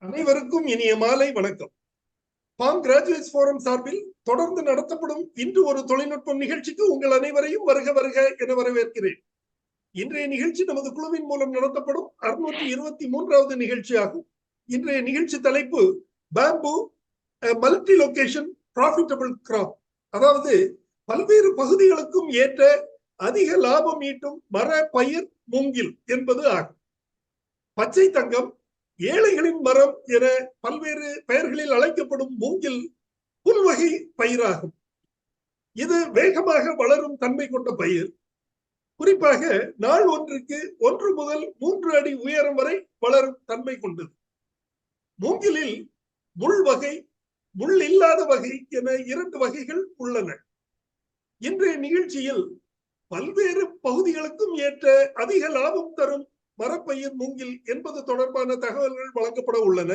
அனைவருக்கும் இனிய மாலை வணக்கம். பாம் கிராஜுவேட்ஸ் போரம் சார்பில் தொடர்ந்து நடத்தப்படும் இன்று ஒரு தொழில்நுட்பம் நிகழ்ச்சிக்கு உங்கள் அனைவரையும் வருக வருக என வரவேற்கிறேன். இன்றைய நிகழ்ச்சி நமது குழுவின் மூலம் நடத்தப்படும் 623வது நிகழ்ச்சியாகும். இன்றைய நிகழ்ச்சி தலைப்பு bamboo multi location profitable crop, அதாவது பல்வேறு பகுதிகளுக்கும் ஏற்ற அதிக லாபம் ஈட்டும் மர பயிர் மூங்கில் என்பது ஆகும். பச்சை தங்கம், ஏழைகளின் மரம் என பல்வேறு பெயர்களில் அழைக்கப்படும் மூங்கில் புல்வகை பயிராகும். இது வேகமாக வளரும் தன்மை கொண்ட பயிர். குறிப்பாக நாள் ஒன்றுக்கு 1 முதல் 3 அடி உயரம் வரை வளரும் தன்மை கொண்டது. மூங்கிலில் முள் வகை, முள் இல்லாத வகை என 2 வகைகள் உள்ளன. இன்றைய நிகழ்ச்சியில் பல்வேறு பகுதிகளுக்கும் ஏற்ற அதிக லாபம் தரும் மரப்பயிர் மூங்கில் என்பது தொடர்பான தகவல்கள் வழங்கப்பட உள்ளன.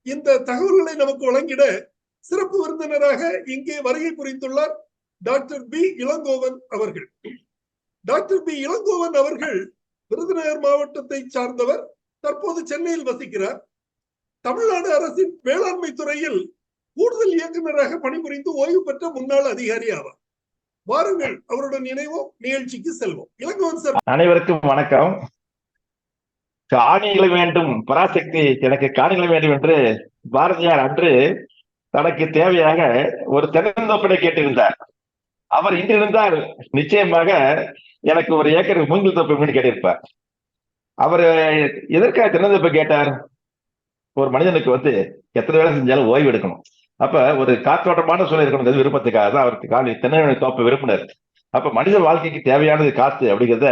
இந்த தகவல்களை நமக்கு வழங்கிட சிறப்பு விருந்தினராக இங்கே வருகை புரிந்துள்ளார் டாக்டர் பி இளங்கோவன் அவர்கள். டாக்டர் பி இளங்கோவன் அவர்கள் விருதுநகர் மாவட்டத்தை சார்ந்தவர். தற்போது சென்னையில் வசிக்கிறார். தமிழ்நாடு அரசின் வேளாண்மை துறையில் கூடுதல் இயக்குநராக பணிபுரிந்து ஓய்வு பெற்ற முன்னாள் அதிகாரி ஆவார். வாருங்கள், அவருடன் இணைவோம், நிகழ்ச்சிக்கு செல்வோம். இளங்கோவன் சார். அனைவருக்கும் வணக்கம். காணிகளை வேண்டும் பராசக்தி, எனக்கு காணிகளை வேண்டும் என்று பாரதியார் அன்று தனக்கு தேவையாக ஒரு தென்னந்தோப்பினை கேட்டிருந்தார். அவர் இன்று இருந்தால் நிச்சயமாக எனக்கு ஒரு ஏக்கருக்கு மூங்கில் தோப்பு கேட்டிருப்பார். அவர் எதற்காக தென்னந்தோப்பை கேட்டார்? ஒரு மனிதனுக்கு எத்தனை வேலை செஞ்சாலும் ஓய்வு எடுக்கணும். அப்ப ஒரு காற்றோட்டமான சூழல் இருக்கணும் விருப்பத்துக்காக தான் அவருக்கு தென்னை தோப்பு விரும்பினர். அப்ப மனித வாழ்க்கைக்கு தேவையானது காத்து அப்படிங்கிறத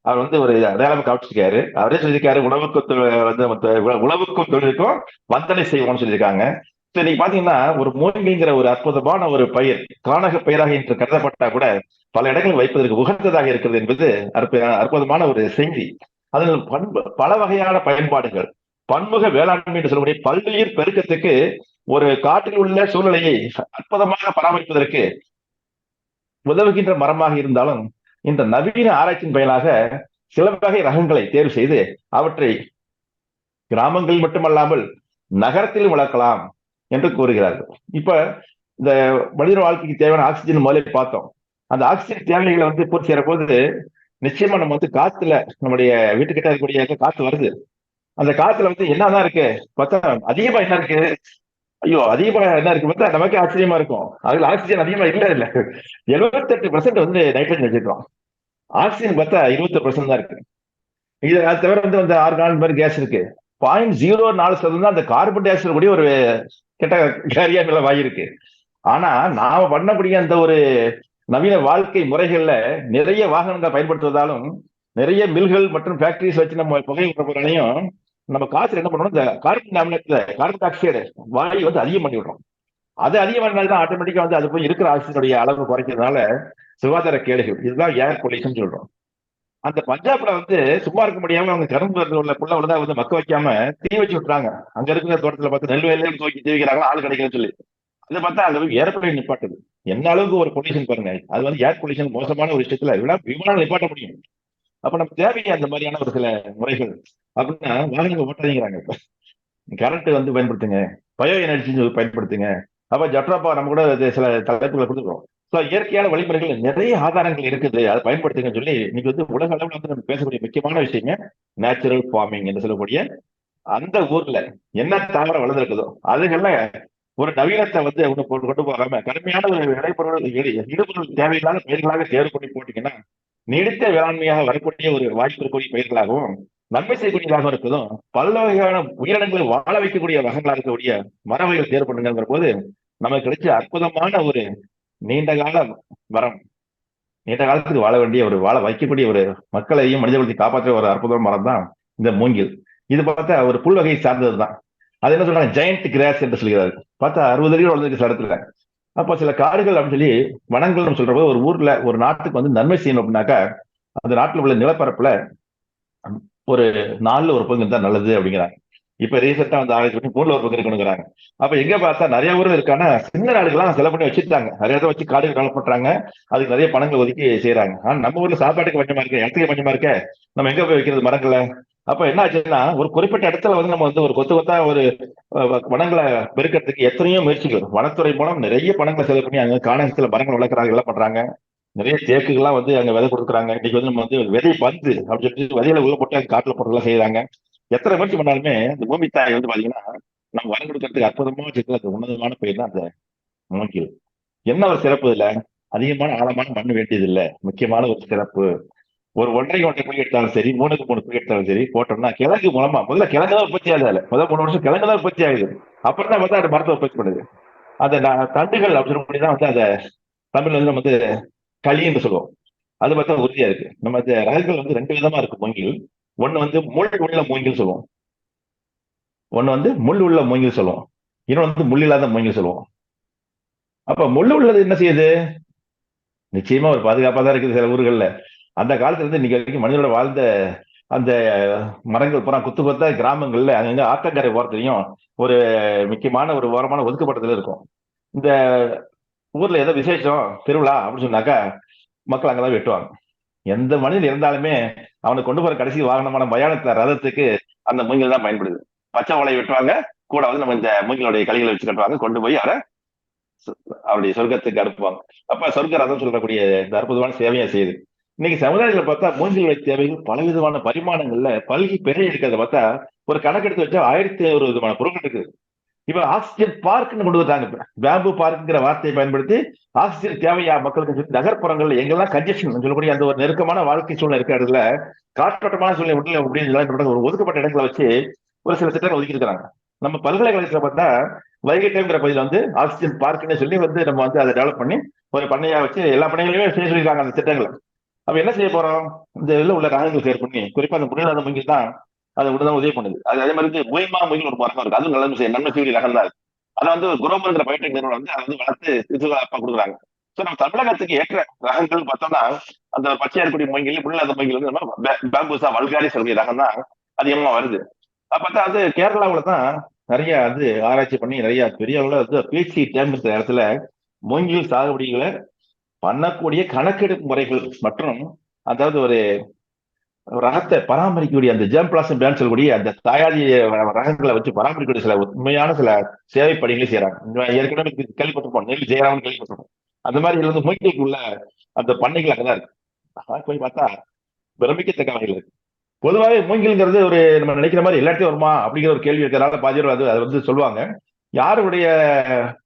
அவர் ஒரு அடையாளம் காமிச்சிருக்காரு. அவரே சொல்லியிருக்காரு, உழவுக்கும் தொழிலுக்கும் வந்தனை செய்வோம்னு சொல்லியிருக்காங்க. நீங்க பாத்தீங்கன்னா ஒரு மூங்கில்ங்கிற ஒரு அற்புதமான ஒரு பயிர் கானக பயிராக இன்று கருதப்பட்டா கூட பல இடங்களில் வைப்பதற்கு உகந்ததாக இருக்கிறது என்பது அற்புதமான ஒரு செய்தி. அதில் பல வகையான பயன்பாடுகள், பன்முக வேளாண்மை என்று சொல்லக்கூடிய பல்லுயிர் பெருக்கத்துக்கு ஒரு காட்டில் உள்ள சூழ்நிலையை அற்புதமாக பராமரிப்பதற்கு உதவுகின்ற மரமாக இருந்தாலும் இந்த நவீன ஆராய்ச்சியின் பயனாக சில வகை ரகங்களை தேர்வு செய்து அவற்றை கிராமங்களில் மட்டுமல்லாமல் நகரத்திலும் வளர்க்கலாம் என்று கூறுகிறார்கள். இப்ப இந்த மனித வாழ்க்கைக்கு தேவையான ஆக்சிஜன் முதலே பார்த்தோம். அந்த ஆக்சிஜன் தேவைகளை பூர்த்தி செய்யற போது நிச்சயமா நம்ம காத்துல நம்முடைய வீட்டுக்கிட்ட இருக்கக்கூடிய காத்து வருது. அந்த காத்துல என்னதான் இருக்கு பார்த்தா அதிகமா என்ன இருக்கு, ஐயோ அதிகமா என்ன இருக்கு பார்த்தா நமக்கே ஆச்சரியமா இருக்கும். அதுல ஆக்சிஜன் அதிகமா இல்ல 78% நைட்ரஜன் வச்சிருக்கோம். ஆக்சிஜன் பார்த்தா 20% தான் இருக்கு. இது அது தவிர ஆர்கான் மாதிரி கேஸ் இருக்கு. 0.04% தான் அந்த கார்பன் டை ஆக்சைடு கூடிய ஒரு கெட்ட கேரியா வாயிருக்கு. ஆனா நாம பண்ணக்கூடிய அந்த ஒரு நவீன வாழ்க்கை முறைகள்ல நிறைய வாகனங்கள் பயன்படுத்துவதாலும் நிறைய மில்கள் மற்றும் ஃபேக்டரிஸ் வச்சு நம்ம புகை விடுறப்போறாலையும் நம்ம காசுல என்ன பண்ணணும், இந்த கார்பன் டை ஆக்சைடு வாயு அதிகம் பண்ணி விடுறோம். அது அதிகமானதான் ஆட்டோமேட்டிக்கா அது போய் இருக்கிற ஆக்சிஜனுடைய அளவு குறைக்கிறதுனால சுகாதார கேடுகள். இதுதான் ஏர் பொல்யூஷன் சொல்றோம். அந்த பஞ்சாப்ல சும்மா இருக்க முடியாம அவங்க கரும்பு உள்ள புள்ள உள்ளதா மக்க வைக்காம தீ வச்சு விட்டுறாங்க. அங்க இருக்கிற தோட்டத்துல பார்த்து நெல் வயலையும் தூக்கி தீவிக்கிறாங்களா, ஆள் கிடைக்குன்னு சொல்லி. அதை பார்த்தா அந்த ஏர்பிளைன் நிப்பாட்டுது. என்ன அளவுக்கு ஒரு பொல்யூஷன் பாருங்க. அது ஏர் பொல்யூஷன் மோசமான ஒரு விஷயத்துல விமானம் நிப்பாட்ட முடியும். அப்ப நம்ம தேவையா அந்த மாதிரியான ஒரு சில முறைகள் அப்படின்னா வாகனங்கள் ஓட்டாதீங்கிறாங்க. இப்ப கரண்ட் பயன்படுத்துங்க, பயோ எனர்ஜி பயன்படுத்துங்க. அப்ப ஜட்ராப்பா நம்ம கூட சில தலைப்புகளை கொடுத்துக்கிறோம். இயற்கையான வழிமுறைகள் நிறைய ஆதாரங்கள் இருக்குது, அதை பயன்படுத்துங்கன்னு சொல்லி இன்னைக்கு உலக அளவில் நம்ம பேசக்கூடிய முக்கியமான விஷயங்க நேச்சுரல் ஃபார்மிங் என்று சொல்லக்கூடிய அந்த ஊர்ல என்ன தாவரம் வளர்ந்துருக்குதோ அதுகள்ல ஒரு நவீனத்தை கொண்டு போகாம கடுமையான ஒரு இடுபொருள் தேவையில்லாத பயிர்களாக தேர்வு பண்ணி போட்டீங்கன்னா நீடித்த வேளாண்மையாக வரக்கூடிய ஒரு வாய்ப்பு இருக்கக்கூடிய பயிர்களாகவும் நன்மை செய்யக்கூடியதாக இருக்குதும் பல வகையான உயிரினங்களை வாழ வைக்கக்கூடிய வகைகளாக இருக்கக்கூடிய மர வகைகள் தேர்வு பண்ணுங்கிற போது நமக்கு கிடைச்ச அற்புதமான ஒரு நீண்ட கால மரம், நீண்ட காலத்துக்கு வாழ வேண்டிய வாழ வைக்கக்கூடிய ஒரு மக்களையும் மனித குலத்தை காப்பாற்ற ஒரு அற்புதமான மரம் தான் இந்த மூங்கில். இது பார்த்தா ஒரு புல் வகையை சார்ந்தது தான். அது என்ன சொல்றாங்க, ஜெயண்ட் கிராஸ் என்று சொல்கிறாரு. பார்த்தா 60 அடிகள் வளர்ந்துருக்கு சில இடத்துல. அப்ப சில காடுகள் அப்படின்னு சொல்லி வனங்கள் சொல்ற போது ஒரு ஊர்ல ஒரு நாட்டுக்கு நன்மை செய்யணும் அப்படின்னாக்கா அந்த நாட்டில் உள்ள நிலப்பரப்புல ஒரு 4 ஒரு பங்கு தான் நல்லது அப்படிங்கிறாங்க. இப்ப ரீசெண்டா ஆராய்ச்சி பண்ணி 3 ஒரு பங்கு இருக்கணுங்கிறாங்க. அப்ப எங்க பார்த்தா நிறைய ஊர்கள் இருக்கான சின்ன நாடுகள்லாம் செலவு பண்ணி வச்சுட்டாங்க. நிறைய இதை வச்சு காடுகள் டெவலப் பண்றாங்க, அதுக்கு நிறைய பணங்கள் ஒதுக்கி செய்யறாங்க. ஆனா நம்ம ஊர்ல சாப்பாட்டுக்கு பஞ்சமா இருக்க, இடத்துக்கு பஞ்சமா இருக்க, நம்ம எங்க போய் வைக்கிறது மரங்களை? அப்ப என்ன ஆச்சுன்னா ஒரு குறிப்பிட்ட இடத்துல வந்து நம்ம வந்து ஒரு கொத்து கொத்தா ஒரு வனங்களை பெருக்கிறதுக்கு எத்தனையோ முயற்சிகள் வனத்துறை மூலம் நிறைய பணங்களை செலவு பண்ணி அங்க காணகத்துல மரங்கள் வளர்க்குறாங்க, எல்லாம் பண்றாங்க. நிறைய தேக்குகள்லாம் வந்து அங்க விதை கொடுக்குறாங்க. இன்னைக்கு வந்து நம்ம வந்து விதை பந்து அப்படின்னு சொல்லிட்டு விதையில உள்ள போட்டு அது காட்டுல போட்டுலாம் செய்யறாங்க. எத்தனை முயற்சி பண்ணாலுமே இந்த பூமி தாய் வந்து பாத்தீங்கன்னா நம்ம வரம் கொடுக்கறதுக்கு அற்புதமா வச்சிருக்கிற அந்த உன்னதமான பயிர் தான் அந்த மூங்கில். என்ன ஒரு சிறப்பு இல்ல, அதிகமான ஆழமான மண் வேண்டியது இல்ல. முக்கியமான ஒரு சிறப்பு, ஒரு ஒன்றை குழி எடுத்தாலும் சரி, 3க்கு 3 குழி எடுத்தாலும் சரி போட்டோம்னா கிழங்கு மூலமா முதல்ல கிழங்கு தான் உற்பத்தி ஆகுது. அதுல முதல் 3 வருஷம் கிழங்கு தான் உற்பத்தி ஆகுது. அப்புறம் தான் பார்த்தா அது மரத்தை உற்பத்தி பண்ணுது. அந்த தண்டுகள் அப்படின்னு தான் வந்து அதை தமிழ்ல வந்து நம்ம வந்து களி என்று சொல்லுவோம். அது பார்த்தா உறுதியா இருக்கு. நம்ம இந்த ரகங்கள் வந்து 2 விதமா இருக்கு மூங்கில். ஒண்ணு வந்து முள் உள்ள மூங்கில் சொல்லுவோம், ஒண்ணு வந்து முள் உள்ள மூங்கில் சொல்லுவோம், இன்னொன்று வந்து முள் இல்லாத மூங்கில் சொல்லுவோம். அப்ப முள் உள்ளது என்ன செய்யுது? நிச்சயமா ஒரு பாதுகாப்பா தான் இருக்குது சில ஊர்கள்ல. அந்த காலத்துல இருந்து இன்னைக்கு வரைக்கும் மனிதனோட வாழ்ந்த அந்த மரங்கள் பூரா குத்து கொத்தா கிராமங்கள்ல அங்கங்க ஆத்தங்கரை ஓரத்துலையும் ஒரு முக்கியமான ஒரு ஓரமான ஒதுக்கப்பட்டதுல இருக்கும். இந்த ஊர்ல ஏதோ விசேஷம் திருவிழா அப்படின்னு சொன்னாக்கா மக்கள் அங்கதான் வெட்டுவாங்க. எந்த மனிதன் இருந்தாலுமே அவனை கொண்டு போற கடைசி வாகனமான மயானத்துல ரதத்துக்கு அந்த மூங்கில் தான் பயன்படுது. பச்சை ஓலையை வெட்டுவாங்க, கூட வந்து நம்ம இந்த மூங்கிலுடைய கலிகளை வச்சு கட்டுவாங்க, கொண்டு போய் அவரை அவருடைய சொர்க்கத்துக்கு அனுப்புவாங்க. அப்ப சொர்க்க ரதம் சொல்லக்கூடிய இந்த அற்புதமான சேவையை செய்யுது. இன்னைக்கு சமுதாயத்துல பார்த்தா மூங்கிலுடைய தேவைகள் பலவிதமான பரிமாணங்கள்ல பல்கி பெரிய இருக்கிறத பார்த்தா ஒரு கணக்கெடுத்து வச்சா 1500 விதமான பொருட்கள் இருக்குது. இப்ப ஆக்சிஜன் பார்க்னு கொண்டு வந்தாங்க. பேம்பு பார்க்குங்கிற வார்த்தையை பயன்படுத்தி ஆக்சிஜன் தேவையா மக்களுக்கு சொல்லி நகர்ப்புறங்கள்ல எங்கெல்லாம் கன்ஜெக்ஷன் சொல்லக்கூடிய அந்த ஒரு நெருக்கமான வாழ்க்கை சூழ்நிலை இருக்கிற இடத்துல காற்றோட்டமான சூழ்நிலை விட்டு அப்படின்னு ஒரு ஒதுக்கப்பட்ட இடங்களை வச்சு ஒரு சில திட்டங்கள் ஒதுக்கி இருக்கிறாங்க. நம்ம பல்கலைக்கழகத்துல பார்த்தா வைகை பகுதியில் வந்து ஆக்சிஜன் பார்க்னு சொல்லி வந்து நம்ம வந்து அதை டெவலப் பண்ணி ஒரு பண்ணையா வச்சு எல்லா பண்ணைகளையுமே செய்ய சொல்லியிருக்காங்க அந்த திட்டங்களை. அப்ப என்ன செய்ய போறோம்? இந்த இதுல உள்ள ரகங்கள் சேர் பண்ணி குறிப்பா அந்த முடியாத மூங்கில் தான் அதை உடனே உதவி பண்ணுது. அது அதே மாதிரி முயமா மூங்கில் ஒரு மரம் இருக்கு, அதுவும் நல்ல நன்மை செய்ய ரகம் தான். அதை வந்து குரோமர்ங்கிற பயோடெக் நிறுவனம் வந்து அதை வந்து வளர்த்து இதுவாக கொடுக்குறாங்க. ஸோ நம்ம தமிழகத்துக்கு ஏற்ற ரகங்கள் பார்த்தோம்னா அந்த பச்சையா இருக்கக்கூடிய மூங்கில் முடியாத மூங்கில் வந்து நம்ம பேம்பூசா வல்காரி சொல்லக்கூடிய ரகம் தான் அதிகமா வருது. அப்பதான் அது கேரளாவில தான் நிறைய வந்து ஆராய்ச்சி பண்ணி நிறைய பெரிய அளவுல வந்து பேச்சு தேர்ந்தெடுத்த இடத்துல மூங்கில் சாகுபடிகளை பண்ணக்கூடிய கணக்கெடுப்பு முறைகள் மற்றும் அதாவது ஒரு ரகத்தை பராமரிக்கக்கூடிய அந்த ஜெர்ம் பிளாசம் பிளான் சொல்லக்கூடிய அந்த தாயாதி ரகங்களை வச்சு பராமரிக்கக்கூடிய சில உண்மையான சில சேவை பணிகளை செய்யறாங்க. ஏற்கனவே கேள்விப்பட்டிருப்போம், நெல் ஜெயராமன் கேள்விப்பட்டிருப்போம். அந்த மாதிரி இதுல வந்து மூங்கிலுக்கு உள்ள அந்த பண்ணைகள் அங்கதான் இருக்கு. போய் பார்த்தா பிரமிக்கத்தக்க வகையில் இருக்கு. பொதுவாகவே மூங்கில்ங்கிறது ஒரு நம்ம நினைக்கிற மாதிரி எல்லா இடத்தையும் வருமா அப்படிங்கிற ஒரு கேள்வி இருக்கிறதால பாதி பேர் அதை வந்து சொல்லுவாங்க. யாருடைய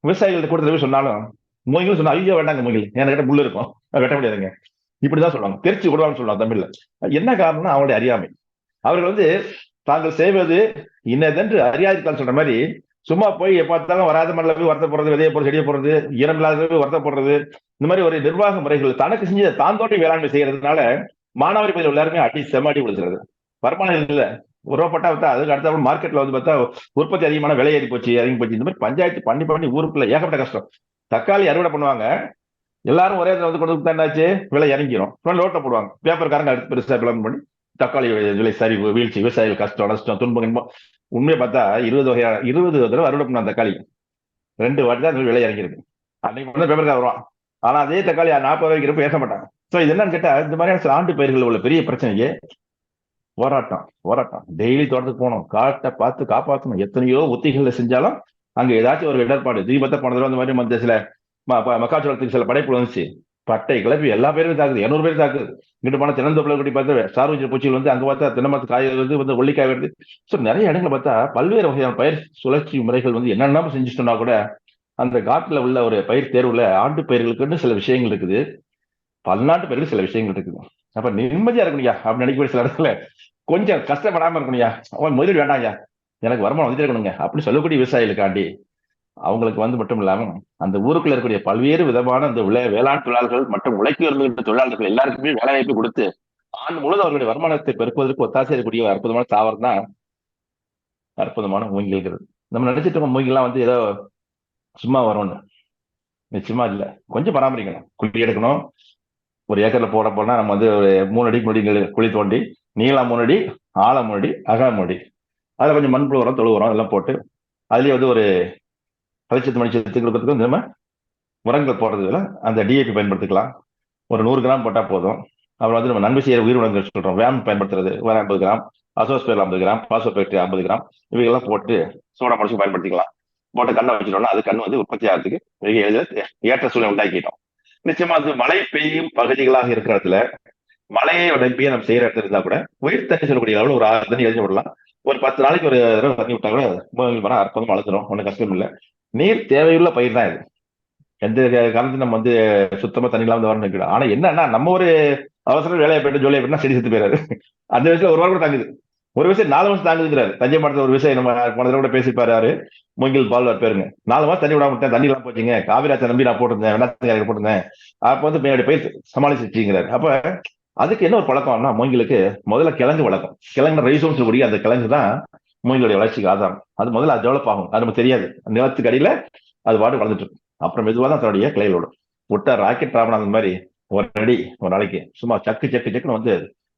விவசாயிகள் கூட சொன்னாலும் மூங்கில் சொன்னா ஐயோ வேண்டாங்க, மூங்கில் என்கிட்ட முள்ளு இருக்கும், வெட்ட முடியாதுங்க, இப்படிதான் சொல்லுவாங்க. தெரிச்சு விடுவாங்கன்னு சொல்லுவாங்க தமிழ்ல. என்ன காரணம்னா அவங்களுடைய அறியாமை. அவர்கள் வந்து தாங்கள் செய்வது இன்னதென்று அறியாதிருக்கான்னு சொல்ற மாதிரி சும்மா போய் பார்த்தாலும் வராத மண்ணில் போய் வருத்த போடுறது, விதைய போடுறது, செடியை போடுறது, ஈரம் இல்லாத போய் வருத்த போடுறது, இந்த மாதிரி ஒரு நிர்வாக முறைகள் தனக்கு செஞ்சு தாந்தோட்டி வேளாண்மை செய்யறதுனால மாணவர் பயிர் எல்லாருமே அடி செமாடி விழுகிறது. வருமானம் இல்லை, உருவப்பட்டா பார்த்தா அதுக்கு அடுத்த மார்க்கெட்ல வந்து பார்த்தா உற்பத்தி அதிகமான விலை ஏறி போச்சு, அதிகம் போச்சு. இந்த மாதிரி பஞ்சாயத்து பண்ணி பண்ணி ஊருக்குள்ள ஏகப்பட்ட கஷ்டம். தக்காளி அறுவடை பண்ணுவாங்க, எல்லாரும் ஒரே வந்து கொண்டு என்னாச்சு விலை இறங்கிடும், லோட்டை போடுவாங்க. பேப்பர்காரங்க அடுத்து பெருசா பிளான் பண்ணி தக்காளி விலை சரிவு, வீழ்ச்சி, விவசாயிகள் கஷ்டம் நஷ்டம் துன்பம் இன்பம். உண்மையை பார்த்தா 20 தடவை அறுவடை பண்ண தக்காளி 2 வாட்டி தான் விலை இறங்கியிருக்கு. அன்னைக்கு வந்து பேப்பர்கார வருவான், ஆனா அதே தக்காளி 40 ரூபாய்க்கு இருப்ப பேச மாட்டாங்க. ஸோ இது என்னன்னு கேட்டா இந்த மாதிரியான சில ஆண்டு பயிர்கள் உள்ள பெரிய பிரச்சனைக்கு போராட்டம் டெய்லி தோட்டத்துக்கு போகணும், காட்டை பார்த்து காப்பாற்றணும். எத்தனையோ உத்திகளை செஞ்சாலும் அங்க ஏதாச்சும் ஒரு இடர்பாடு. தீபத்தை போன தடவை அந்த மாதிரி மற்ற சில மக்காச்சோளத்துக்கு சில படைப்பு வந்துச்சு, பட்டை கிளப்பி எல்லா பேருமே தாக்குது, 200 பேர் தாக்குது. இங்கிட்டு போனா தென்னந்தோப்புல கூட்டி பார்த்து சார்வஜ பூச்சிகள் வந்து அங்க பார்த்தா தென்னமரத்து காய் வந்து ஒல்லிக்காய் வருது. ஸோ நிறைய இடங்களை பார்த்தா பல்வேறு வகையான பயிர் சுழற்சி முறைகள் வந்து என்னென்ன செஞ்சுட்டோம்னா கூட அந்த காட்டுல உள்ள ஒரு பயிர் தேர்வுல ஆண்டு பயிர்களுக்குன்னு சில விஷயங்கள் இருக்குது, பல்நாட்டு பயிர்கள் சில விஷயங்கள் இருக்குது. அப்ப நிம்மதியா இருக்கணும்யா அப்படின்னு நினைக்கக்கூடிய சில இடத்துல கொஞ்சம் கஷ்டப்படாம இருக்கணும்யா, அவன் முதலீடு வேண்டாம்யா, எனக்கு வருமானம் வந்துட்டே இருக்கணுங்க அப்படின்னு சொல்லக்கூடிய விவசாயிகளுக்காண்டி அவங்களுக்கு வந்து மட்டும் இல்லாம அந்த ஊருக்குள்ள இருக்கக்கூடிய பல்வேறு விதமான அந்த வேளாண் தொழிலாளர்கள் மற்றும் உழைப்பு வருகின்ற தொழிலாளர்கள் எல்லாருக்குமே வேலை வாய்ப்பு கொடுத்து ஆண்டு முழுவதும் அவர்களுடைய வருமானத்தை பெருக்குவதற்கு ஒத்தாசை இருக்கக்கூடிய ஒரு அற்புதமான தாவரம் தான் அற்புதமான மூங்கில்கிறது. நம்ம நினைச்சிட்டு இருக்கோம் மூங்கிலாம் வந்து ஏதோ சும்மா வரும்னு, நிச்சயமா இல்லை. கொஞ்சம் பராமரிக்கணும், குழி எடுக்கணும். ஒரு ஏக்கர்ல போனா நம்ம வந்து ஒரு 3 அடி குழி தோண்டி நீளம் 3 அடி ஆழம் 3 அடி அகலம் 3 அடி அதில் கொஞ்சம் மண்புழு உரம் தொழு உரம் எல்லாம் போட்டு அதுலேயே வந்து ஒரு பரிச்சத்து மணிச்சத்து கொடுக்கறதுக்கு வந்து நம்ம உரங்கள் போடுறதுல அந்த டிஏபி பயன்படுத்திக்கலாம். ஒரு 100 கிராம் போட்டால் போதும். அப்புறம் வந்து நம்ம நன்மை செய்யற உயிர் உரங்கள் சொல்றோம், வேம் பயன்படுத்துறது ஒரு 50 கிராம், அசோஸ்பேர் 50 கிராம், பாசோபேக்டரி 50 கிராம், இவைகள்லாம் போட்டு சோடா மடிச்சு பயன்படுத்திக்கலாம். போட்டு கண்ணை வச்சுட்டோம்னா அது கண் வந்து உற்பத்தி ஆகிறதுக்கு மிக எளிதில் ஏற்ற சூழ்நிலை உண்டாக்கிட்டோம். நிச்சயமா அது மழை பெய்யும் பகுதிகளாக இருக்கிற இடத்துல, மழையை நம்பியே நம்ம செய்யற இடத்துல இருந்தா கூட உயிர் தண்ணி சொல்லக்கூடிய அளவில் ஒரு 6 தண்ணி எழுதி விடலாம். ஒரு 10 நாளைக்கு ஒரு தடவை தண்ணி விட்டா கூட மரம் அற்புதம் வளர்ந்துடும். ஒன்றும் கஷ்டம் இல்லை. நீர் தேவையுள்ள பயிர் தான் இது. எந்த காலத்துல நம்ம வந்து சுத்தமா தண்ணி இல்லாம வரணும் நினைக்கிறோம். ஆனா என்னன்னா நம்ம ஒரு அவசரம் வேலையை போயிட்டு ஜோலியை போயிட்டா செடி செத்து போயிடாது. அந்த வயசுல ஒரு வாரம் கூட தாங்குது. ஒரு விஷயம் 4 மாசம் தாங்குதுங்கிறாரு. தஞ்சை மாவட்டத்தில் ஒரு விஷயம் நம்ம போன தடவை கூட பேசிப்பாரு மூங்கில் பால்வார் பேருங்க. 4 மாசம் தண்ணி விடாம விட்டேன், தண்ணி எல்லாம் போச்சுங்க, காவிராச்சை நம்பி நான் போட்டிருந்தேன், வெண்ணாத்துக்காரங்க போட்டிருந்தேன், அப்ப வந்து மேடி பயிர் சமாளிச்சுங்கிறாரு. அப்ப அதுக்கு என்ன ஒரு பழக்கம்னா மூங்கிலுக்கு முதல்ல கிழங்கு வளர்க்கும். கிழங்கு ரைசோம் சொல்லக்கூடிய அந்த கிழங்கு தான் மூங்கிலுடைய வளர்ச்சிக்கு ஆதாரம். அது முதல்ல அது டெவலப் ஆகும். அது நமக்கு தெரியாது. நிலத்துக்கு அடியில அது பாட்டு வளர்ந்துட்டு இருக்கும். அப்புறம் மெதுவாக தான் தன்னுடைய கிளைகளோட விட்டா ராக்கெட் ராவணன் மாதிரி ஒரு அடி ஒரு நாளைக்கு சும்மா சக்கு சக்கு சக்குன்னு வந்து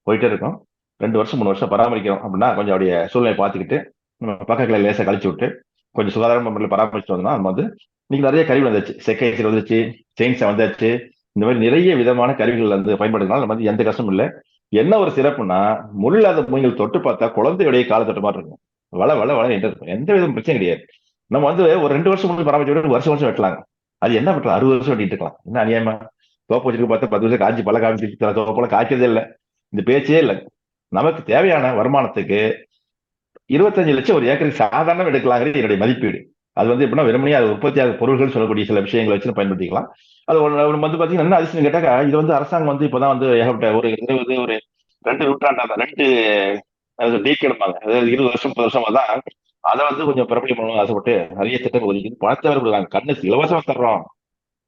போயிட்டே இருக்கும். 2 வருஷம் 3 வருஷம் பராமரிக்கிறோம் அப்படின்னா கொஞ்சம் அப்படியே சூழ்நிலை பார்த்துக்கிட்டு நம்ம பக்கங்களை லேசா கழிச்சு விட்டு கொஞ்சம் சுகாதாரமான முறையில் பராமரிச்சு வந்தோம்னா நம்ம வந்து இன்னைக்கு நிறைய கருவி வந்துச்சு. செக்கைசர் வந்துச்சு, செயின்ஸ் வந்தாச்சு. இந்த மாதிரி நிறைய விதமான கருவிகள் வந்து பயன்படுத்தினாலும் நம்ம வந்து எந்த கஷ்டமும் இல்லை. என்ன ஒரு சிறப்புனா முள்ளாத மூங்கில் தொட்டு பார்த்தா குழந்தையுடைய கால தொட்டு மாதிரி இருக்கும். வள வள வள என்று இருக்கும். எந்த விதம் பிரச்சனை கிடையாது. நம்ம வந்து ஒரு 2 வருஷம் முன்னாடி பராமரிச்சு விட்டு வருஷம் வருஷம் வெட்டலாங்க. அது என்ன பண்றோம்? 60 வருஷம் வெட்டிட்டு இருக்கலாம். என்ன அநியாயமா? தோப்பு வச்சிருக்கு பார்த்தா 10 வருஷம் காய்ச்சி பல காமிச்சு தோப்போல காய்ச்சதே இல்லை. இந்த பேச்சே இல்லை. நமக்கு தேவையான வருமானத்துக்கு 25 லட்சம் ஒரு ஏக்கருக்கு சாதாரண எடுக்கலாங்கிறது என்னுடைய மதிப்பீடு. அது வந்து எப்படின்னா வெறுமனே அது உற்பத்தியாக பொருள்கள் சொல்லக்கூடிய சில விஷயங்களை வச்சு பயன்படுத்திக்கலாம். அது வந்து பாத்தீங்கன்னா என்ன அதிசயம் கேட்டாக்கா இது வந்து அரசாங்கம் வந்து இப்பதான் வந்து ஏகப்பட்ட ஒரு 2 நூற்றாண்டா 2 டீக்கெடுப்பாங்க. அதாவது 20 வருஷம் 30 வருஷமா தான் அதை வந்து கொஞ்சம் பிரபலம் பண்ணணும் ஆசைப்பட்டு நிறைய திட்டம் ஒதுக்கி பணத்தை வேறு கொடுக்குறாங்க. கண்ணு இலவசமா தர்றோம்,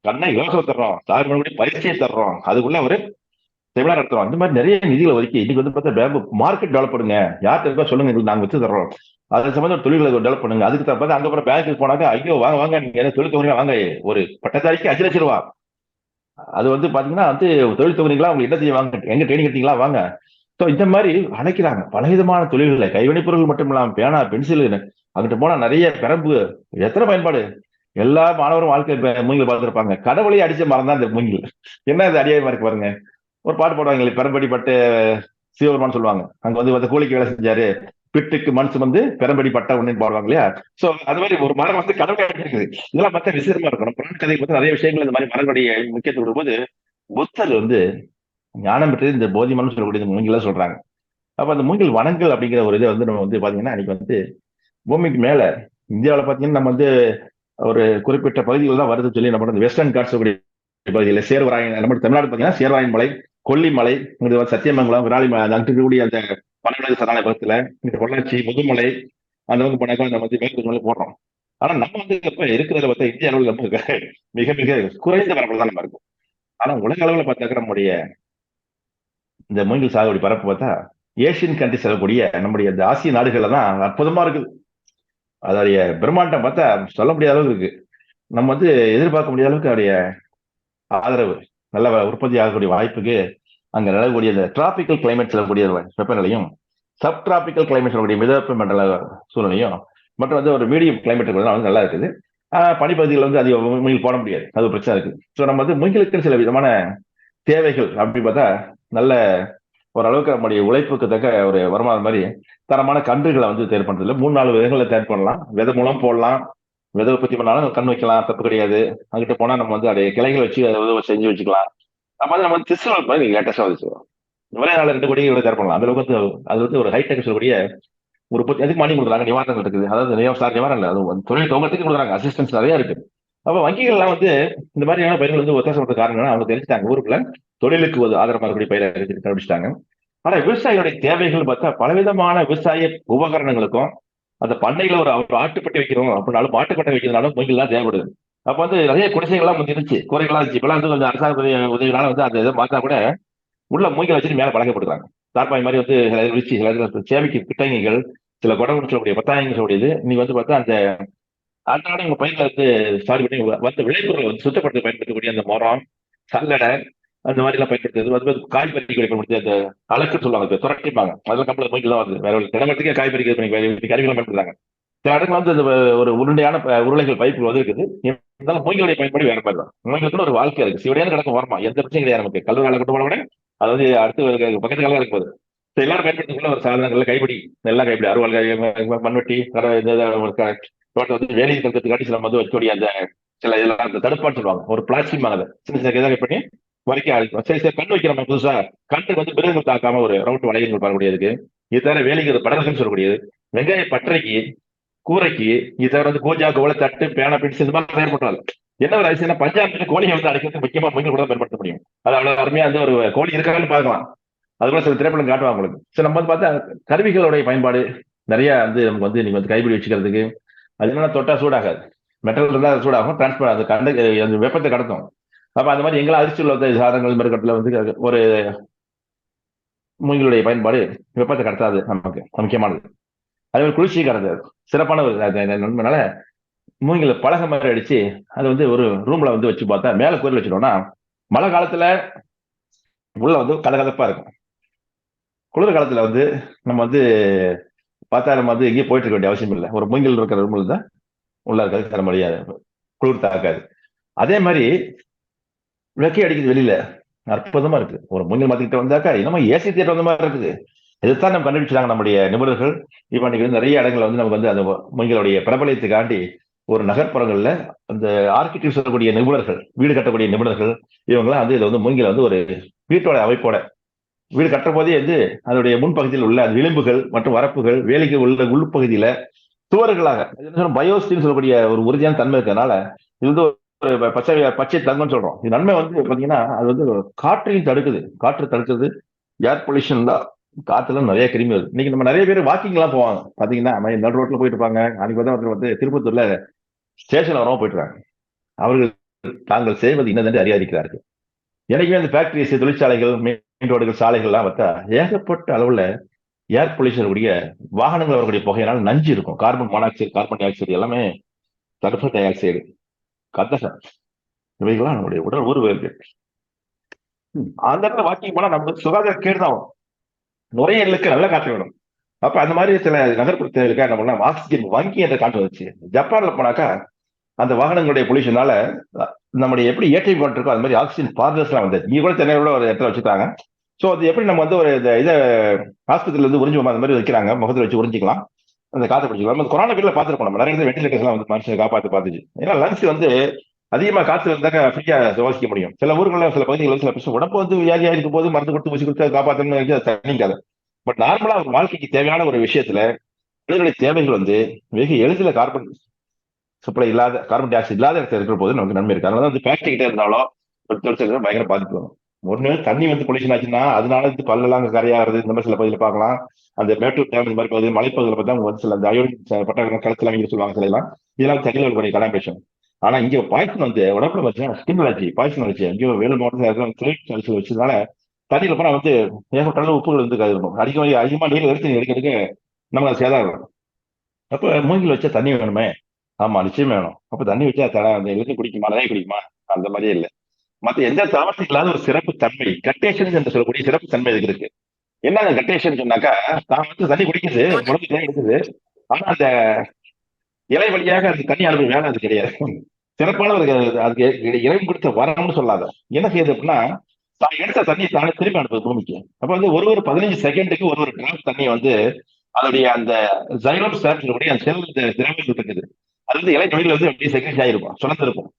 கண்ணை இலவசம் தர்றோம், தாய் மறுபடியும் பயிற்சியை தர்றோம், அதுக்குள்ள ஒரு செமினார் நடத்துறோம். அந்த மாதிரி நிறைய நிதிகளை ஒதுக்கி இன்னைக்கு வந்து பார்த்தா மார்க்கெட் டெவலப் பண்ணுங்க, யார் இருக்கா சொல்லுங்க, எங்களுக்கு நாங்க வச்சு தர்றோம், அது சம்பந்தம் தொழில்களை டெவலப் பண்ணுங்க. அதுக்கு தப்பா அங்க அப்புறம் பேங்க்கு போனாக்க ஐயோ வாங்க வாங்க நீங்க தொழில் தொகுதியா வாங்க, ஒரு பட்டதாரிக்கு 5 லட்சம் ரூபா. அது வந்து பாத்தீங்கன்னா வந்து தொழில் தொகுதிகளா அவங்க என்ன செய்வாங்க, எங்க ட்ரைனிங் எடுத்தீங்களா வாங்க. ஸோ இந்த மாதிரி அழைக்கிறாங்க பலவிதமான தொழில்களை. கைவினைப் பொருள் மட்டும் இல்லாமல் பேனா பென்சில் அங்கிட்டு போனா நிறைய பெரம்பு எத்தனை பயன்பாடு. எல்லா மாணவரும் வாழ்க்கை மூங்கில் பார்த்துருப்பாங்க. கடவுளையே அடிச்ச மரம் தான் இந்த மூங்கில். என்ன இது அடியாயமா இருக்கு பாருங்க. ஒரு பாட்டு போடுவாங்க, பெரம்படி பட்டு சிவபெருமான் சொல்லுவாங்க. அங்க வந்து கூலிக்கு வேலை செஞ்சாரு, பிட்டுக்கு மனசு வந்து பெரம்படி பட்டா ஒண்ணு பாடுவாங்க இல்லையா. சோ அது மாதிரி ஒரு மரம் வந்து கடவுளை அடிச்சிருக்குது. இதெல்லாம் பார்த்தா விசிறமா இருக்கணும். புராண கதையை பத்தி நிறைய விஷயங்கள் இந்த மாதிரி மரங்களுடைய முக்கியத்துவம் கொடுக்கும்போது புத்தர் வந்து ஞானம் பெற்றது இந்த போதி மரம் சொல்லக்கூடிய மூங்கில சொல்றாங்க. அப்ப அந்த மூங்கில் வனங்கள் அப்படிங்கிற ஒரு இதை வந்து நம்ம வந்து பாத்தீங்கன்னா அன்னைக்கு வந்து பூமிக்கு மேல இந்தியாவில் பாத்தீங்கன்னா நம்ம வந்து ஒரு குறிப்பிட்ட பகுதிகள் தான் வருது சொல்லி நம்ம வெஸ்டர்ன் காட்ஸ் பகுதியில் சேர்வராயன், நம்ம தமிழ்நாடு பாத்தீங்கன்னா சேர்வராயன் மலை, கொல்லிமலை, சத்தியமங்கலம், விராலிமலை, அங்க இருக்கக்கூடிய அந்த பனவிலங்கு சரணாலயத்துல இந்த பொள்ளாச்சி முதுமலை அந்த வந்து போனாக்கா நம்ம வந்து வேறு மலை போடுறோம். ஆனா நம்ம வந்து இப்ப இருக்கிறத பார்த்தா இந்திய அளவில் நம்ம மிக மிக குறைந்த பரப்பில் தான் நம்ம இருக்கும். ஆனா உலக அளவில் பார்த்தாக்க நம்முடைய இந்த மூங்கில் சாகுபடி பரப்பு பார்த்தா ஏசியன் கண்ட்ரி செல்லக்கூடிய நம்முடைய இந்த ஆசிய நாடுகள்ல தான் அற்புதமா இருக்குது. அதோடைய பிரம்மாண்டம் பார்த்தா சொல்ல முடியாத அளவுக்கு இருக்கு. நம்ம வந்து எதிர்பார்க்க முடியாத அளவுக்கு அவருடைய ஆதரவு, நல்ல உற்பத்தி ஆகக்கூடிய வாய்ப்புக்கு அங்க நிலவக்கூடிய இந்த டிராபிக்கல் கிளைமேட் செல்லக்கூடிய வெப்பநிலையும், சப் டிராபிக்கல் கிளைமேட் சொல்லக்கூடிய மிதவெப்ப மண்டல சூழ்நிலையும், மற்றும் வந்து ஒரு மீடியம் கிளைமேட் வந்து நல்லா இருக்குது. பனிப்பகுதிகள் வந்து அதிக மூங்கில் போட முடியாது, அது ஒரு பிரச்சனை இருக்கு. ஸோ நம்ம வந்து மூங்கிலுக்கு சில விதமான தேவைகள் அப்படி பார்த்தா நல்ல ஓரளவுக்கு நம்முடைய உழைப்புக்கு தக்க ஒரு வருமானம் மாதிரி தரமான கன்றுகளை வந்து தேர்வு பண்றதுல 3-4 விதங்களை தேர்வு பண்ணலாம். விதை மூலம் போடலாம், விதை உற்பத்தி பண்ணாலும் கண் வைக்கலாம், தப்பு கிடையாது. அங்கிட்ட போனா நம்ம வந்து அதை கிளைகள் வச்சு அதை செஞ்சு வச்சுக்கலாம். நம்ம வந்து நம்ம திசுவல் மாதிரி லேட்டஸ்டா வச்சுக்கிறோம். ஒரே நாள் 2 கோடி தேர்வு பண்ணலாம். அந்த அளவுக்கு அது வந்து ஒரு ஹைடெக் சொல்லக்கூடிய ஒரு எதுக்கு மானியம் கொடுக்குறாங்க, நிவாரணங்கள் இருக்குது. அதாவது நிவாரணம் இல்லை, அது தொழில் துவங்கத்துக்கு கொடுக்குறாங்க, அசிஸ்டன்ஸ் நிறைய இருக்கு. அப்ப வங்கிகள்லாம் வந்து இந்த மாதிரியான பயிர்கள் வந்து ஒத்தாசப்படுற காரணம் அவங்க தெரிஞ்சுட்டாங்க. ஊருக்குள்ள தொழிலுக்கு ஆதரமாக இருக்கக்கூடிய பயிரை கண்டுபிடிச்சிட்டாங்க. ஆனா விவசாயிகளுடைய தேவைகள் பார்த்தா பலவிதமான விவசாய உபகரணங்களுக்கும் அந்த பண்ணையில ஒரு ஆட்டுப்பட்டி வைக்கிறோம் அப்படின்னாலும் மாட்டுப்பட்டை வைக்கிறதுனாலும் மூங்கில் தான் தேவைப்படுது. அப்ப வந்து நிறைய குடிசைகள்லாம் வந்து இருந்துச்சு, குறைகள்லாம் இருந்துச்சு. இப்பெல்லாம் வந்து கொஞ்சம் அரசாங்க உதவினால வந்து அந்த இதை மாத்தா கூட உள்ள மூங்கில் வச்சுட்டு மேல பழக்கப்படுறாங்க. தார்பாய் மாதிரி வந்து சில வச்சு சில சேமிக்கு கிட்டங்கிகள், சில குடம்னு சொல்லக்கூடிய பத்தாயங்கள் சொல்லக்கூடியது நீ வந்து பார்த்தா அந்த அதனால உங்க பயிர்களை வந்து சாரி பண்ணி வந்து விளைபொருளை வந்து சுத்தப்படுத்த பயன்படுத்தக்கூடிய அந்த மரம், சல்லடை அந்த மாதிரி எல்லாம் பயன்படுத்துறது, அது வந்து காய்கறிகளை பயன்படுத்தி அந்த அலக்குன்னு சொல்லுவாங்க, துரட்டிப்பாங்க. அதெல்லாம் கம்பளை மூங்கில் தான் வருது. வேற ஒரு தினமரத்துக்கே காய்கறி கருவிகளை பயன்படுத்துறாங்க. சில இடங்கள் வந்து அந்த ஒரு உருண்டையான உருளைகள் பைப்புகள் வந்து இருக்குது. இருந்தாலும் மூங்கிலுடைய பயன்பாடு வேற மாதிரி தான். மூங்கிலுக்குன்னு ஒரு வாழ்க்கை இருக்கு. சிவடையான கிடக்கும் வரமா எந்த பிரச்சனையும் கிடையாது நமக்கு. கல்லூரி கொண்டு போன கூட அதாவது அடுத்து பக்கத்து காலம் இருக்கும்போது எல்லாரும் பயன்படுத்தக்குள்ள ஒரு சாதனங்கள்ல கைப்பிடி எல்லாம் கைப்பிடி அறுவாள் மண்வெட்டி தோட்டம் வந்து வேலையை தடுக்கிறதுக்காட்டி சில வந்து வைக்கக்கூடிய அந்த சில இதெல்லாம் அந்த தடுப்பான்னு சொல்லுவாங்க, ஒரு பிளாஸ்டிக் மாதிரி சின்ன சின்ன இதாக பண்ணி வரைக்கும் அழிக்கும். சரி சரி, கண் வைக்கிறோம் புதுசா, கண்ணுக்கு வந்து மிருகங்கள் தாக்காம ஒரு ரவுண்ட் வளையங்கள் பண்ணக்கூடியதுக்கு. இது தவிர வேலைக்கு படகுன்னு சொல்லக்கூடியது, வெங்காய பட்டறைக்கு, கூரைக்கு, இது தவிர வந்து பூஜா கோல தட்டு பேனா பிடிச்சு இந்த மாதிரி பயன்படுத்தாது. என்ன ஒரு அதிசயம், பஞ்சாயத்து கோழியை வந்து அடைக்கிறதுக்கு முக்கியமா மீன்கள் கூட பயன்படுத்த முடியும். அது அவ்வளவு அருமையா வந்து ஒரு கோழி இருக்காங்கன்னு பார்க்கலாம். அது கூட சில திரைப்படம் காட்டுவாங்க உங்களுக்கு. சரி, நம்ம வந்து பார்த்தா கருவிகளுடைய பயன்பாடு நிறைய வந்து நமக்கு வந்து நீங்க வந்து கைப்பிடி வச்சுக்கிறதுக்கு. அது என்னன்னா தொட்டா சூடாகாது, மெட்டல் இருந்தா அது சூடாகும், டிரான்ஸ்பர் அது அந்த வெப்பத்தை கடத்தும். அப்ப அந்த மாதிரி எங்களை அதிர்ச்சி உள்ள சாதனங்கள் மறுக்கட்டில் வந்து ஒரு மூங்கிலுடைய பயன்பாடு வெப்பத்தை கடத்தாது, நமக்கு முக்கியமானது. அதே மாதிரி குளிர்ச்சி கடத்தாது, சிறப்பான ஒரு நன்மைனால மூங்கில பலகை மாதிரி அடிச்சு அது வந்து ஒரு ரூம்ல வந்து வச்சு பார்த்தா மேல கோயில் வச்சிட்டோம்னா மழை காலத்துல உள்ள வந்து கதகதப்பா இருக்கும். குளிர் காலத்துல வந்து நம்ம வந்து பார்த்தா நம்ம வந்து எங்கேயும் போயிட்டு இருக்க வேண்டிய அவசியம் இல்லை. ஒரு மூங்கில் இருக்கிற ரூம்ல தான் உள்ள இருக்காது, தர முடியாது, குளிர் தாக்காது. அதே மாதிரி வெக்கை அடிக்குது வெளியில, அற்புதமா இருக்கு. ஒரு மூங்கில் மாத்திக்கிட்ட வந்தாக்கா நம்ம ஏசி தியேட்டர் வந்த மாதிரி இருக்குது. இதைத்தான் நம்ம கண்டுபிடிச்சாங்க நம்முடைய நிபுணர்கள். இப்ப இன்னைக்கு வந்து நிறைய இடங்கள் வந்து நமக்கு வந்து அந்த மூங்கிலுடைய பிரபலத்துக்காண்டி ஒரு நகர்ப்புறங்கள்ல அந்த ஆர்கிடெக்ட் சொல்லக்கூடிய நிபுணர்கள், வீடு கட்டக்கூடிய நிபுணர்கள், இவங்கெல்லாம் வந்து இதை வந்து மூங்கில வந்து ஒரு வீட்டோட அமைப்போட வீடு கட்டுற போதே வந்து அதனுடைய முன்பகுதியில் உள்ள அந்த விளிம்புகள் மற்றும் வரப்புகள், வேலைக்கு உள்ள உள்பகுதியில சுவர்களாக பயோஸ்டின்னு சொல்லக்கூடிய ஒரு உறுதியான தன்மை இருக்கிறதுனால இது வந்து ஒரு பச்சை தங்கம்னு சொல்றோம். இது நன்மை வந்து பாத்தீங்கன்னா அது வந்து காற்றையும் தடுக்குது, காற்று தடுக்குது, ஏர் பொல்யூஷன் தான், காத்துல நிறைய கிருமி வருது. இன்னைக்கு நம்ம நிறைய பேர் வாக்கிங் எல்லாம் போவாங்க பாத்தீங்கன்னா, நடு ரோட்ல போயிட்டு இருப்பாங்க. அன்னைக்கு வந்து திருப்பத்தூர்ல ஸ்டேஷன் வரவும் போயிட்டு இருக்காங்க. அவர்கள் தாங்கள் செய்வது இன்னதென்று அறியாதிக்கிறார்கள். எனக்குமே அந்த ஃபேக்டரிஸ், தொழிற்சாலைகள், மெயின் ரோடுகள், சாலைகள் எல்லாம் பார்த்தா ஏகப்பட்ட அளவுல ஏர் பொல்யூஷன் உடைய வாகனங்கள் வரக்கூடிய புகையினால நஞ்சு இருக்கும். Carbon monoxide, carbon di oxide, எல்லாமே சல்பர் டை ஆக்சைடு, கந்தகம், இவைகளாம் நம்முடைய உடல் ஊறுவேற்கு. அந்த இடத்துல வாக்கிங் போனா நமக்கு சுகாதார கேடு தான் வரும். நுரையீரலுக்கு நல்ல காற்று வேணும். அப்ப அந்த மாதிரி சில நகர்ப்புறத்தில் என்ன பண்ணா ஆக்சிஜன் வங்கி என்ற காற்று வந்துச்சு. ஜப்பான்ல போனாக்கா அந்த வாகனங்களுடைய பொல்யூஷனால நம்முடைய எப்படி ஏற்றி போட்டிருக்கோ அது மாதிரி ஆக்சிஜன் பார்டர்ஸ் எல்லாம் வந்து இங்க கூட சென்னையோட ஒரு இடத்துல வச்சுட்டாங்க. ஸோ அது எப்படி நம்ம வந்து ஒரு இதை ஆஸ்பத்திரியில இருந்து உறிஞ்சுவோம் அந்த மாதிரி வைக்கிறாங்க, முகத்தில் வச்சு உறிஞ்சிக்கலாம், அந்த காற்று பிடிச்சிக்கலாம். நம்ம கொரோனா பீரியட்ல பார்த்துருக்கோம், நம்ம நிறைய வெண்டிலேட்டர்ஸ் எல்லாம் வந்து மனுஷனை பார்த்துச்சு. ஏன்னா லங்ஸ் வந்து அதிகமா காற்று இருந்தாக்க ஃப்ரீயா சுவாசிக்க முடியும். சில ஊர்களில் சில பகுதிகளில் சில பிரச்சனை உடம்பு வந்து வியாதியா இருக்கும் போது மருந்து கொடுத்து ஊசி கொடுத்து காப்பாற்றணும்னு தண்ணிக்காது. பட் நார்மலா ஒரு வாழ்க்கைக்கு தேவையான ஒரு விஷயத்துல மனிதனுடைய தேவைகள் வந்து வெகு எளிதில் கார்பன் சப்ளை இல்லாத, கார்பன் டை ஆக்சைடு இல்லாத இடத்துல இருக்கிற போது நமக்கு நன்மை இருக்கு. அதனால வந்து ஃபேக்டரி கிட்டே இருந்தாலும் தொழிற்சாலை பயங்கர பாதிப்பு வரும். ஒண்ணு தண்ணி வந்து பொல்யூஷன் ஆச்சுன்னா அதனால வந்து பல்லெல்லாம் கரையாகிறது, இந்த மாதிரி சில பகுதியில் பார்க்கலாம். அந்த மேட்டூர் டேம் இந்த மாதிரி பகுதி மலைப்பகுதியில் பார்த்தா வந்து சில அந்த அயோடின் பட்டாளம் கலத்துல சொல்லுவாங்க சில எல்லாம், இதெல்லாம் தண்ணியில் இருக்கக்கூடிய கலாமினேஷன். ஆனா இங்க பாய்ச்சல் வந்து உடம்புல வச்சுன்னா ஸ்கின் அலர்ஜி, பாய்ச்சல் அலர்ஜி அங்கேயோ வேலூர் மாவட்டத்தில் வச்சதுனால தண்ணியில போனா வந்து ஏகப்பட்ட உப்புகள் வந்து அதிகமா நீர் எடுக்க நம்ம அதை சேதாரம். அப்ப மூங்கில் வச்சா தண்ணி வேணுமே, ஆமா நிச்சயம் வேணும். அப்ப தண்ணி வச்சா அந்த எழுதி குடிக்குமா, நிறைய குடிக்குமா, அந்த மாதிரியே இல்லை. மத்த எந்த தாவரத்துக்கு இல்லாத ஒரு சிறப்பு தன்மை கட்டேஷன் என்று சொல்லக்கூடிய சிறப்பு தன்மை இதுக்கு இருக்கு. என்ன கட்டேஷன் சொன்னாக்கா, தான் வந்து தண்ணி குடிக்குது, உடம்பு தேவை எடுக்குது, ஆனா அந்த இலை வழியாக அந்த தண்ணி அனுப்ப வேலை அது கிடையாது. சிறப்பான ஒரு அதுக்கு இறைவன் கொடுத்த வரம்னு சொல்லாத என்ன செய்யுது அப்படின்னா, தான் எடுத்த தண்ணி தானே திரும்பி அனுப்புது பூமிக்கு. அப்ப வந்து ஒரு 15 செகண்டுக்கு ஒரு டிராப் தண்ணி வந்து அதோடைய அந்த ஜைலம் சொல்லக்கூடிய அந்த செல் திரவங்கள் இருக்குது, அது வந்து இலை நொடியில் வந்து அப்படியே செகண்ட் ஆயிருக்கும், சுழந்திருக்கும்.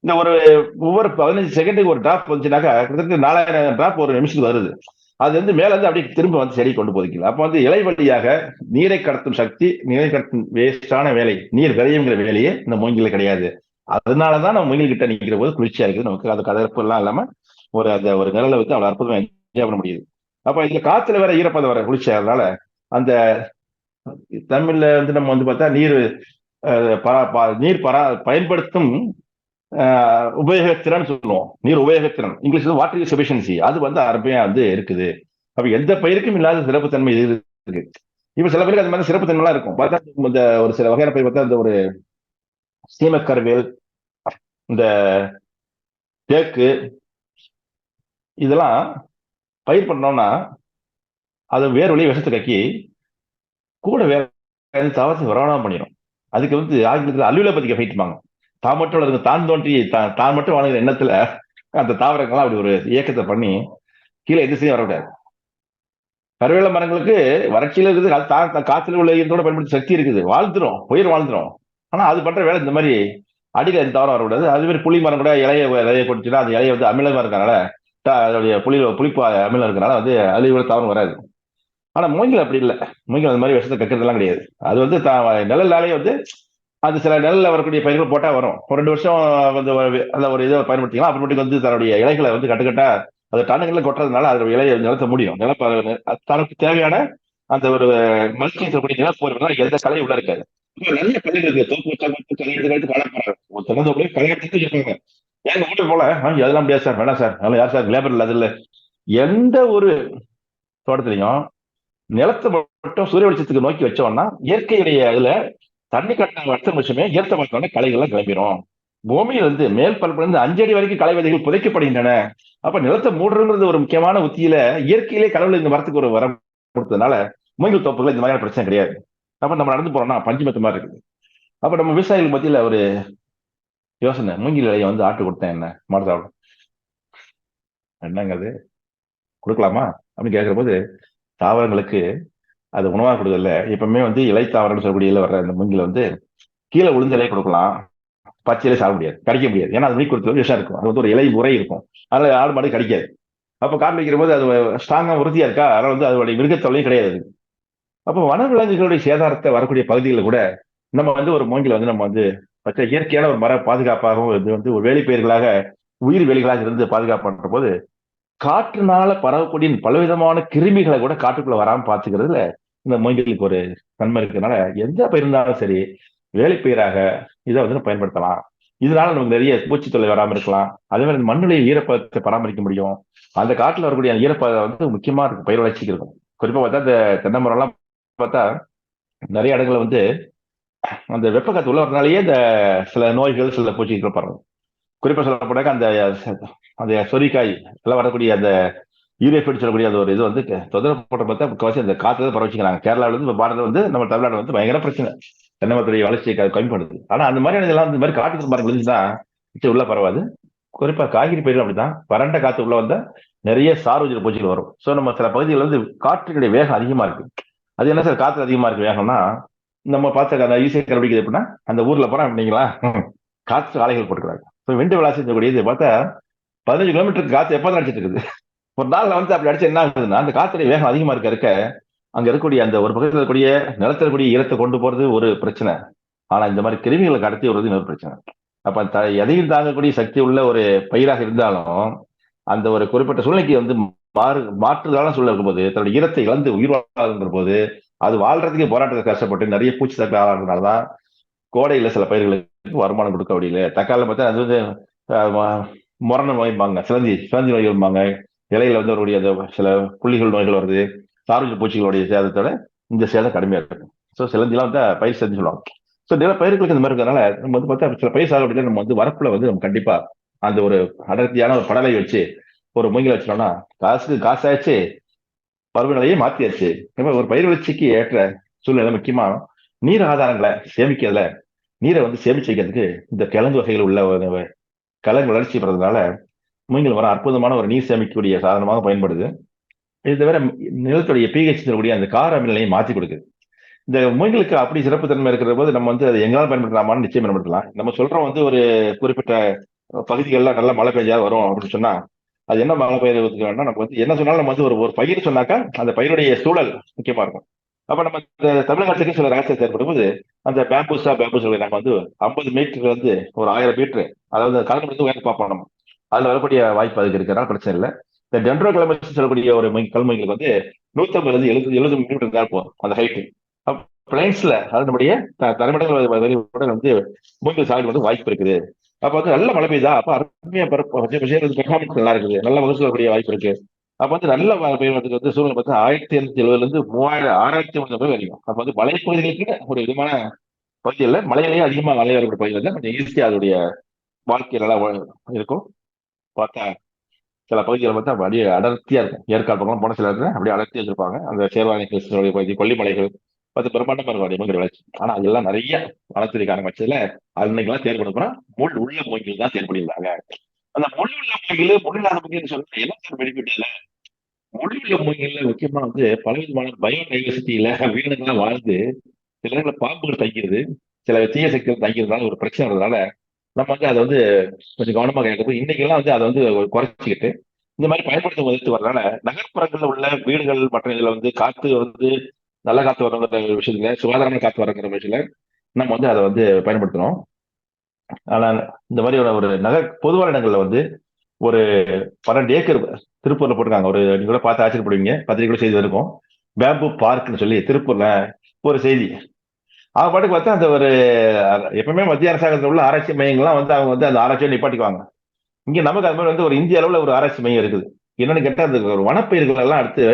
இந்த ஒவ்வொரு 15 செகண்டுக்கு ஒரு டிராப் வந்துச்சுனாக்கா கிட்டத்தட்ட 4000 டிராப் ஒரு நிமிஷத்துக்கு வருது. அது வந்து மேல இருந்து அப்படியே திரும்ப வந்து செடி கொண்டு போதிக்கல. அப்ப வந்து இலை வழியாக நீரை கடத்தும் சக்தி, நீரை கடத்தும் வேஸ்டான வேலை, நீர் விரையுங்கிற வேலையே இந்த மூங்கில கிடையாது. அதனாலதான் நம்ம மூங்கில் கிட்ட நிக்கிற போது குளிர்ச்சியா இருக்குது நமக்கு. அது கதப்பு எல்லாம் இல்லாம அந்த ஒரு நிழலை வந்து அவ்வளவு அற்புதமா என்ஜாய் பண்ண முடியுது. அப்ப இதுல காத்துல வேற ஈரப்பதம் வர குளிர்ச்சியாகிறதுனால அந்த தமிழ்ல வந்து நம்ம வந்து பார்த்தா நீர் பயன்படுத்தும் உபயோகத்திறன் சொல்லுவோம். நீர் உபயோகத்திறன் இங்கிலீஷ்ல வாட்டர் யூஸ் எஃபிஷியன்சி, அது வந்து அருமையா வந்து இருக்குது. அப்ப எந்த பயிருக்கும் இல்லாத சிறப்பு தன்மை இது இருக்கு. இப்ப சில பேருக்கு அந்த மாதிரி சிறப்பு தன்மை எல்லாம் இருக்கும். பார்த்தா இந்த ஒரு சில வகையான பயிர் பார்த்தா இந்த ஒரு சீமக்கருவேல், இந்த தேக்கு, இதெல்லாம் பயிர் பண்ணோம்னா அது வேறு வழியை விஷத்தை கக்கி கூட வேற தாவரத்தை வரவணம் பண்ணிடும். அதுக்கு வந்து ஆங்கிலத்தில் அலுவலபதிக்க போயிட்டுப்பாங்க. தான் மட்டும் அதுக்கு தான் தோன்றி தான் மட்டும் வாழ்கிற எண்ணத்துல அந்த தாவரங்கள்லாம் அப்படி ஒரு இயக்கத்தை பண்ணி கீழே எது செய்ய வரக்கூடாது. கருவேல மரங்களுக்கு வறட்சியில இருக்குது, காத்துல உள்ள ஈரத்தோட பயன்படுத்த சக்தி இருக்குது, வாழ்ந்துரும், உயிர் வாழ்ந்துரும். ஆனா அது பண்ற வேலை இந்த மாதிரி அடியில எந்த தவறும் வரக்கூடாது. அது மாதிரி புளி மரம் கூட இலைய கொடுத்துச்சுன்னா அந்த இலைய வந்து அமிலமா இருக்கனால அதோடைய புளிப்பு அமிலம் இருக்கனால வந்து அது இவ்வளவு தவறும் வராது. ஆனா மூங்கில் அப்படி இல்லை. மூங்கில் அந்த மாதிரி விஷயத்தை கக்கிறதுலாம் கிடையாது. அது வந்து நிழலாலேயே வந்து அது சில நிழல்ல வரக்கூடிய பயிர்கள் போட்டா வரும். ஒரு 2 வருஷம் வந்து அந்த ஒரு இதை பயன்படுத்திக்கலாம். அப்புறமேட்டுக்கு வந்து தன்னுடைய இலைகளை வந்து கட்டுக்கட்டா அது டன்னுகளில் கொட்டுறதுனால அதோட இலையை நிலத்த முடியும். தனக்கு தேவையான அந்த ஒரு மல்ச்சிங் சொல்லக்கூடிய நிலப்போர் எந்த கலையும் உள்ள இருக்காது. நல்ல களை இருக்கு, தோப்பு களை எடுத்து வளர்ப்பாங்க, திறந்த களை எடுத்து இருப்பாங்க. ஏன் வீட்டு போல அதெல்லாம் முடியாது சார், வேணாம் சார், அதெல்லாம் யார் சார் லேபர் இல்லை, அது இல்லை. எந்த ஒரு தோட்டத்திலையும் நிலத்தை மட்டும் சூரிய வெளிச்சத்துக்கு நோக்கி வச்சோம்னா இயற்கையுடைய இதுல தண்ணி கட்டின அடுத்த நிமிஷமே ஈர்த்த பார்த்தோன்னா களைகள்லாம் கிளம்பிடும். பூமியில இருந்து மேல் பரப்புல இருந்து 5 அடி வரைக்கும் களை விதைகள் புதைக்கப்படுகின்றன. அப்ப நிலத்தை மூடுங்கிறது ஒரு முக்கியமான உத்தியில இயற்கையிலே கடவுள் இந்த மரத்துக்கு ஒரு வரம் கொடுத்ததுனால மூங்கில் தோப்புகள் இந்த மாதிரியான பிரச்சனை கிடையாது. அப்ப நம்ம நடந்து போறோம்னா பஞ்சமத்து மாதிரி இருக்குது. அப்ப நம்ம விவசாயிகள் மத்தியில ஒரு யோசனை, மூங்கில் இலையை வந்து ஆட்டு கொடுத்தேன் என்ன மாடு சாப்பிடும், என்னங்க அது கொடுக்கலாமா அப்படின்னு கேட்கிற போது, தாவரங்களுக்கு அது உணவாக கொடுக்கல. எப்பவுமே வந்து இலை தாவரம்னு சொல்லக்கூடிய வர்ற அந்த மூங்கில வந்து கீழே விழுந்த இலை கொடுக்கலாம், பச்சையிலே சாப்பிட முடியாது, கடிக்க முடியாது. ஏன்னா அது மீன் கொடுத்து விஷம் இருக்கும், அது வந்து ஒரு இலை உரை இருக்கும், அதனால ஆடு மாடு கடிக்காது. அப்ப காட்டு வைக்கிற போது அது ஸ்ட்ராங்கா உறுதியா இருக்கா, அதனால வந்து அதோடைய மிருகத்தொல்லையும் கிடையாது. அப்போ வனவிலங்குகளுடைய சேதாரத்தை வரக்கூடிய பகுதிகளில் கூட நம்ம வந்து ஒரு மூங்கில வந்து நம்ம வந்து பச்சை இயற்கையான ஒரு மர பாதுகாப்பாகவும் இது வந்து ஒரு வேலிப்பயிர்களாக உயிர் வேலிகளாக இருந்து பாதுகாப்பு பண்ற போது காற்றுனால பரவக்கூடிய பலவிதமான கிருமிகளை கூட காட்டுக்குள்ள வராம பாத்துக்கிறதுல இந்த மூங்கிலுக்கு ஒரு தன்மை இருக்கிறதுனால எந்த பயிர் இருந்தாலும் சரி வேலைப்பயிராக இதை வந்து பயன்படுத்தலாம். இதனால நமக்கு நிறைய பூச்சி தொல்லை வராமல் இருக்கலாம். அதே மாதிரி மண்ணுடைய ஈரப்பதத்தை பராமரிக்க முடியும். அந்த காட்டுல வரக்கூடிய அந்த ஈரப்பதம் வந்து முக்கியமா இருக்கு பயிர் வளர்ச்சிக்கு இருக்கும். குறிப்பா பார்த்தா இந்த தென்னை மரம் எல்லாம் பார்த்தா நிறைய இடங்கள்ல வந்து அந்த வெப்ப காத்து உள்ள வரனாலேயே இந்த சில நோய்கள் சில பூச்சிகள் பரவும். குறிப்பா சொல்ல போனாக்க அந்த அந்த சொரிக்காய் எல்லாம் வரக்கூடிய அந்த யூரியா சொல்லக்கூடிய அந்த ஒரு இது வந்து தொந்தரவு போட்ட பார்த்தா முக்கவாசி அந்த காற்று தான் பரவச்சிக்கிறாங்க. கேரளாவில இருந்து பாரதம் வந்து நம்ம தமிழ்நாடு வந்து பயங்கர பிரச்சனை, தென்னை மரத்துடைய வளர்ச்சியை கம்மி பண்ணுது. ஆனா அந்த மாதிரியான இதெல்லாம் இந்த மாதிரி காட்டு மரம் விழுந்துதான் உள்ள பரவாது. குறிப்பா காய்கறி பயிர்கள் அப்படிதான், வறண்ட காத்து உள்ள வந்தா நிறைய சார்வஜிர பூச்சிகள் வரும். ஸோ நம்ம சில பகுதிகளில் வந்து காற்றுடைய வேகம் அதிகமா இருக்கு. அது என்ன சார் காற்று அதிகமா இருக்கு வேகம்னா, நம்ம பார்த்த அந்த ஈஸியாக கண்டுபிடிக்கிறது எப்படின்னா, அந்த ஊர்ல போனா அப்படிங்களா காற்று ஆலைகள் போட்டுக்கிறாங்க. ஸோ விண்டு விளாசி கூடியது பார்த்தா 15 கிலோமீட்டருக்கு காற்று எப்போ அடிச்சிட்டு இருக்குது. ஒரு நாள்ல வந்து அப்படி அடிச்சு என்ன ஆகுதுன்னா, அந்த காற்றுடைய வேகம் அதிகமா இருக்க அங்க இருக்கக்கூடிய அந்த ஒரு பக்கத்தில் இருக்கக்கூடிய நிலத்தில் இருக்கக்கூடிய ஈரத்தை கொண்டு போறது ஒரு பிரச்சனை. ஆனா இந்த மாதிரி கிருமிகளை கடத்தி வருவது இன்னொரு பிரச்சனை. அப்ப எதையும் தாங்கக்கூடிய சக்தி உள்ள ஒரு பயிராக இருந்தாலும் அந்த ஒரு குறிப்பிட்ட சூழ்நிலைக்கு வந்து மாற்றுதலான சூழ்நிலை இருக்கும்போது தன்னுடைய ஈரத்தை இழந்து உயிர் வாழ்கிற போது அது வாழ்றதுக்கு போராட்டத்தை கஷ்டப்பட்டு நிறைய பூச்சி தாக்கி ஆளாடுறதுனாலதான் கோடையில சில பயிர்களுக்கு வருமானம் கொடுக்க முடியல. தக்காளி பார்த்தா அது வந்து முரண நோய்பாங்க, சிலந்தி நோய்கள்பாங்க, இலையில வந்து வரக்கூடிய அந்த சில புள்ளிகள் நோய்கள் வருது. சார்ஜ் பூச்சிகளுடைய சேதத்தோட இந்த சேதம் கடுமையா இருக்கு. ஸோ சிலந்திலாம் வந்து பயிர் செஞ்சு சொல்லுவாங்க. ஸோ நிறைய பயிர்களுக்கு இந்த மாதிரி இருக்கிறதுனால நம்ம வந்து பார்த்தா சில பயிர் சாகுபடியில நம்ம வந்து வரப்புல வந்து நம்ம கண்டிப்பா அந்த ஒரு அடர்த்தியான ஒரு படலை வச்சு ஒரு மூங்கில வச்சிட்டோம்னா காசாச்சு, பருவநிலையே மாத்தியாச்சு. ஒரு பயிர் வளர்ச்சிக்கு ஏற்ற சூழ்நிலை முக்கியமா நீர் ஆதாரங்களை சேமிக்கிறதுல நீரை வந்து சேமிச்சு வைக்கிறதுக்கு இந்த கிழங்கு வகைகள் உள்ள கிழங்கு வளர்ச்சி பெறதுனால மூங்கில் மரம் அற்புதமான ஒரு நீர் சேமிக்கக்கூடிய சாதனமாக பயன்படுது. இது தவிர நிலத்துடைய பிஹெச் கூடிய அந்த கார அமிலநிலையை மாற்றி கொடுக்குது. இந்த மூங்கிலுக்கு அப்படி சிறப்பு தன்மை இருக்கிற போது நம்ம வந்து அதை எங்களால் பயன்படுத்தலாமான்னு நிச்சயம் பயன்படுத்தலாம். நம்ம சொல்றோம் வந்து ஒரு குறிப்பிட்ட பகுதிகளில் நல்லா மழை பெய்ஞ்சா வரும் அப்படின்னு சொன்னா அது என்ன மழை பெய்யறதுக்கு வேணா நம்ம வந்து என்ன சொன்னாலும் நம்ம வந்து ஒரு பயிர் சொன்னாக்கா அந்த பயிருடைய சூழல் முக்கியமா இருக்கும். அப்ப நம்ம இந்த தமிழகத்துக்கு சில ரகசியத்தை ஏற்படும் போது அந்த பேம்பூஸ் நாங்க வந்து 50 மீட்டர் வந்து ஒரு 1000 மீட்டர், அதாவது கலந்து உயர்ந்து பார்ப்போம். நம்ம அதுல வரக்கூடிய வாய்ப்பு அதுக்கு இருக்கிறனால பிரச்சனை இல்லை. இந்த டென்ட்ரோ கிளம்பி சொல்லக்கூடிய ஒரு கல்முனைகளுக்கு வந்து 150 மீட்டர் இருந்தால் போதும் அந்த ஹைட்டு. பிளைன்ஸ்ல அதாவது நம்முடைய தரைமடங்கள் வந்து மூங்கில் சாகுபடி வந்து வாய்ப்பு இருக்குது. அப்ப வந்து நல்ல மழை பெய்யுதா, அப்ப அருமையா பெர்ஃபார்மன்ஸ் நல்லா இருக்குது, நல்ல மகசூல் வரக்கூடிய வாய்ப்பு இருக்கு. அப்ப வந்து நல்ல மழை பெய்வதற்கு வந்து சூழ்நிலை பார்த்தா 1870 இருந்து 6500 வரைக்கும். அப்ப வந்து மலைப்பகுதிகளுக்கு ஒரு விதமான பகுதிகளில் மலையிலேயே அதிகமா மழை வரக்கூடிய பகுதியில் கொஞ்சம் ஈஸியா அதோடைய வாழ்க்கை நல்லா இருக்கும். பார்த்தா சில பகுதிகளை பார்த்தா அப்படியே அடர்த்தியா இருக்கும். ஏற்காடு பக்கம் போன சில இடத்துல அப்படியே அடர்த்தி வச்சிருப்பாங்க. அந்த சேர்வாணி பகுதி கொல்லிமலைகள் பார்த்து பிரம்மாண்டமா இருக்கும் மூங்கில் வளர்ச்சி. ஆனா அதெல்லாம் நிறைய வளர்த்துருக்காங்க பட்சத்துல அன்னைக்கெல்லாம் தேர்வு கொடுக்குறோம் முள் உள்ள மூங்கில் தான் தேர்வு பண்ணியிருந்தாங்க. அந்த முள் உள்ள மூங்கில் முள் இல்லாத மூங்கில் சொன்னா என்ன பெனிஃபிட் இல்லை. மொழியியல மூலிகைகள்ல முக்கியமா வந்து பலவிதமான பயோடைவர்சிட்டியில உயிரினங்கள்லாம் வாழ்ந்து சில இடத்துல பாம்புகள் தங்கிறது, சில தீய சக்திகள் தங்கிறதுனால ஒரு பிரச்சனை வர்றதுனால நம்ம வந்து அதை வந்து கொஞ்சம் கவனமாக கேட்கறது. இன்னைக்கெல்லாம் வந்து அதை வந்து குறைச்சிக்கிட்டு இந்த மாதிரி பயன்படுத்த வந்துட்டு வரனால நகர்ப்புறங்கள்ல உள்ள வீடுகள் மற்ற இதுல வந்து காத்து வந்து நல்ல காத்து வரங்கிற விஷயத்துல சுகாதாரமான காத்து வரங்கிற விஷயத்துல நம்ம வந்து அதை வந்து பயன்படுத்தணும். ஆனா இந்த மாதிரி ஒரு நகர் பொதுவான இடங்கள்ல வந்து ஒரு 12 ஏக்கர் திருப்பூர்ல போட்டிருக்காங்க. ஒரு நீங்க கூட பார்த்து ஆச்சரியப்படுவீங்க, பத்திரிகை செய்தி இருக்கும். பேம்பு பார்க்னு சொல்லி திருப்பூர்ல ஒரு செய்தி. அவங்க பாட்டுக்கு பார்த்தா அந்த ஒரு எப்பவுமே மத்திய அரசாங்கத்தில் உள்ள ஆராய்ச்சி மையங்கள்லாம் வந்து அவங்க வந்து அந்த ஆராய்ச்சியை நிப்பாட்டிக்குவாங்க. இங்க நமக்கு அது மாதிரி வந்து ஒரு இந்திய அளவுல ஒரு ஆராய்ச்சி மையம் இருக்குது. என்னன்னு கேட்டா அந்த ஒரு வனப்பயிர்கள் எல்லாம் எடுத்து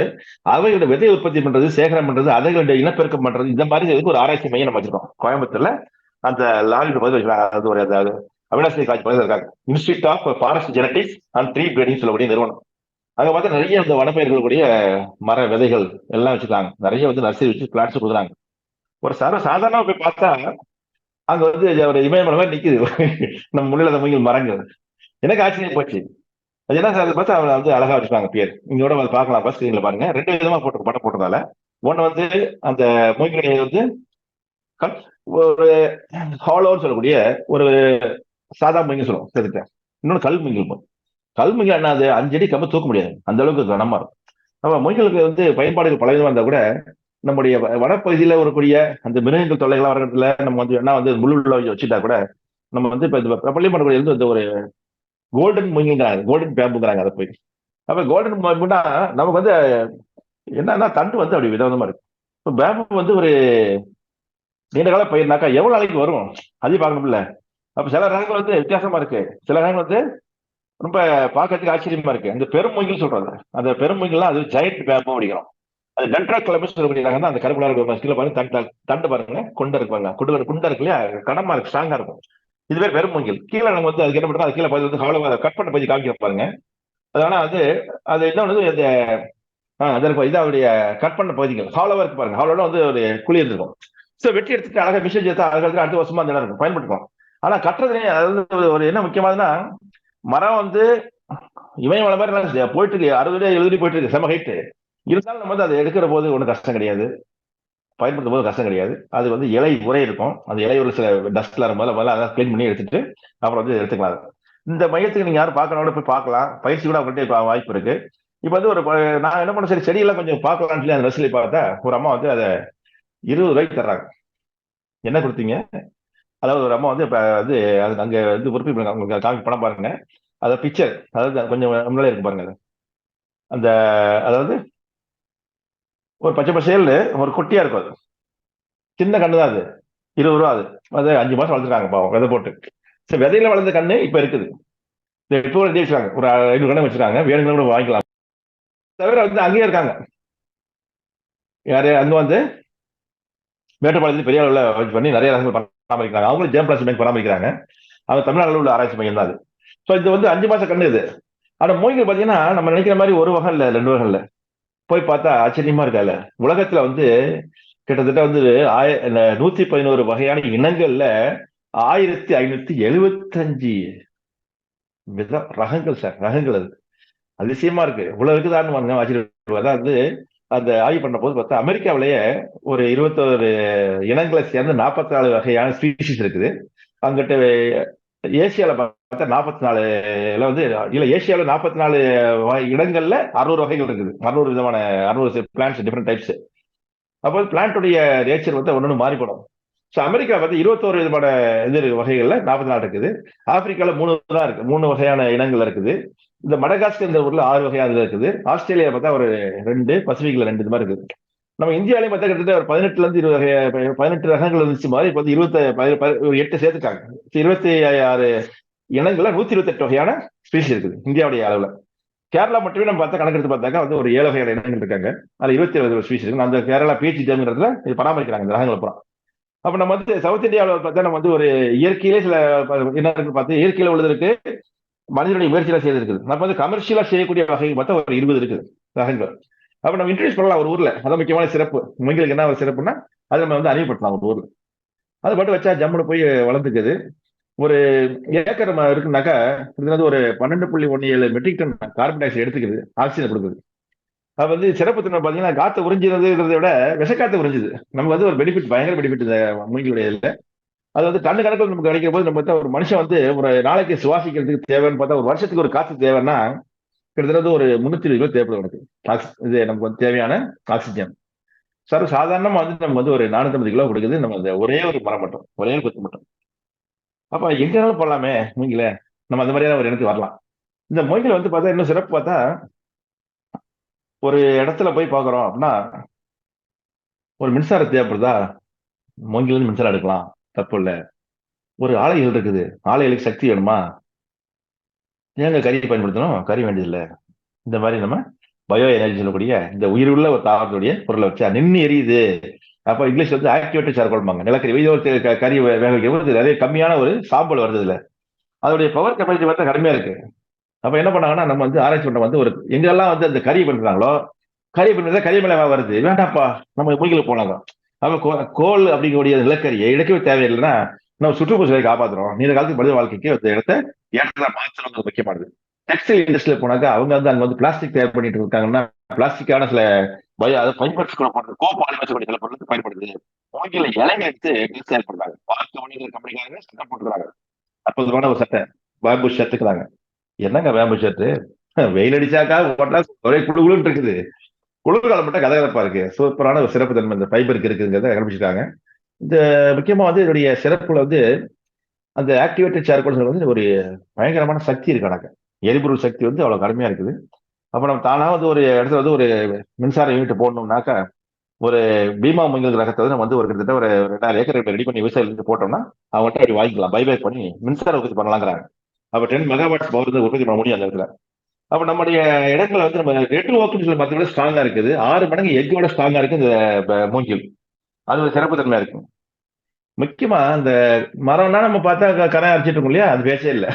அவையோட விதை உற்பத்தி பண்றது, சேகரம் பண்றது, அதைகளோட இனப்பெருக்கம் பண்றது, இந்த மாதிரி இதுக்கு ஒரு ஆராய்ச்சி மையம் நம்ம வச்சிருக்கோம் கோயம்புத்தூர்ல. அந்த லாரியோட பதில் வச்சிருக்காங்க. அது ஒரு அதாவது அவினாசி காட்சி பதில் இருக்காங்க. Institute of forest genetics and tree breeding சொல்லக்கூடிய நிறுவனம். அங்க பார்த்தா நிறைய இந்த வனப்பயிர்களுடைய மர விதைகள் எல்லாம் வச்சிருக்காங்க. நிறைய வந்து நர்சரி வச்சு பிளாட்ஸ் கொடுக்குறாங்க. ஒரு சாதாரணமா போய் பார்த்தா அங்க வந்து ஒரு இமயமலை மாதிரி நிக்குது. நம்ம முன்னில அந்த மூங்கில் மரங்கள். எனக்கு ஆச்சரியம் போச்சு. அது என்ன சார் பார்த்தா அவங்க வந்து அழகா வச்சிருக்காங்க பேர். இங்கோட வந்து பார்க்கலாம் ஃபர்ஸ்ட் ஸ்கிரீன்ல பாருங்க. 2 விதமா போட்டு படம் போட்டதால ஒன்னு வந்து அந்த மூங்கில் வந்து ஒரு ஹாலோன்னு சொல்லக்கூடிய ஒரு சாதா மூங்கில் சொல்லுவோம் சேர்த்துட்டேன். இன்னொன்னு கல் மூங்கில். கல் மூங்கில் என்ன அது 5 அடி கம்ப தூக்க முடியாது, அந்த அளவுக்கு கனமா இருக்கும். நம்ம மூங்கிலுக்கு வந்து பயன்பாடுகள் பல விதமா இருந்தா கூட நம்முடைய வனப்பகுதியில வரக்கூடிய அந்த மிருகங்கள் தொல்லைகள்லாம் வர்றதுல நம்ம வந்து என்ன வந்து முள்ளுள்ள வச்சுட்டா கூட நம்ம வந்து இப்ப இந்த பிரபலியம் பண்ணக்கூடிய இந்த ஒரு கோல்டன் மூங்கிங்கிறாங்க, கோல்டன் பேம்புங்கிறாங்க அதை போய். அப்ப கோல்டன் பேம்புனா நமக்கு வந்து என்னன்னா தண்டு வந்து அப்படி விதவிதமா இருக்கு. இப்போ பேம்பு வந்து ஒரு நீண்ட கால பயிர்னாக்கா எவ்வளவு நாளைக்கு வரும் அதையும் பார்க்கணும்ல. அப்ப சில ரகங்கள் வந்து வித்தியாசமா இருக்கு, சில ரகங்கள் வந்து ரொம்ப பார்க்கறதுக்கு ஆச்சரியமா இருக்கு. அந்த பெருமூங்கில் சொல்றாங்க, அந்த பெருமூங்கில்லாம் அது ஜெயண்ட் பேம்பு அப்படிங்கிறோம். அது டென்ட்ரா கிளம்பி சொல்லக்கூடியதாங்க. அந்த கருப்புலா இருக்க கீழே பாருங்க, தண்டு பாருங்க, கொண்ட இருப்பாங்க, குண்டா இருக்கு இல்லையா, கடமா இருக்கு, ஸ்ட்ராங்கா இருக்கும். இது பேர் பெருமூங்கில். கீழே நம்ம வந்து அதுக்கு என்ன பண்றோம், அது கீழே பார்த்து வந்து அவ்வளவு கட் பண்ண பத்தி காமிக்க பாருங்க. அதனால அது அது இன்னொன்று இந்த அதற்கு இதாவுடைய கட் பண்ண பகுதிகள் ஹாலோவா இருக்கு பாருங்க. ஹாலோட வந்து ஒரு குழி இருந்திருக்கும். ஸோ வெட்டி எடுத்துட்டு அழகா மிஷின் சேர்த்து அழகா எடுத்து அடுத்த வருஷமா அந்த இடம் இருக்கும் பயன்படுத்துவோம். ஆனா கட்டுறதுலேயே அது வந்து ஒரு என்ன முக்கியமானதுன்னா, மரம் வந்து இமயமலை மாதிரி போயிட்டு இருக்கு, 60 அடி 70 அடி போயிட்டு இருக்கு, செம ஹைட்டு. இருந்தாலும் நம்ம வந்து அதை எடுக்கிற போது ஒன்றும் கஷ்டம் கிடையாது, பயன்படுத்தும் போது கஷ்டம் கிடையாது. அது வந்து இலை உரை இருக்கும், அந்த இலை ஒரு சில டஸ்ட்ல முதல்ல அதை கிளீன் பண்ணி எடுத்துட்டு அப்புறம் வந்து எடுத்துக்கலாம். இந்த மையத்துக்கு நீங்க யாரும் பார்க்கணும் போய் பார்க்கலாம், பயிற்சி கூட அவங்கள்ட்ட இப்போ வாய்ப்பு இருக்கு. இப்போ வந்து ஒரு நான் என்ன பண்ண, சரி செடியெல்லாம் கொஞ்சம் பார்க்கலாம்னு சொல்லி அந்த நர்சரி பார்த்தா ஒரு அம்மா வந்து அதை 20 ரூபாய்க்கு தர்றாங்க. என்ன கொடுத்தீங்க? அதாவது ஒரு அம்மா வந்து இப்போ வந்து அது அங்கே வந்து உறுப்பி உங்களுக்கு காமி படம் பாருங்க, அதை பிக்சர் அதாவது கொஞ்சம் முன்னாலே இருக்கு பாருங்க. அந்த அதாவது ஒரு பச்சை பசேல்னு ஒரு குட்டியா இருக்கும், அது சின்ன கண்ணு தான், அது 20 ரூபா. அது அது 5 மாசம் வளர்த்துருக்காங்க பாவம், விதை போட்டு. சரி, விதையில வளர்ந்த கண்ணு இப்ப இருக்குது. இப்போ வச்சிருக்காங்க, ஒரு 500 கண்ணு வச்சிருக்காங்க, வேணுங்க கூட வாங்கிக்கலாம். தவிர வந்து அங்கேயே இருக்காங்க யாரு, அங்க வந்து மேட்டுப்பாளையத்தில் பெரிய அளவில் பண்ணி நிறைய ரகங்கள் பராமரிக்கிறாங்க. அவங்களும் ஜெயம் பிளாஸ்டிக் பேங்க் பராமரிக்கிறாங்க. அவங்க தமிழ்நாட்டில் உள்ள ஆராய்ச்சி மையம் தான் அது. ஸோ இது வந்து 5 மாசம் கண்ணு இது. ஆனா மூங்கில் பார்த்தீங்கன்னா நம்ம நினைக்கிற மாதிரி ஒரு வகை இல்லை, 2 வகை இல்லை. போய் பார்த்தா ஆச்சரியமா இருக்கால. உலகத்துல வந்து கிட்டத்தட்ட வந்து 111 வகையான இனங்கள்ல 1575 ரகங்கள் சார், ரகங்கள். அது அதிசயமா இருக்கு. இவ்வளவு இருக்குதான்னு ஆச்சரியம். அதாவது அந்த ஆய்வு பண்ண போது பார்த்தா அமெரிக்காவிலேயே ஒரு 21 இனங்களை சேர்ந்து 44 வகையான ஸ்பீசிஸ் இருக்குது. அங்கிட்ட ஏசியால பார்த்தா 44 வந்து இல்ல, ஏசியாவில் 44 இடங்கள்ல 600 வகைகள் இருக்குது. 600 விதமான 600 பிளான்ட்ஸ், டிஃப்ரெண்ட் டைப்ஸ். அப்போ பிளான்ட்டுடைய நேச்சர் வந்து ஒன்னொன்று மாறிப்படும். ஸோ அமெரிக்கா வந்து 21 விதமான இது வகைகள்ல 44 இருக்குது. ஆப்பிரிக்கால 3 தான் இருக்கு, 3 வகையான இனங்கள் இருக்குது. இந்த மடகாஸ்கர் இந்த ஊர்ல 6 வகையான இருக்குது. ஆஸ்திரேலியா பார்த்தா ஒரு 2, பசிபிக்ல 2 இது மாதிரி இருக்குது. நம்ம இந்தியாவிலையும் பார்த்தா கிட்டத்தட்ட ஒரு 18ல இருந்து 20 வகை 18 ரகங்கள் இருந்துச்சு மாதிரி இப்போ வந்து 8 சேர்த்துட்டாங்க. 26 இனங்கள்ல 128 வகையான ஸ்பீஷி இருக்குது இந்தியாவுடைய அளவுல. கேரளா மட்டுமே நம்ம பார்த்தா கணக்கெடுத்து பார்த்தாக்கா வந்து ஒரு 7 வகையான இனங்கள் இருக்காங்க. அது 27 ஸ்பீஷி இருக்கு. அந்த கேரளா பேச்சு டேம்ங்கிறதுல இது பராமரிக்கிறாங்க இந்த ரகங்களை பூரா. அப்ப நம்ம வந்து சவுத் இந்தியாவில் பார்த்தா நம்ம வந்து ஒரு இயற்கையிலே சில இனங்கள் பார்த்து இயற்கையில உள்ளது இருக்கு, மனிதனுடைய முயற்சியில செய்யறது இருக்குது. நம்ம வந்து கமர்ஷியலா செய்யக்கூடிய வகைகள் பார்த்தா ஒரு 20 இருக்குது ரகங்கள். அப்ப நம்ம இன்ட்ரடியூஸ் பண்ணலாம் ஒரு ஊர்ல. அதான் முக்கியமான சிறப்பு. மூங்கிலுக்கு என்ன ஒரு சிறப்புன்னா அதை நம்ம வந்து அறிவுப்படுத்தலாம் ஒரு ஊர்ல. அது மட்டும் வச்சா ஜம்முன்னு போய் வளர்ந்துக்குது. ஒரு ஏக்கர் இருக்குனாக்கா வந்து ஒரு 12.17 மெட்ரிக் டன் கார்பன் டை ஆக்சைடு எடுத்துக்குது, ஆக்சிஜன் கொடுக்குது. அது வந்து சிறப்பு தன்மை பாத்தீங்கன்னா காத்த உறிஞ்சிறதுங்கிறத விட விஷக்காத்த உறிஞ்சுது. நமக்கு வந்து ஒரு பெனிஃபிட், பயங்கர பெனிஃபிட் இந்த மூங்கிலுடைய இதுல. அது வந்து டன் கணக்கில் நமக்கு கிடைக்கிற போது நம்ம ஒரு மனுஷன் வந்து ஒரு நாளைக்கு சுவாசிக்கிறதுக்கு தேவைன்னு பார்த்தா ஒரு வருஷத்துக்கு ஒரு காத்து தேவைன்னா கிட்டத்தட்ட ஒரு 320 கிலோ தேவைப்படும் நமக்கு. இது நமக்கு வந்து தேவையான ஆக்சிஜன். சார் சாதாரணமா வந்து நமக்கு வந்து ஒரு 450 கிலோ கொடுக்குது நம்ம அந்த ஒரே ஒரு மரம் மட்டும், ஒரே ஒரு கொத்து மட்டும். அப்ப எங்கனாலும் போடலாமே மூங்கில, நம்ம அந்த மாதிரியான ஒரு இடத்துக்கு வரலாம். இந்த மூங்கில வந்து பார்த்தா இன்னும் சிறப்பு பார்த்தா ஒரு இடத்துல போய் பார்க்குறோம் அப்படின்னா ஒரு மின்சாரம் தேவைப்படுதா, மூங்கில இருந்து மின்சாரம் எடுக்கலாம், தப்பு இல்லை. ஒரு ஆலைகள் இருக்குது, ஆலைகளுக்கு சக்தி வேணுமா, ஏங்க கறி பயன்படுத்தணும், கறி வேண்டியதில்லை. இந்த மாதிரி நம்ம பயோ எனர்ஜி சொல்லக்கூடிய இந்த உயிருள்ள ஒரு தாவரத்துடைய பொருளை வச்சா நின்று எரியுது. அப்ப இங்கிலீஷ் வந்து ஆக்டிவேட்டட் சார்கோல்பாங்க. நிலக்கரி கறி வேக வைக்கும்போது நிறைய கம்மியான ஒரு சாம்பல் வருது இதுல. அதோடைய பவர் கெப்பாசிட்டி பார்த்தா கடுமையா இருக்கு. அப்ப என்ன பண்ணாங்கன்னா நம்ம வந்து ஆராய்ச்சி பண்ண வந்து ஒரு எங்கெல்லாம் வந்து அந்த கறி பண்றாங்களோ, கறி பண்ணுறதா கறி மேல வருது வேண்டாப்பா, நம்ம மூங்கிலுக்கு போனாங்க. அப்ப கோல் அப்படிங்கக்கூடிய நிலக்கரியை இழக்கவே தேவையில்லைன்னா நம்ம சுற்றுப்புறத்தை காப்பாத்துறோம். நீண்ட காலத்துக்கு மனித வாழ்க்கைக்கு அந்த இடத்த ஏற்றதா மாற்றணும் முக்கியமானது. டெக்ஸ்டைல் இண்டஸ்ட்ரியில போனாக்கா அவங்க வந்து அங்க வந்து பிளாஸ்டிக் தயார் பண்ணிட்டு இருக்காங்கன்னா பிளாஸ்டிக்கான சில அதை பயன்படுத்தி கோபாலிமர் சில பொருளுக்கு பயன்படுது. மூங்கில இலையை எடுத்து ட்ரெஸ் தயார் பண்றாங்க. பார்க்க மனிதர் கம்பெனிக்காரங்க சட்டம் போட்டுக்கிறாங்க. அற்புதமான ஒரு சட்டை, பேம்பு ஷர்ட்டுக்குறாங்க. என்னங்க பேம்பு ஷர்ட், வெயில் அடிச்சாக்கா போட்டா ஒரே குழுகுழுன்னு இருக்குது, குளிர்காலம் மட்டும் கதகதப்பா இருக்கு. சூப்பரான ஒரு சிறப்பு தன்மை இந்த ஃபைபருக்கு இருக்குங்கிறத கண்டுபிடிச்சிருக்காங்க. இந்த முக்கியமா வந்து இதனுடைய சிறப்புல வந்து அந்த ஆக்டிவேட்டட் சார்கோல் வந்து ஒரு பயங்கரமான சக்தி இருக்கு. கணக்கு எரிபொருள் சக்தி வந்து அவ்வளவு கடுமையா இருக்குது. அப்ப நம்ம தானா வந்து ஒரு இடத்துல வந்து ஒரு மின்சார யூனிட் போடணும்னாக்கா ஒரு பீமா மூங்கில் ரகத்தை வந்து நம்ம வந்து ஒரு கிட்டத்தட்ட ஒரு 2000 ஏக்கர் ரெடி பண்ணி விவசாயிகளுக்கு போட்டோம்னா அவங்கள்ட்ட அப்படி வாங்கிக்கலாம், பைபேக் பண்ணி மின்சார உற்பத்தி பண்ணலாங்கிறாங்க. அப்ப 10 மெகாவாட் பவர் வந்து உற்பத்தி பண்ண முடியும் அந்த இடத்துல. அப்ப நம்முடைய இடங்களை வந்து நம்ம நெட்வொர்க்னு சொல்லி 10 விட ஸ்ட்ராங்கா இருக்குது, 6 மடங்கு எக்கோட ஸ்ட்ராங்கா இருக்கு இந்த மூங்கில். அது ஒரு சிறப்பு தன்மையா இருக்கு. முக்கியமா இந்த மரம்னா நம்ம பார்த்தா கரையான் அரைச்சிட்டு இருக்கோம் இல்லையா, அது பேசே இல்லை.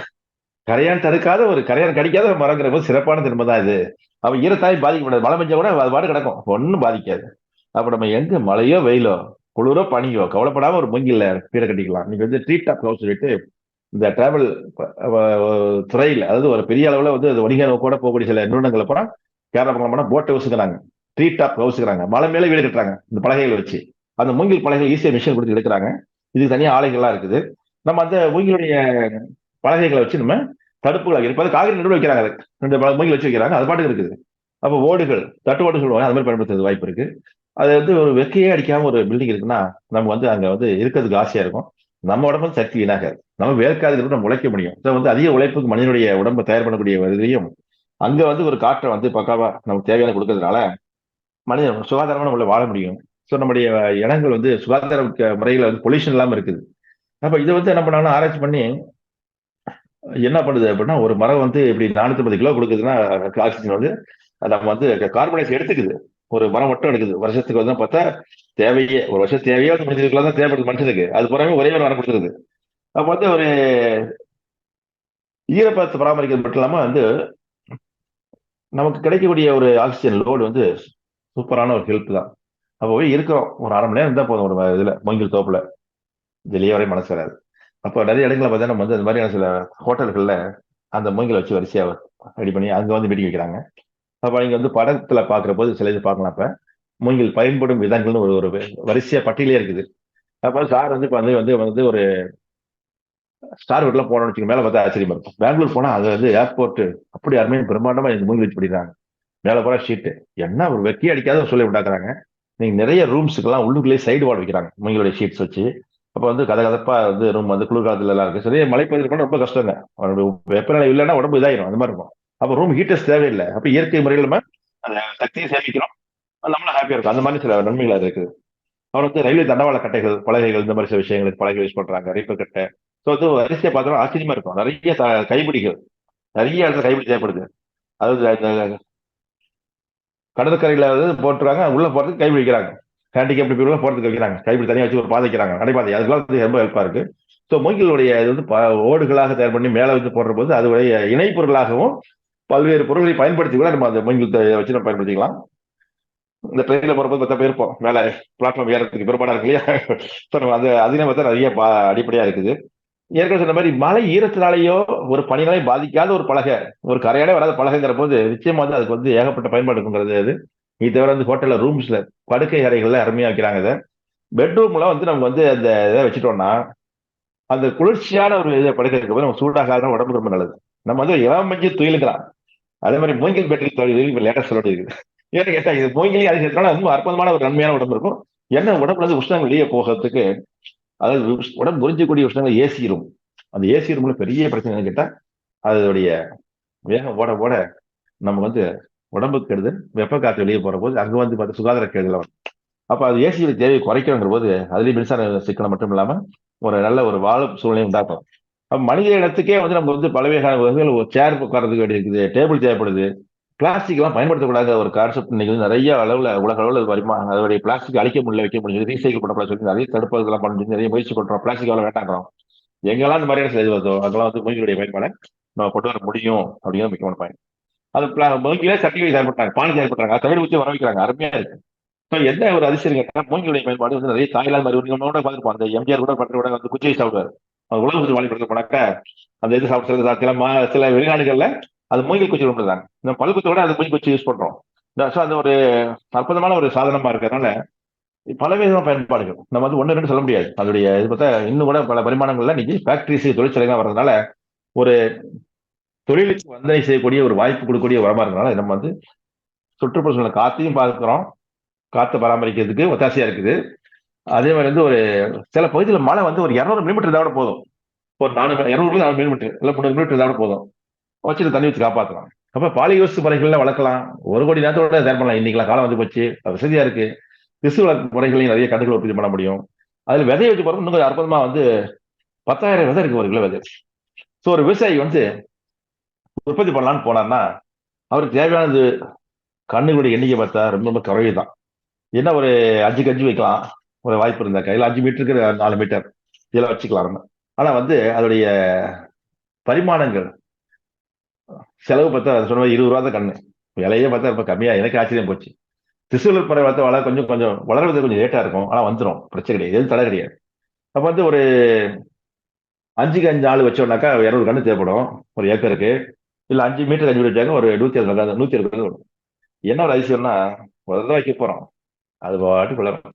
கரையான் தடுக்காத ஒரு கரையான் கடிக்காத ஒரு மரங்கிற போது சிறப்பான தன்மை தான் இது. அப்ப ஈரத்தாய் பாதிக்கப்படாது, மழை பெஞ்சா கூட அது பாடு கிடக்கும், ஒன்னும் பாதிக்காது. அப்ப நம்ம எங்க மழையோ வெயிலோ குளிரோ பனியோ கவலைப்படாம ஒரு மூங்கில கீரை கட்டிக்கலாம். நீங்க வந்து ட்ரீ டாப் ஹவுஸ் சொல்லிட்டு இந்த டிராவல் துறையில், அதாவது ஒரு பெரிய அளவுல வந்து அது வணிக நோக்கோட போகக்கூடிய சில நிறுவனங்களை போனா கேரளா பக்கம் போனா போட் ஹவுஸுங்கிறாங்க, ட்ரீ டாப் ஹவுஸுங்கிறாங்க, மலை மேலே வீடு கட்டுறாங்க இந்த பலகைகளை வச்சு. அந்த மூங்கில் பலகைகள் ஈஸியா மிஷின் கொடுத்து எடுக்கிறாங்க. இதுக்கு தனியா ஆலைகள்லாம் இருக்குது. நம்ம அந்த மூங்கிலுடைய பலகைகளை வச்சு நம்ம தடுப்புகளாக இருப்பது காகித நடுவில் வைக்கிறாங்க, ரெண்டு மூங்கில் வச்சு வைக்கிறாங்க, அது பாட்டுக்கு இருக்குது. அப்போ ஓடுகள், தட்டு ஓடு சொல்லுவாங்க, அது மாதிரி பயன்படுத்துறது வாய்ப்பு இருக்கு. அது வந்து ஒரு வெக்கையே அடிக்காம ஒரு பில்டிங் இருக்குன்னா நம்ம வந்து அங்க வந்து இருக்கிறதுக்கு ஆசையா இருக்கும். நம்ம உடம்பு சக்தி வீணாகாது, நம்ம வேர்க்காது நம்ம உழைக்க முடியும். வந்து அதிக உழைப்புக்கு மனிதனுடைய உடம்பை தயார் பண்ணக்கூடிய இதையும் அங்க வந்து ஒரு காற்றை வந்து பக்காவா நமக்கு தேவையான கொடுக்கறதுனால மனிதன் சுகாதாரமான உள்ள வாழ முடியும். ஸோ நம்முடைய இடங்கள் வந்து சுகாதார முறையில வந்து பொல்யூஷன் இல்லாம இருக்குது. அப்ப இதை வந்து என்ன பண்ணாலும் ஆராய்ச்சி பண்ணி என்ன பண்ணுது அப்படின்னா ஒரு மரம் வந்து இப்படி 450 கிலோ கொடுக்குதுன்னா ஆக்சிஜன் வந்து நம்ம வந்து கார்பன் டை ஆக்சைடு எடுத்துக்குது. ஒரு மரம் மட்டும் எடுக்குது வருஷத்துக்கு வந்து பார்த்தா தேவையே ஒரு வருஷம் தேவையே வந்து மனிதர்களுக்கு தான் தேவைப்படுது மனுஷனுக்கு, அது புறமே ஒரே ஒரு மரம் கொடுத்துருது. அப்ப வந்து ஒரு ஈரப்பதத்தை பராமரிக்கிறது மட்டும் இல்லாம வந்து நமக்கு கிடைக்கக்கூடிய ஒரு ஆக்சிஜன் லோடு வந்து சூப்பரான ஒரு ஹெல்ப் தான். அப்போ போய் இருக்கிறோம் ஒரு 1/2 மணி நேரம் இருந்தா போதும் ஒரு இதுல மூங்கில் தோப்புல, வெளியே வரை மனசு வராது. அப்போ நிறைய இடங்களை பார்த்தா நம்ம வந்து அந்த மாதிரியான சில ஹோட்டல்கள்ல அந்த மூங்கில் வச்சு வரிசையா ரெடி பண்ணி அங்க வந்து மீட்டிங் வைக்கிறாங்க. அப்ப நீங்க வந்து படத்துல பாக்குற போது சில இது பார்க்கலாம். அப்ப மூங்கில் பயன்படும் விதங்கள்னு ஒரு ஒரு வரிசையா பட்டியலே இருக்குது. அப்ப சார் வந்து இப்ப வந்து வந்து வந்து ஒரு ஸ்டார் ஹோட்டலாம் போனோம்னு வச்சுக்கோங்க, மேல பார்த்தா ஆச்சரியமா இருக்கும். பெங்களூர் போனா அது வந்து ஏர்போர்ட் அப்படி அருமையா பிரம்மாண்டமா இந்த மூங்கில் வச்சு படிக்கிறாங்க. மேல போற ஷீட்டு என்ன ஒரு வெக்கி அடிக்காத சொல்லி உண்டாக்குறாங்க. நீங்க நிறைய ரூம்ஸுக்கெல்லாம் உள்ளுக்குள்ளேயே சைடு வால் வைக்கிறாங்க மூங்கிலுடைய ஷீட்ஸ் வச்சு. அப்ப வந்து கதகதப்பா வந்து ரூம் வந்து குளிர்காலத்துல எல்லாம் இருக்கு. சரி மழைப்பகுதியில் போனா ரொம்ப கஷ்டங்க, வெப்பநிலை இல்லைன்னா உடம்பு இதாயிரும், அந்த மாதிரி இருக்கும். அப்ப ரூம் ஹீட்டர்ஸ் தேவையில்லை. அப்ப இயற்கை முறையில் நம்ம அந்த சக்தியை சேமிக்கிறோம், நம்மளும் ஹாப்பியா இருக்கும். அந்த மாதிரி சில நன்மைகள் அது இருக்குது. அவர் வந்து ரயில்வே தண்டவாள கட்டைகள், பலகைகள், இந்த மாதிரி சில விஷயங்களுக்கு பலகை யூஸ் பண்றாங்க, ரீப்பர் கட்டை. ஸோ வந்து வரிசையை பார்த்தோம்னா ஆச்சரியமா இருக்கும். நிறைய கைப்பிடிகள், நிறைய இடத்துல கைப்பிடி தேவைப்படுது. அதாவது இந்த கடற்கரையில வந்து போட்டுறாங்க, உள்ள போறதுக்கு கைப்பிடி வைக்கிறாங்க, ஹேண்டிகேப் பீப்புள் போறதுக்கு வைக்கிறாங்க, கைப்பிடி தனியாக வச்சு ஒரு பாதை வைக்கிறாங்க, நடைபாதை. அதுக்கெல்லாம் வந்து ரொம்ப ஹெல்ப்பா இருக்கு. ஸோ மூங்கிலுடைய இது வந்து ஓடுகளாக தயார் பண்ணி மேலே வந்து போடுற போது அதுடைய இணைப்பொருளாகவும் பல்வேறு பொருட்களை பயன்படுத்தி கூட நம்ம அந்த மூங்கில் வச்சு நம்ம பயன்படுத்திக்கலாம். இந்த ட்ரெயின்ல போறபோது 10 பேர் இருப்போம், மேல பிளாட்ஃபார்ம் ஏறதுக்கு பெரும்பாடா இருக்கு இல்லையா. ஸோ நம்ம அந்த அதிகம் பார்த்தா நிறைய அடிப்படையா இருக்குது. ஏற்கனவே சொன்ன மாதிரி மழை ஈரத்தினாலேயோ ஒரு பனினாலே பாதிக்காத ஒரு பலகை, ஒரு கரையாடே வராத பலகைங்கிற போது நிச்சயமா வந்து அதுக்கு வந்து ஏகப்பட்ட பயன்பாடு இருக்குங்கிறது அது. இது தவிர வந்து ஹோட்டல்ல ரூம்ஸ்ல படுக்கை அறைகள்ல அருமையா வைக்கிறாங்க இதை. பெட்ரூம்ல வந்து நம்ம வந்து அந்த இதை வச்சுட்டோம்னா அந்த குளிர்ச்சியான ஒரு இதை படுக்கை போது நம்ம சூடாகாத உடம்புக்கு ரொம்ப நல்லது. நம்ம வந்து இளம் மஞ்சு துயிலுங்கிறான். அதே மாதிரி மூங்கில் பேட்டரி தொழில் இப்ப லேட்டஸ்ட் சொல்ல இருக்குது. ஏன்னு கேட்டா இது மூங்கிலையும் அது சேர்த்தா ரொம்ப அற்புதமான ஒரு நன்மையான உடம்பு இருக்கும். என்ன உடம்புல இருந்து உஷ்ணங்கள் வெளியே போகிறதுக்கு, அதாவது உடம்பு புரிஞ்சக்கூடிய உஷ்ணங்கள் ஏசி ரூம். அந்த ஏசி ரூம்ல பெரிய பிரச்சனை என்னன்னு கேட்டா அதோடைய வேகம் ஓட ஓட நம்ம வந்து உடம்புக்கு கெடுதல், வெப்ப காற்று வெளியே போற போது அங்க வந்து பார்த்து சுகாதார கேடுதல் வரும். அப்ப அது ஏசியோட தேவையை குறைக்கணுங்கிற போது அதுலயும் மின்சார சிக்கனம் மட்டும் இல்லாம ஒரு நல்ல ஒரு வாழும் சூழ்நிலை உண்டாக்கும். அப்ப மனித இடத்துக்கே வந்து நம்ம வந்து பலவகையான வகைகள் ஒரு சேர் உட்கார்றதுக்கு வேண்டி இருக்குது, டேபிள் தேவைப்படுது. பிளாஸ்டிக் எல்லாம் பயன்படுத்தக்கூடாத ஒரு கான்செப்ட் இன்னைக்கு வந்து நிறைய அளவுல உலக அளவுல வருமா அதோடைய பிளாஸ்டிக் அழிக்க முடியல, வைக்க முடியுது, ரீசைக்கிள் பண்ண சொல்லி நிறைய தடுப்பதெல்லாம் பண்ணி நிறைய முயற்சி பண்றோம். பிளாஸ்டிக் எவ்வளவு வேண்டாங்கிறோம். எங்கெல்லாம் இந்த மாதிரியான செய்து வருதோ அதெல்லாம் வந்து மூங்கிலுடைய பயன்பாடை நம்ம கொண்டு வர முடியும் அப்படிங்கிற முக்கியமான பயன். அது மூங்கிலே சர்டிஃபிகேட் தயார் பண்றாங்க, பானி தயார் பண்றாங்க, தமிழ் ஊற்றி வர வைக்கிறாங்க, அருமையா இருக்கு. இப்ப என்ன ஒரு அதிசயம் கேட்டா மூங்கிலுடைய பயன்பாடு வந்து நிறைய தாய்லாந்து மாதிரி நம்ம கூட பார்த்துருப்போம். அந்த எம்ஜிஆர் கூட பண்ற கூட வந்து குச்சியை சாப்பிடுவார். அது உலகத்துக்கு வாழிப்படுத்த போனாக்க அந்த இது சாப்பிடுறது சில வெளிநாடுகள்ல அது மூங்கில் குச்சி ஒன்றுதான். இந்த பழுக்கத்தோட அது மூங்கில் குச்சி யூஸ் பண்றோம். அந்த ஒரு அற்புதமான ஒரு சாதனமா இருக்கிறதுனால பலவிதமான பயன்பாடுகள் நம்ம வந்து ஒன்னு ரெண்டு சொல்ல முடியாது. அதோடைய இது பார்த்தா இன்னும் கூட பல பரிமாணங்கள்ல இன்னைக்கு ஃபேக்டரிஸ் தொழிற்சாலைகள் வர்றதுனால ஒரு தொழிலுக்கு வந்தனை செய்யக்கூடிய ஒரு வாய்ப்பு கொடுக்கக்கூடிய உரமா இருக்கிறதுனால நம்ம வந்து சுற்றுப்புற சூழல் காத்தையும் பார்க்கிறோம், காற்றை பராமரிக்கிறதுக்கு ஒத்தாசையா இருக்குது. அதே மாதிரி வந்து ஒரு சில பகுதியில் மழை வந்து ஒரு 200 மில்லிமீட்டர் இருந்தால் கூட போதும். ஒரு 200 மில்லிமீட்டர் இல்லை 300 மில்லிமீட்டர் இருந்தால் கூட போதும், வச்சுட்டு தண்ணி வச்சு காப்பாற்றலாம். அப்ப பாலியோஸ் முறைகள்ல வளர்க்கலாம், 1 கோடி நேரத்தோட தயார் பண்ணலாம். இன்னைக்கு காலம் வந்து போச்சு, வசதியா இருக்கு. திசு வளர்ப்பு முறைகளையும் நிறைய கண்டுகளை உற்பத்தி பண்ண முடியும். அதுல விதையை வச்சு போறது இன்னும் அற்புதமா வந்து 10,000 விதை இருக்கு ஒரு கிலோ விதை. ஸோ ஒரு விவசாயி வந்து உற்பத்தி பண்ணலான்னு போனார்னா அவருக்கு தேவையானது கண்ணுகளுடைய எண்ணிக்கை பார்த்தா ரொம்ப ரொம்ப குறைவு தான். என்ன ஒரு 5 கஞ்சி வைக்கலாம் ஒரு வாய்ப்பு இருந்தா, கையில் 5 மீட்டருக்கு 4 மீட்டர் இதெல்லாம் வச்சுக்கலாம். ஆனா வந்து அதோடைய பரிமாணங்கள் செலவு பார்த்தா சொன்ன 20 ரூபா தான் கண்ணு, விலையே பார்த்தா ரொம்ப கம்மியா. எனக்கு ஆச்சரியம் போச்சு. திசுவல் பறவை வளர்த்த வளர கொஞ்சம் கொஞ்சம் வளர்றது கொஞ்சம் லேட்டா இருக்கும், ஆனா வந்துடும், பிரச்சனை கிடையாது, எதுவும் தடை கிடையாது. அப்ப வந்து ஒரு 5க்கு 5 ஆள் வச்சோம்னாக்கா 200 கண்ணு தேவைப்படும் ஒரு ஏக்கருக்கு. இல்ல 5 மீட்டர் கஞ்சி வச்சாங்க ஒரு 160 வரும். என்ன ஒரு அதிசயம்னா முதல்ல வைக்க போறோம், அது பாட்டு வளரும்.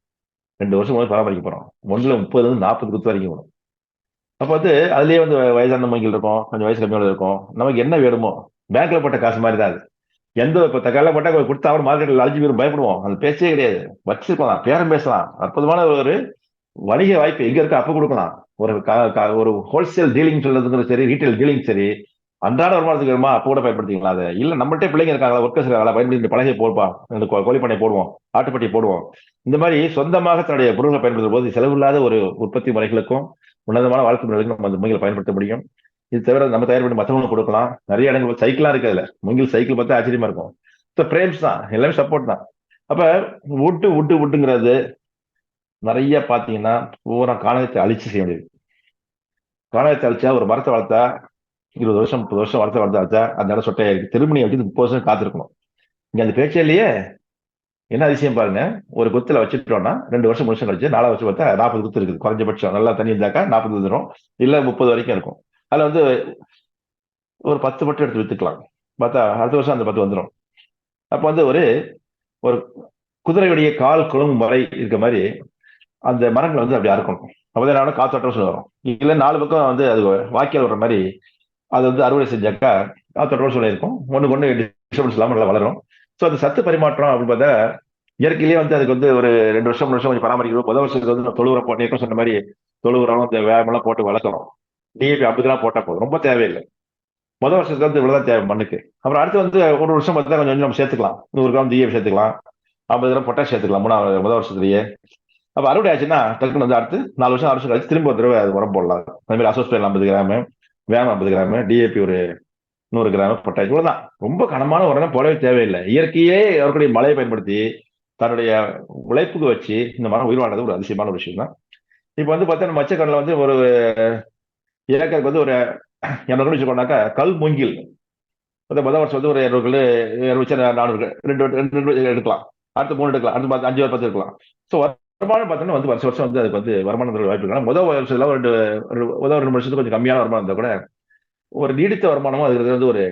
2 வருஷம் போது பராமரிக்க போறோம், 30 40 குத்து வரைக்கும் வரும். அப்ப வந்து அதுலயே வந்து வயசான மூங்கில் இருக்கும், கொஞ்சம் வயசு கம்மியோட இருக்கும். நமக்கு என்ன வேணுமோ பேங்க்ல போட்ட காசு மாதிரி தான் அது. எந்த இப்ப தக்கால போட்டா கொடுத்தா அவர் மார்க்கெட்ல அழிஞ்சு பேரும் பயப்படுவோம், அது பேச்சே கிடையாது. வச்சிருக்கலாம், பேரம் பேசலாம், அற்புதமான ஒரு வணிக வாய்ப்பு எங்க இருக்கு அப்ப கொடுக்கலாம். ஒரு ஹோல்சேல் டீலிங் சொல்றதுங்கிறது சரி, ரீட்டைல் டீலிங் சரி, அன்றாட வருமானத்துக்கு வருமா அப்ப கூட பயன்படுத்திக்கலாம். அதை இல்ல நம்மள்ட்டே பிள்ளைங்க இருக்காங்களா, ஒர்க்கர்ஸ் இருக்காங்களா, பயன்படுத்தி பழகை போடுப்பா, கோழிப்பண்ணை போடுவோம், ஆட்டுப்பட்டி போடுவோம். இந்த மாதிரி சொந்தமாக தன்னுடைய பொருட்களை பயன்படுத்தும் போது செலவில்லாத ஒரு உற்பத்தி முறைகளுக்கும் உன்னதமான வாழ்க்கை முறைகளுக்கும் நம்ம அந்த மூங்கில் பயன்படுத்த முடியும். இது தவிர நம்ம தயார் பண்ணி மற்றவங்களுக்கு கொடுக்கலாம். நிறைய இடங்கள் சைக்கிளா இருக்கு, அதுல மூங்கில் சைக்கிள் பார்த்தா ஆச்சரியமா இருக்கும். பிரேம்ஸ் தான் எல்லாமே சப்போர்ட் தான். அப்ப வுட்டுங்கிறது நிறைய பாத்தீங்கன்னா பூரா காணகத்தை அழிச்சு செய்ய முடியாது. காணகத்தை அழிச்சா ஒரு மரத்தை வளர்த்தா 20 வருஷம் 30 வருஷம் வளர்த்தா அந்த இடம் சொட்டையா இருக்கு, திருமணி வச்சு 30 வருஷம் காத்திருக்கணும். இங்க அந்த பேச்சே இல்லையே. என்ன அதிசயம் பாருங்க, ஒரு குத்துல வச்சுட்டோம்னா 2 வருஷம் வருஷம் கழிச்சு 4 வருஷம் பார்த்தா 40 குத்து இருக்குது குறைஞ்சபட்சம். நல்லா தண்ணி இருந்தாக்கா 40 வந்துடும், இல்ல 30 வரைக்கும் இருக்கும். அதுல வந்து ஒரு 10 மட்டும் எடுத்து வித்துக்கலாம், பார்த்தா அடுத்த வருஷம் அந்த 10 வந்துடும். அப்ப வந்து ஒரு ஒரு குதிரையுடைய கால் குழுங்கும் வரை இருக்க மாதிரி அந்த மரங்கள் வந்து அப்படி அறுக்கணும். அப்பதான் காத்தோட்டம் வரும். இல்ல 4 பக்கம் வந்து அது வாக்கியல் வர்ற மாதிரி அது வந்து அறுவடை செஞ்சாக்கா காத்தோட்டம் சூழ்நிலை இருக்கும், ஒண்ணு டிஸ்டர்பன்ஸ் இல்லாம நல்லா வளரும். ஸோ அது சத்து பரிமாற்றம் அப்படின்னு பார்த்தா இயற்கையிலேயே வந்து அதுக்கு வந்து ஒரு 2 வருஷம் 3 வருஷம் கொஞ்சம் பராமரிக்கணும். முதல் வருஷத்துக்கு வந்து தொழு உரம் போட்டு சொன்ன மாதிரி தொழு உரம் இந்த வேமெல்லாம் போட்டு வளர்க்கணும். டிஏபி 50 கிராம் போட்டா போதும், ரொம்ப தேவையில்லை. முதல் வருஷத்துக்கு வந்து இவ்வளவுதான் தேவை மண்ணுக்கு. அப்புறம் அடுத்து வந்து ஒரு வருஷம் பார்த்தா கொஞ்சம் நம்ம சேர்த்துக்கலாம், 100 கிராம் டிஏபி சேர்த்துக்கலாம், 50 கிராம் பொட்டாஷ் சேர்த்துக்கலாம் முதல் வருஷத்துலயே. அப்ப அறுவடை ஆச்சுன்னா டக்குனு வந்து அடுத்து 4 வருஷம் 6 வருஷம் கழிச்சு திரும்ப ஒரு தடவை அது உரம் போடலாம். அதே மாதிரி அசோஸ்பேல் 50 கிராம், வேம் 50 கிராம், டிஏபி ஒரு 100 கிராம், பொட்டாஷ் இவ்வளவுதான். ரொம்ப கனமான உரம் போடவே தேவையில்லை. இயற்கையே அவர்களுடைய மழையை பயன்படுத்தி தன்னுடைய உழைப்புக்கு வச்சு இந்த மரம் உயிர் வாழ்றது ஒரு அதிசயமான ஒரு விஷயம் தான். இப்ப வந்து பார்த்தா மச்சக்கடல வந்து ஒரு ஏக்கருக்கு வந்து ஒரு 200 வச்சுக்கோனாக்கா கல் மூங்கில் முதல் வருஷம் வந்து ஒரு 200 400 2 எடுக்கலாம், அடுத்து 3 எடுக்கலாம், அடுத்து 5 10 எடுக்கலாம். ஸோ வருமானம் பார்த்தோன்னா வந்து வருஷம் வருஷம் வந்து அதுக்கு வந்து வருமானம் தர வாய்ப்பு இருக்கு. முதல் வருஷத்துல முதல் 2 வருஷத்துக்கு கொஞ்சம் கம்மியான வருமானம் இருந்தால் கூட ஒரு நீடித்த வருமானமும் அதுக்கு வந்து ஒரு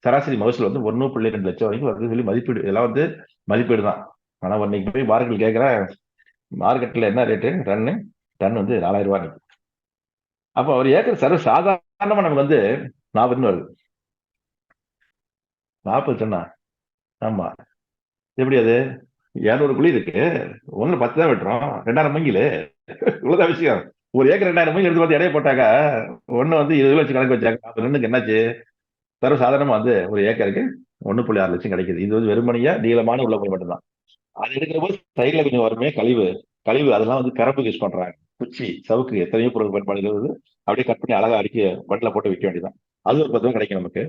சராசரி மகசூல் வந்து 1.2 லட்சம் வரைக்கும் வருது சொல்லி மதிப்பீடு. இதெல்லாம் வந்து மதிப்பீடு தான். ஆனா இன்னைக்கு போய் மார்க்கெட் கேட்கிறேன், மார்க்கெட்ல என்ன ரேட்டு டன் வந்து 4000 ரூபாய். அப்போ ஒரு ஏக்கர் சர்வ சாதாரணமா நமக்கு வந்து 40 வருது. 40 டன்னா? ஆமா. எப்படி அது? 200 குழி இருக்கு, ஒண்ணு 10 தான் வெட்டுறோம், 2000 மூங்கில். இவ்வளவுதான் விஷயம். ஒரு ஏக்கர் 2000 மூங்கில் எடுத்து பார்த்து எடைய போட்டாங்க, ஒண்ணு வந்து 20 லட்சம் கணக்கு வச்சாங்க. 40 டன்னுக்கு என்னாச்சு? சர்வ சாதாரணமா வந்து ஒரு ஏக்கருக்கு 1.6 லட்சம் கிடைக்குது. இது வந்து வெறுமனையா நீளமான உள்ள போய் மட்டும்தான். அது எடுக்கிற போது சைட்ல கொஞ்சம் வருமே கழிவு கழிவு அதெல்லாம் வந்து கரப்புக்கு யூஸ் பண்றாங்க. குச்சி சவுக்கு எத்தனையோ பொருள் பயன்பாடுகள் அப்படியே கட் பண்ணி அழகா அடிக்க வண்டில போட்டு விற்க வேண்டியதான். அது ஒரு 10 ரூபா கிடைக்கும் நமக்கு.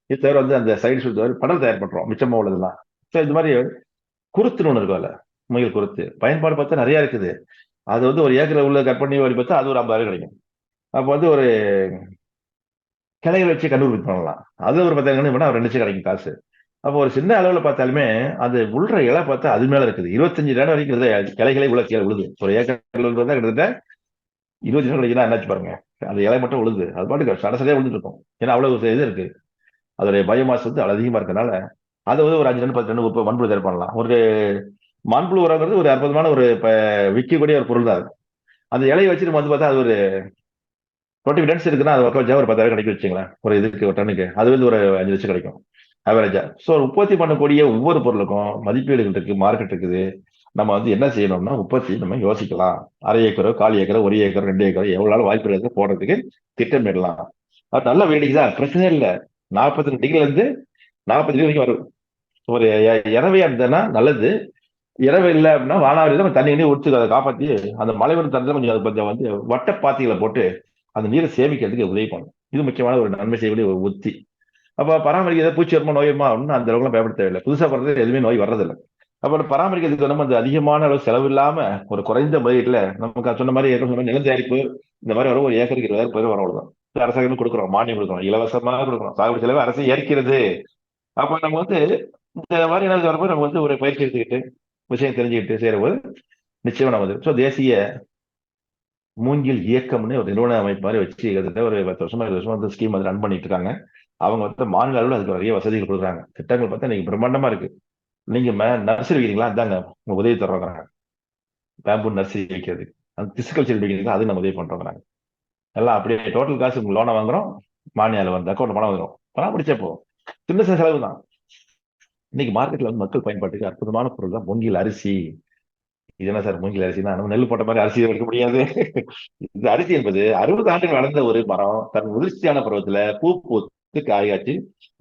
இது தவிர வந்து அந்த சைடு ஷூட் தவிர படல் தயார் பண்றோம் மிச்சமா உள்ளதெல்லாம். ஸோ இந்த மாதிரி குருத்துன்னு ஒன்று இருக்கும்ல, முயல் குருத்து பயன்பாடு பார்த்தா நிறைய இருக்குது. அது வந்து ஒரு ஏக்கர் உள்ள கட் பண்ணி வரி பார்த்தா அது ஒரு 50,000 கிடைக்கும். அப்போ வந்து ஒரு கிளைகளை வச்சு கண்டுபிடிச்சு பண்ணலாம். அது ஒரு 10,000 பண்ணா 2 லட்சம் கிடைக்கும் காசு. அப்போ ஒரு சின்ன அளவுல பார்த்தாலுமே அது உள்ள இலை பார்த்தா அது மேல இருக்குது. 25 இடம் வரைக்கும் கிளைகளை உள்ள கீழே விழுது. ஒரு ஏக்கர் கிட்டத்தட்ட 20 இடம் கிடைக்குன்னா என்னாச்சு பாருங்க. அந்த இலை மட்டும் விழுது, அது பாட்டுக்கு சடசடையா விழுந்துட்டு இருக்கும். ஏன்னா அவ்வளவு இது இருக்கு. அதோடைய பயோமாஸ் வந்து அவ்வளவு அதிகமா இருக்கனால அதை வந்து ஒரு 5 டன் 10 டன் மண்புழு தயார் பண்ணலாம். ஒரு மண்புழு உரங்கிறது ஒரு அற்புதமான ஒரு விற்கக்கூடிய ஒரு பொருள் தான். அந்த இலையை வச்சு நம்ம வந்து பார்த்தா அது ஒரு 20 டன்ஸ் இருக்குன்னா அது வச்சா ஒரு 10,000 கிடைக்கும் வச்சுங்களேன். ஒரு இதுக்கு ஒரு டன்னுக்கு அது வந்து ஒரு 5 லட்சம் கிடைக்கும் ஆவரேஜா. ஸோ உற்பத்தி பண்ணக்கூடிய ஒவ்வொரு பொருளுக்கும் மதிப்பீடுகள் இருக்கு, மார்க்கெட் இருக்குது. நம்ம வந்து என்ன செய்யணும்னா உற்பத்தி நம்ம யோசிக்கலாம். அரை ஏக்கரோ 1/4 ஏக்கரோ 1 ஏக்கரோ 2 ஏக்கரோ எவ்வளவு வாய்ப்பு இருக்கு போடுறதுக்கு திட்டமிடலாம். அது நல்ல வேடிக்கை தான், பிரச்சனை இல்லை. 42 டிகிரில இருந்து 40 டிகிரி வரைக்கும் வரும். ஒரு இரவையா இருந்ததுன்னா நல்லது. இரவு இல்லை அப்படின்னா வானாவரி தான் தண்ணி ஊற்றி அதை காப்பாற்றி அந்த மழை வரும் தண்ணி கொஞ்சம் வந்து வட்ட பாத்திகளை போட்டு அந்த நீரை சேமிக்கிறதுக்கு உதவி பண்ணும். இது முக்கியமான ஒரு நன்மை செய்யக்கூடிய ஒரு உத்தி. அப்ப பராமரிக்க ஏதாவது பூச்சி வருமா நோய் வருமா அப்படின்னு அந்த அளவுக்குலாம் பயப்பட தேவையில்லை. புதுசா பிறகு எதுவுமே நோய் வர்றதில்லை. அப்ப பராமரிக்கிறதுக்கு நம்ம அந்த அதிகமான அளவு செலவு இல்லாம ஒரு குறைந்த முதலீட்டுல நமக்கு சொன்ன மாதிரி நிலம் தயாரிப்பு இந்த மாதிரி வரும். ஒரு ஏக்கருக்கு 20,000 பேர் வர அவ்வளவுதான். அரசாங்கம் கொடுக்குறோம், மானியம் கொடுக்குறோம், இலவசமாக கொடுக்குறோம். சாகுபடி செலவு அரசு ஏற்கிறது. அப்ப நம்ம வந்து இந்த மாதிரி என்ன வரப்போ நம்ம வந்து ஒரு பயிற்சி எடுத்துக்கிட்டு விஷயம் தெரிஞ்சுக்கிட்டு செய்யற போது நிச்சயமா நம்ம ஸோ தேசிய மூங்கில் இயக்கம்னு ஒரு நிறுவன அமைப்பு மாதிரி வச்சு கிட்டத்தட்ட ஒரு 10 வருஷமா 20 வருஷமா வந்து ஸ்கீம் வந்து ரன் பண்ணிட்டு இருக்காங்க. அவங்க வந்து மாநில அளவில் அதுக்கு நிறைய வசதிகள் கொடுக்குறாங்க. திட்டங்கள் பார்த்தா இன்னைக்கு பிரம்மாண்டமா இருக்கு. நீங்க நர்சரி வைக்கிறீங்களா, அதாங்க உங்க உதவி தர்றோங்க. பேம்பு நர்சரி வைக்கிறது, அந்த பிசிக்கல்ச்சர் வைக்கிறீங்களா, அது நம்ம உதவி பண்றோங்க. எல்லாம் அப்படியே டோட்டல் காசு உங்க லோனை வாங்குறோம், மானியால வந்து அக்கௌண்ட் பணம் வந்துடும். பணம் பிடிச்சா போகும், சின்ன சின்ன செலவு தான். இன்னைக்கு மார்க்கெட்ல வந்து மக்கள் பயன்பாட்டுக்கு அற்புதமான பொருள் தான் மூங்கில் அரிசி. இது என்ன சார் மூங்கில் அரிசினா நம்ம நெல் போட்ட மாதிரி அரிசி எடுக்க முடியாது. இந்த அரிசி என்பது 60 ஆண்டுகள் வளர்ந்த ஒரு மரம் தன் முதிர்ச்சியான பருவத்துல பூ பூத்து காய்காய்ச்சி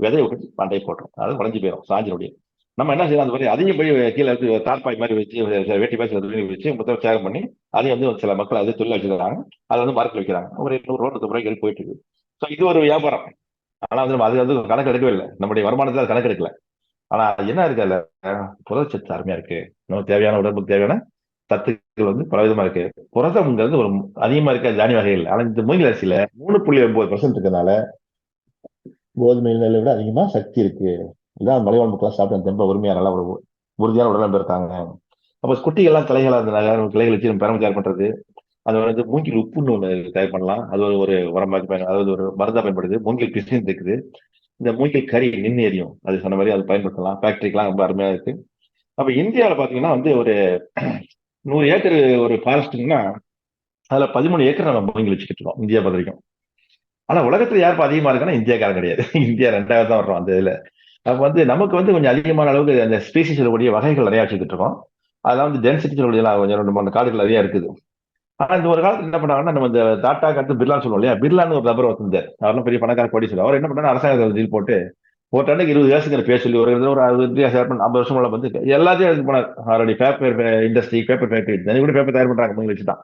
விதையை விட்டு பண்டையை போட்டுரும். அது உடஞ்சி போயிடும் சாஞ்சினுடைய. நம்ம என்ன செய்யலாம், அந்த மாதிரி அதையும் போய் கீழே தார்பாய் மாதிரி வச்சு வேட்டி மாதிரி வச்சு மொத்தம் சேகம் பண்ணி அதையும் வந்து சில மக்கள் அதை தொழில் வச்சுக்கிறாங்க. அதை வந்து மார்க்கெட் வைக்கிறாங்க. ஒரு 200 ரூபா 100 ரூபாய்க்கு போயிட்டு இருக்கு. ஸோ இது ஒரு வியாபாரம். ஆனா வந்து நம்ம அது வந்து கணக்கு எடுக்கவே இல்லை. நம்முடைய வருமானத்தை அது கணக்கு எடுக்கல. ஆனா என்ன இருக்கு அதுல புரதச்சத்து அருமையா இருக்கு. நமக்கு தேவையான உடம்புக்கு தேவையான சத்துக்கள் வந்து பலவிதமா இருக்கு. புரதம்ங்கிறது ஒரு அதிகமா இருக்க தானிய வகைகள். ஆனா இந்த மூங்கில் அரிசியில 3.9% இருக்கிறதுனால கோதுமை நெல்லை விட அதிகமா சக்தி இருக்கு. இதான் மலைவாழ் மக்கள் சாப்பிட்டு ரொம்ப உரிமையா நல்லா ஒரு உறுதியான உடல் இருக்காங்க. அப்ப குட்டிகள்லாம் கிளைகளா இருந்தனால கிளைகள் வச்சு நம்ம பெருமை தயார் பண்றது. அது வந்து மூங்கில் உப்புன்னு ஒண்ணு தயார் பண்ணலாம். அது ஒரு உரமாக அதாவது ஒரு மருந்தா பயன்படுது. மூங்கில் பிசின் இருக்குது. இந்த மூங்கில் கறி நின்று எரியும், அது சொன்ன மாதிரி அது பயன்படுத்தலாம். ஃபேக்டரிக்கெல்லாம் ரொம்ப அருமையா இருக்கு. அப்ப இந்தியாவில் பாத்தீங்கன்னா வந்து ஒரு 100 ஏக்கர் ஒரு ஃபாரஸ்ட்னா அதுல 13 ஏக்கர் நம்ம மூங்கில் வச்சுக்கிட்டு இருக்கோம் இந்தியா பொறுத்த வரைக்கும். ஆனா உலகத்துல யாருப்ப அதிகமா இருக்குன்னா இந்தியாக்காரன் கிடையாது. இந்தியா 2வது தான் வர்றோம் அந்த இதுல. அப்ப வந்து நமக்கு வந்து கொஞ்சம் அதிகமான அளவுக்கு அந்த ஸ்பீசிஸ் சொல்லக்கூடிய வகைகள் நிறைய வச்சுக்கிட்டு இருக்கோம். அதெல்லாம் வந்து டென்சிட்டி சொல்லக்கூடிய கொஞ்சம் 2-3 காடுகள் நிறைய இருக்குது. ஆனா இந்த ஒரு காலத்துல என்ன பண்ணாங்கன்னா, நம்ம இந்த டாட்டா அடுத்து பிர்லான்னு சொல்லுவோம் இல்லையா, பிர்லான்னு ஒரு நபர் வந்திருந்தார். அவரெல்லாம் பெரிய பணக்கார கோடீஸ்வரர். அவர் என்ன பண்ணாரு, அரசாங்கத்தில் டீல் போட்டு ஒரு டன்னுக்கு 20 காசுங்கிற பேர் சொல்லி ஒரு 50 வருஷம் வந்து எல்லாத்தையும் எடுத்து போனார். அவருடைய பேப்பர் இண்டஸ்ட்ரி, பேப்பர் ஃபேக்டரி கூட பேப்பர் தயார் பண்றாங்க மூங்கில் வச்சுதான்.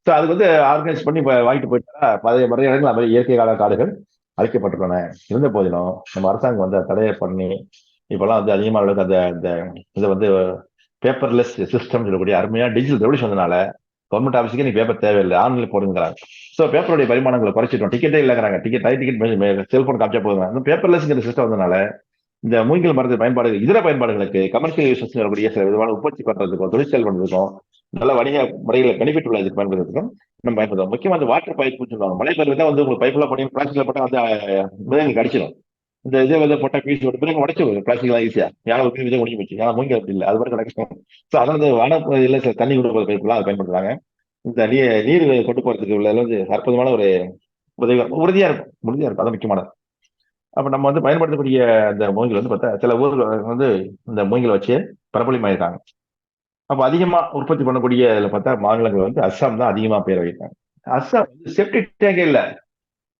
ஸோ அது வந்து ஆர்கனைஸ் பண்ணி வாங்கிட்டு போயிட்டா மறைய இடங்கள் நம்ம இயற்கை கால காடுகள் அழிக்கப்பட்டுள்ளன. இருந்த போதிலும் நம்ம அரசாங்கம் வந்து தடையை பண்ணி இப்பெல்லாம் வந்து அதிகமான அளவுக்கு அந்த இதை வந்து பேப்பர்லெஸ் சிஸ்டம் சொல்லக்கூடிய அருமையா டிஜிட்டல் ரெவல்யூஷன் வந்தனால கவர்மெண்ட் ஆஃபீஸுக்கு நீ பேப்பர் தேவையில்லை, ஆன்லைன்ல போடுங்கிறாங்க. ஸோ பேப்பருடைய பரிமாணங்களை குறைச்சிட்டோம். டிக்கெட்டே இல்லைங்கிறாங்க. டிக்கெட் செல்போன் காமிச்சா போதுங்க. அந்த பேப்பர்லெஸ்ங்கிற சிஸ்டம் வந்தனால இந்த மூங்கில் மரத்து பயன்பாடு இதர பயன்பாடுகளுக்கு கமர்ஷியல் யூசஸ் சொல்லக்கூடிய சில விதமான உற்பத்தி பண்றதுக்கும் தொழிற்செயல் பண்றதுக்கும் நல்ல வணிக முறையில் பெனிஃபிட் உள்ள இதுக்கு பயன்படுத்துறதுக்கும் நம்ம பயன்படுத்துவோம். முக்கியமா அந்த வாட்டர் பைப் சொல்லுவாங்க. மழை பயிர் தான் வந்து உங்களுக்கு பைப்ல போட்டு பிளாஸ்டிக்ல போட்டா அந்த மிருகங்கள் கடிச்சிடும். இந்த இதை வந்து போட்டா பீஸ் போட்டு மிருகம் உடச்சு பிளாஸ்டிக் எல்லாம் ஈஸியா யாரும் ஒரு விதை முடிஞ்சு போச்சு. யாரும் மூங்க அப்படி இல்லை, அது மாதிரி கிடைக்கும். ஸோ அதனால வன பகுதியில் சில தண்ணி கொடுக்குற பைப்லாம் அதை பயன்படுத்துறாங்க. இந்த நீர் கொண்டு போறதுக்கு உள்ள வந்து அற்புதமான ஒரு உறுதியா இருக்கும், உறுதியா இருக்கும். அது முக்கியமானது. அப்ப நம்ம வந்து பயன்படுத்தக்கூடிய இந்த மூங்கில் வந்து பார்த்தா சில ஊர்கள் வந்து இந்த மூங்கிலை வச்சு பிரபலமாயிருக்காங்க. அப்ப அதிகமா உற்பத்தி பண்ணக்கூடிய இதுல பார்த்தா மாநிலங்கள் வந்து அஸ்ஸாம் தான் அதிகமா பேர் வைக்கிறாங்க. அஸ்ஸாம் வந்து செப்டிக் டேங்கே இல்ல.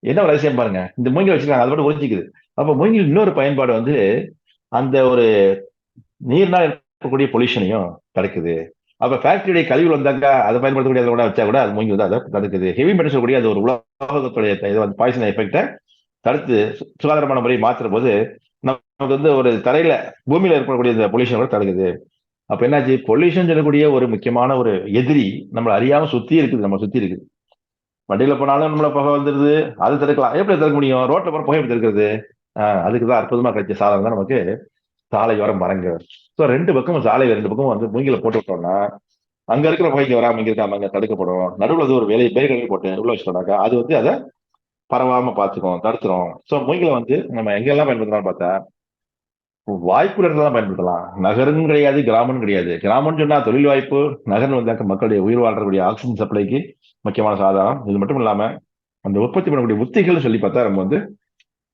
என்ன ஒரு அதிசயம் பாருங்க, இந்த மூங்கில் வச்சிருக்காங்க, அது மட்டும் ஒழிஞ்சிக்குது. அப்ப மூங்கில் இன்னொரு பயன்பாடு வந்து அந்த ஒரு நீர்னால் இருக்கக்கூடிய பொல்யூஷனையும் தடுக்குது. அப்ப ஃபேக்டரியுடைய கழிவுகள் வந்தாக்கா அதை பயன்படுத்தக்கூடிய கூட வச்சா கூட அது மூங்கி வந்து அதை தடுக்குது. ஹெவி மெட்டல்ஸ் கூடிய அது ஒரு உலகத்துடைய இது வந்து பாய்சன் எஃபெக்டை தடுத்து சுகாதாரமான முறையை மாற்றுற போது நமக்கு வந்து ஒரு தரையில பூமியில இருக்கக்கூடிய இந்த பொல்யூஷன் கூட தடுக்குது. அப்ப என்னாச்சு, பொல்யூஷன் சொல்லக்கூடிய ஒரு முக்கியமான ஒரு எதிரி நம்மளை அறியாம சுத்தி இருக்குது, நம்ம சுத்தி இருக்குது. வண்டியில போனாலும் நம்மள புகை வந்துருது, அது தடுக்கலாம். எப்படி தடுக்க முடியும்? ரோட்ல போற புகை எப்படி தடுக்கிறது? அதுக்குதான் அற்புதமா கிடைச்ச சாதனம் தான் நமக்கு சாலையோரம் மரங்கள். ஸோ ரெண்டு பக்கமும் சாலையில ரெண்டு பக்கமும் வந்து மூங்கில போட்டு விட்டோம்னா அங்க இருக்கிற புகைக்கு வராம இங்க இருக்காம அங்க தடுக்கப்படும். நடுவில் வந்து ஒரு வேலையை பேர்கள் போட்டு உள்ள வச்சுட்டோம்னாக்கா அது வந்து அதை பரவாம பார்த்துக்கும், தடுத்துரும். ஸோ மூங்கில வந்து நம்ம எங்கெல்லாம் பயன்படுத்தலாம் பார்த்தா வாய்ப்பு இடத்துல பயன்படுத்தலாம். நகரும் கிடையாது, கிராமம் கிடையாது. கிராமம்னு சொன்னா தொழில் வாய்ப்பு, நகர்னு வந்தாக்க மக்களுடைய உயிர் வாழ்றக்கூடிய ஆக்சிஜன் சப்ளைக்கு முக்கியமான சாதனம். இது மட்டும் இல்லாம அந்த உற்பத்தி பண்ணக்கூடிய உத்திகள் சொல்லி பார்த்தா நம்ம வந்து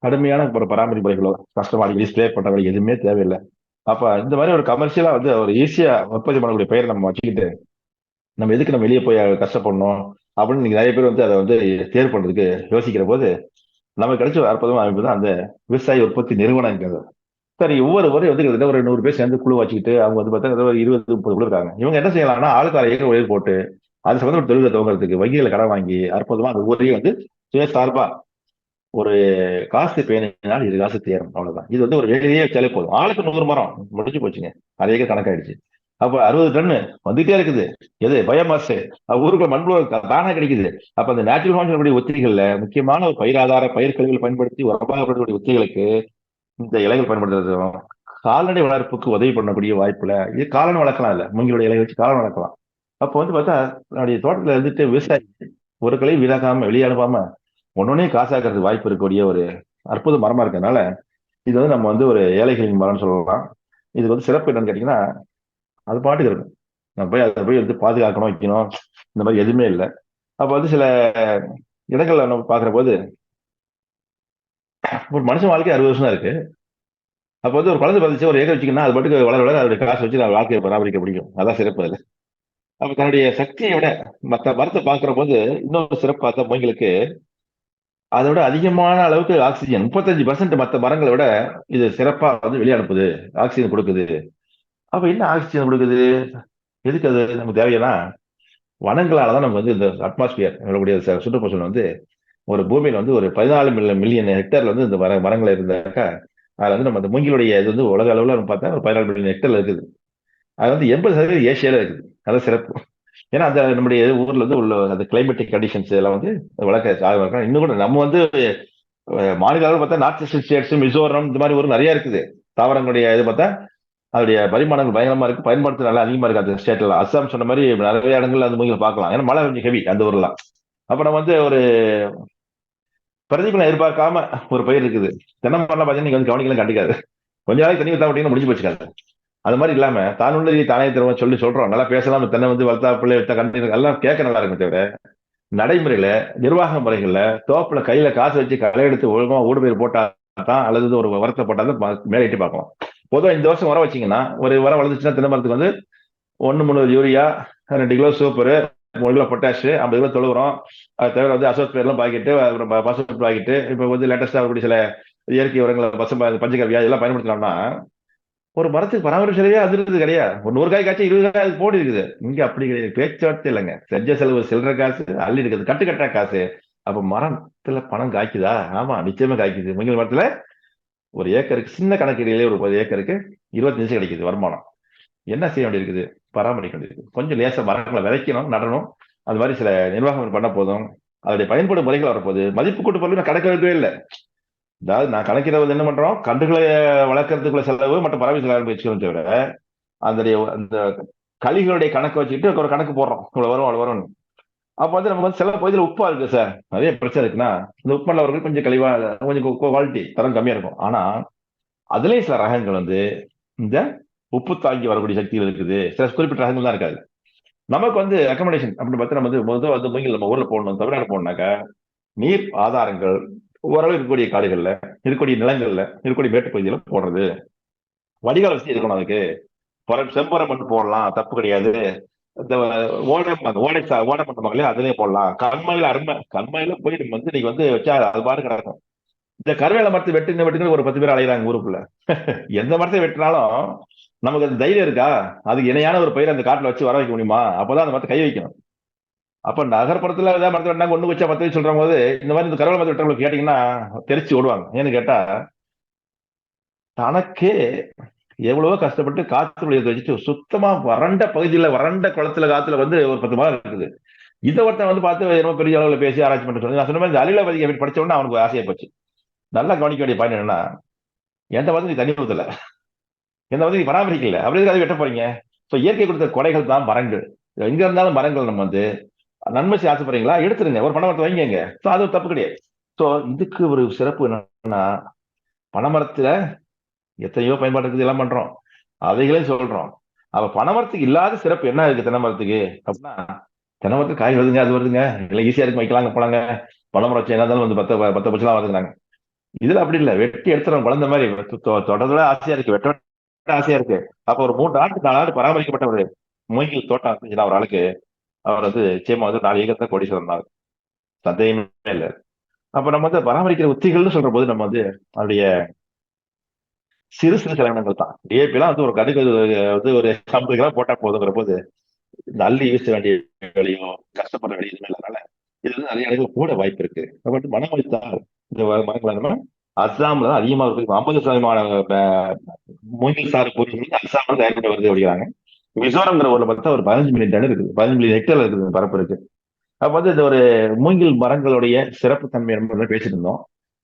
கடுமையான ஒரு பராமரிப்பு முறைகளோ கஷ்டமாடி ஸ்ப்ரே பண்றவங்க எதுவுமே தேவையில்லை. அப்ப இந்த மாதிரி ஒரு கமர்ஷியலா வந்து ஒரு ஈஸியா உற்பத்தி பண்ணக்கூடிய பெயரை நம்ம வச்சுக்கிட்டு நம்ம எதுக்கு நம்ம வெளியே போய் கஷ்டப்படணும் அப்படின்னு நீங்க நிறைய பேர் வந்து அதை வந்து தேர்வு பண்றதுக்கு யோசிக்கிற போது நமக்கு கிடைச்ச அற்புதமா அமைப்பு தான் அந்த விவசாய உற்பத்தி நிறுவனங்கிறது. சரி, ஒவ்வொரு முறை வந்து கிட்டத்தட்ட ஒரு 100 பேர் சேர்ந்து குழு வச்சுக்கிட்டு அவங்க வந்து பார்த்தா ஒரு 20-30 குழு இருக்காங்க. இவங்க என்ன செய்யலாம்னா ஆளுக்கு 1/2 ஏக்கர் உயர் போட்டு அது சம்பந்தப்பட்ட தொழிலை துவங்குறதுக்கு வங்கிகளை கடன் வாங்கி அற்புதமா அந்த ஊரையும் வந்து சுய சார்பா ஒரு காசு பேணினால் இது காசு தேரும், அவ்வளவுதான். இது வந்து ஒரு வேலையே வச்சாலே போதும். ஆளுக்கு 100 மரம் முடிஞ்சு போச்சுங்க, அதே கணக்காயிடுச்சு. அப்ப 60 டன்னு வந்துட்டே இருக்குது. எது பயோமாஸ் ஊருக்குள்ள மண்புழு தானா கிடைக்குது. அப்ப அந்த நேச்சுரல் ஃபார்ம் ஒத்திகைகள்ல முக்கியமான ஒரு பயிராதார பயிர் கழிவுகள் பயன்படுத்தி உரமாகப்படக்கூடிய ஒத்திகளுக்கு இந்த இலைகள் பயன்படுத்துறதும் கால்நடை வளர்ப்புக்கு உதவி பண்ணக்கூடிய வாய்ப்புல இது காலன் வளர்க்கலாம். இல்ல மூங்கிலுடைய இலையை வச்சு காலன் வளர்க்கலாம். அப்போ வந்து பார்த்தா என்னுடைய தோட்டத்துல இருந்துட்டு விவசாயி ஒரு கலையும் வீணாக்காம வெளியே அனுப்பாம ஒன்னொன்னே காசாக்குறது வாய்ப்பு இருக்கக்கூடிய ஒரு அற்புத மரமா இருக்கிறதுனால இது வந்து நம்ம வந்து ஒரு ஏழைகளின் மரம்னு சொல்லலாம். இது வந்து சிறப்பு என்னன்னு கேட்டீங்கன்னா அது பாட்டுக்கு இருக்கும். நம்ம போய் அதை போய் வந்து பாதுகாக்கணும், வைக்கணும், இந்த மாதிரி எதுவுமே இல்லை. அப்ப வந்து சில இடங்கள்ல நம்ம பாக்குற போது ஒரு மனுஷன் வாழ்க்கை 60 வருஷம் தான் இருக்கு. அப்ப வந்து ஒரு குழந்தை பதிச்சு ஒரு ஏக்கர் வச்சுக்கன்னா அது பாட்டுக்கு வளர வளர அதோட காசு வச்சு நான் வாழ்க்கையை பராமரிக்க முடியும். அதான் சிறப்பு அது. அப்ப தன்னுடைய சக்தியை விட மற்ற மரத்தை பாக்குற போது இன்னொரு சிறப்பு பார்த்தா மூங்கிலுக்கு அதோட அதிகமான அளவுக்கு ஆக்சிஜன் 35% மற்ற மரங்களை விட இது சிறப்பா வந்து வெளியே அனுப்புது, ஆக்சிஜன் கொடுக்குது. அப்ப என்ன ஆக்சிஜன் கொடுக்குது, எதுக்கு அது நமக்கு தேவையானா வனங்களாலதான் நமக்கு வந்து இந்த அட்மாஸ்பியர் சொல்லக்கூடிய சுற்றுப்புறச்சூழல் வந்து ஒரு பூமியில வந்து ஒரு 14 மில்லியன் ஹெக்டர்ல வந்து இந்த மரங்கள் இருந்தாக்கா அதுல வந்து நம்ம அந்த மூங்கிலுடைய இது வந்து உலக அளவுல நம்ம பார்த்தா ஒரு 14 மில்லியன் ஹெக்டர்ல இருக்குது. அது வந்து 80% ஏசியால இருக்குது. அதான் சிறப்பு. ஏன்னா அந்த நம்முடைய ஊர்ல வந்து உள்ள அந்த கிளைமேட்டிக் கண்டிஷன்ஸ் எல்லாம் வந்து வளர்க்க இன்னும் கூட நம்ம வந்து மாநில அளவில் பார்த்தா நார்த் ஈஸ்ட் ஸ்டேட்ஸ், மிசோரம் இந்த மாதிரி ஊர் நிறைய இருக்குது. தாவரங்களுடைய இது பார்த்தா அதோடைய பரிமாணங்கள் பயங்கரமா இருக்கு, பயன்பாடு நல்லா அதிகமா இருக்கு அந்த ஸ்டேட்ல. அஸ்ஸாம் சொன்ன மாதிரி நிறைய இடங்கள்ல அந்த மூங்கில பார்க்கலாம். ஏன்னா மழை கொஞ்சம் ஹெவி அந்த ஊர்லாம். அப்ப நம்ம வந்து ஒரு பிரதிபலன் எதிர்பார்க்காம ஒரு பயிர் இருக்குது. தென்னை மரம்லாம் பார்த்தீங்கன்னா நீங்க வந்து கவனிக்கலாம் கண்டிக்காது. கொஞ்ச நாளைக்கு தண்ணி ஊத்தா விட்டீங்கன்னா முடிஞ்சு போச்சுக்காது. அது மாதிரி இல்லாம தானுள்ள தானே தருவோம் சொல்றோம், நல்லா பேசலாம். தென்னை வந்து வளர்த்தா பிள்ளை வித்தா கண்டி எல்லாம் கேட்க நல்லா இருக்கும். தவிர நடைமுறையில நிர்வாக முறைகள்ல தோப்புல கையில காசு வச்சு களை எடுத்து ஒழுங்கமா ஊடு பயிர் போட்டா தான் அல்லது ஒரு உரத்தை போட்டா தான் மேலே எட்டி பார்க்கலாம். பொதுவாக இந்த வருஷம் உரம் வச்சீங்கன்னா ஒரு உரம் வளர்ந்துச்சுன்னா தென்னை மரத்துக்கு வந்து 1 urea, 2 kilo super, 3 kilo potash, 50 kilo தொழு உரம், அது தவிர வந்து அசோத் பேர்லாம் பாக்கிட்டு பசு பாக்கிட்டு இப்போ வந்து லேட்டஸ்டா அப்படி சில இயற்கை உரங்களை பஞ்சகவ்யா இதெல்லாம் பயன்படுத்தலாம்னா ஒரு மரத்துக்கு பராமரிப்பு செலவே அதிர்றது கிடையாது. ஒரு 100 காய் காய்ச்சி 20 காய் அது போடி இருக்குது. இங்க அப்படி கிடையாது, பேச்சுவார்த்தை இல்லைங்க. செஞ்ச செலவு சில்லற காசு, அள்ளி இருக்குது கட்டுக்கட்டா காசு. அப்ப மரத்துல பணம் காய்க்குதா? ஆமா, நிச்சயமா காய்க்குது. மூங்கில் மரத்துல ஒரு ஏக்கருக்கு சின்ன கணக்கீடுகளே ஒரு 10 ஏக்கருக்கு 25 கிடைக்குது வருமானம். என்ன செய்ய வேண்டியிருக்குது? பராமரிக்க வேண்டியிருக்கு. கொஞ்சம் லேசா மரங்களை விதைக்கணும், நடணும். அது மாதிரி சில நிர்வாகம் பண்ண போதும். அதோடைய பயன்படும் முறைகள் வரப்போகுது. மதிப்பு கூட்டு பொருள் நான் கணக்கு வைக்கவே இல்லை. அதாவது நான் கணக்கிறது என்ன பண்றோம், கன்றுகளை வளர்க்கறதுக்குள்ள செலவு மற்றும் பராமரிப்பு செலவு வச்சுக்கணும். தவிர அந்த கழிவுகளுடைய கணக்கு வச்சுக்கிட்டு ஒரு கணக்கு போடுறோம், இவ்வளவு வரும் அவ்வளவு வரும்னு. அப்ப வந்து நமக்கு வந்து சில பகுதியில் உப்பா இருக்கு சார், நிறைய பிரச்சனை இருக்குன்னா இந்த உப்புமல்ல அவர்கள் கொஞ்சம் கழிவா, கொஞ்சம் குவாலிட்டி தரம் கம்மியா இருக்கும். ஆனா அதுலயும் சில ரகங்கள் வந்து இந்த உப்பு தாங்கி வரக்கூடிய சக்திகள் இருக்குது, சில குறிப்பிட்ட ரகங்கள் தான் இருக்காது. நமக்கு வந்து ரெக்கமெண்டேஷன் அப்படின்னு பார்த்து நம்ம வந்து முதல் வந்து மூங்கில் நம்ம ஊர்ல போடணும், தமிழ்நாடு போடணும்னாக்கா நீர் ஆதாரங்கள் ஓரளவு இருக்கக்கூடிய காடுகள்ல, இருக்கக்கூடிய நிலங்கள்ல, இருக்கக்கூடிய மேட்டு பகுதியில போடுறது. வடிகால் வசதி இருக்கணும் அதுக்கு. செம்பரம் மட்டும் போடலாம், தப்பு கிடையாது. இந்த ஓடை பண்ணுவாங்களே அதுலயே போடலாம். கண்மாயில அருமை, கண்மாயில போய் நம்ம வந்து நீங்க வந்து வச்சா அது பாரு கிடக்கும். இந்த கருவேல மரத்தை வெட்டுன்னு ஒரு 10 பேர் அலைகிறாங்க ஊருக்குள்ள. எந்த மரத்தை வெட்டினாலும் நமக்கு அந்த தைரியம் இருக்கா? அதுக்கு இணையான ஒரு பயிரை அந்த காட்டுல வச்சு வர வைக்க முடியுமா? அப்பதான் அந்த மரத்தை கை வைக்கணும். அப்ப நகர்ப்புறத்துல ஏதாவது மரத்தை வெட்டினா ஒண்ணு வச்சா 10 வச்சு சொல்ற போது இந்த மாதிரி இந்த கருவேல மரத்தை வெட்டவங்களுக்கு கேட்டீங்கன்னா தெரிச்சு ஓடுவாங்க. ஏன்னு கேட்டா தனக்கே எவ்வளவோ கஷ்டப்பட்டு காத்துல வச்சுட்டு சுத்தமா வறண்ட பகுதியில, வறண்ட குளத்துல காத்துல வந்து ஒரு 10 மரம் இருக்குது. இதை ஒருத்தன் வந்து பார்த்து ரொம்ப பெரிய அளவுல பேசி ஆராய்ச்சி பண்ணி சொன்னது. நான் சொன்ன மாதிரி இந்த அலில பதிகை படிச்ச உடனே அவனுக்கு ஆசையா போச்சு. நல்லா கவனிக்க வேண்டிய பாயிண்ட் என்னன்னா, எந்த வந்து நீ தண்ணி ஊத்தல, எந்த வந்து நீ பராமரிக்கல, அப்படி அதை வெட்ட போறீங்க. ஸோ இயற்கை கொடுத்த கொடைகள் தான் மரங்கள். எங்க இருந்தாலும் மரங்கள் நம்ம வந்து நன்மை செய்ய ஆசைப்படுறீங்களா, எடுத்துருங்க, ஒரு பனை மரத்தை வைங்க. ஸோ அது தப்பு கிடையாது. ஸோ இதுக்கு ஒரு சிறப்பு என்னன்னா, பனைமரத்துல எத்தனையோ பயன்பாடு இருக்குது, எல்லாம் பண்றோம், அவைகளையும் சொல்றோம். அப்ப பனைமரத்துக்கு இல்லாத சிறப்பு என்ன இருக்கு தென்னை மரத்துக்கு அப்படின்னா, தென்னை மரத்துக்கு காய் வருதுங்க, அது வருதுங்க, இல்லை ஈஸியா இருக்கு வைக்கலாங்க போலாங்க, பனைமரம் வச்சு என்ன இருந்தாலும் வந்து 10 பட்சம் வருதுங்க. இதுல அப்படி இல்லை, வெட்டி எடுத்துறோம் குழந்தை மாதிரி. தொடர்ந்து ஆசையா இருக்கு, வெட்ட ஆசையா இருக்கு. அப்ப ஒரு 3 ஆண்டு 4 ஆண்டு பராமரிக்கப்பட்ட ஒரு மூங்கில் தோட்டம் இருந்துச்சுன்னா ஒரு ஆளுக்கு, அவர் வந்து நிச்சயமா வந்து 4 ஏக்கர் கோடீஸ்வரன் தான், சந்தேகமே இல்லை. அப்ப நம்ம வந்து பராமரிக்கிற உத்திகள்னு சொல்ற போது நம்ம வந்து அவருடைய சிறு சிறு செலவினங்கள் தான். டிஏபி எல்லாம் வந்து ஒரு கடுகு வந்து ஒரு 50 கிராம் போட்டா போதுங்கிற போது இந்த அள்ளி வீச வேண்டிய வேலையோ கஷ்டப்படுற வேலையும் எதுவுமே இல்லாதனால இது வந்து நிறைய இடங்கள் கூட வாய்ப்பு இருக்கு. அப்ப வந்து மனமளித்தால் இந்த மரங்கள் நம்ம அஸ்ஸாம்ல தான் அதிகமா இருக்கு. 50% மூங்கில் சாறு பொருட்கள் அஸ்ஸாம்ல தயார் பண்ணி வருது அப்படிங்கிறாங்க. மிசோரம்ங்கிற ஊர்ல பார்த்தா ஒரு 15 மில்லியன் டன் இருக்குது, 15 மில்லியன் ஹெக்டேர் இருக்குது பரப்பு இருக்கு. அப்ப வந்து இந்த ஒரு மூங்கில் மரங்களுடைய சிறப்பு தன்மை நம்ம பேசிட்டு இருந்தோம்.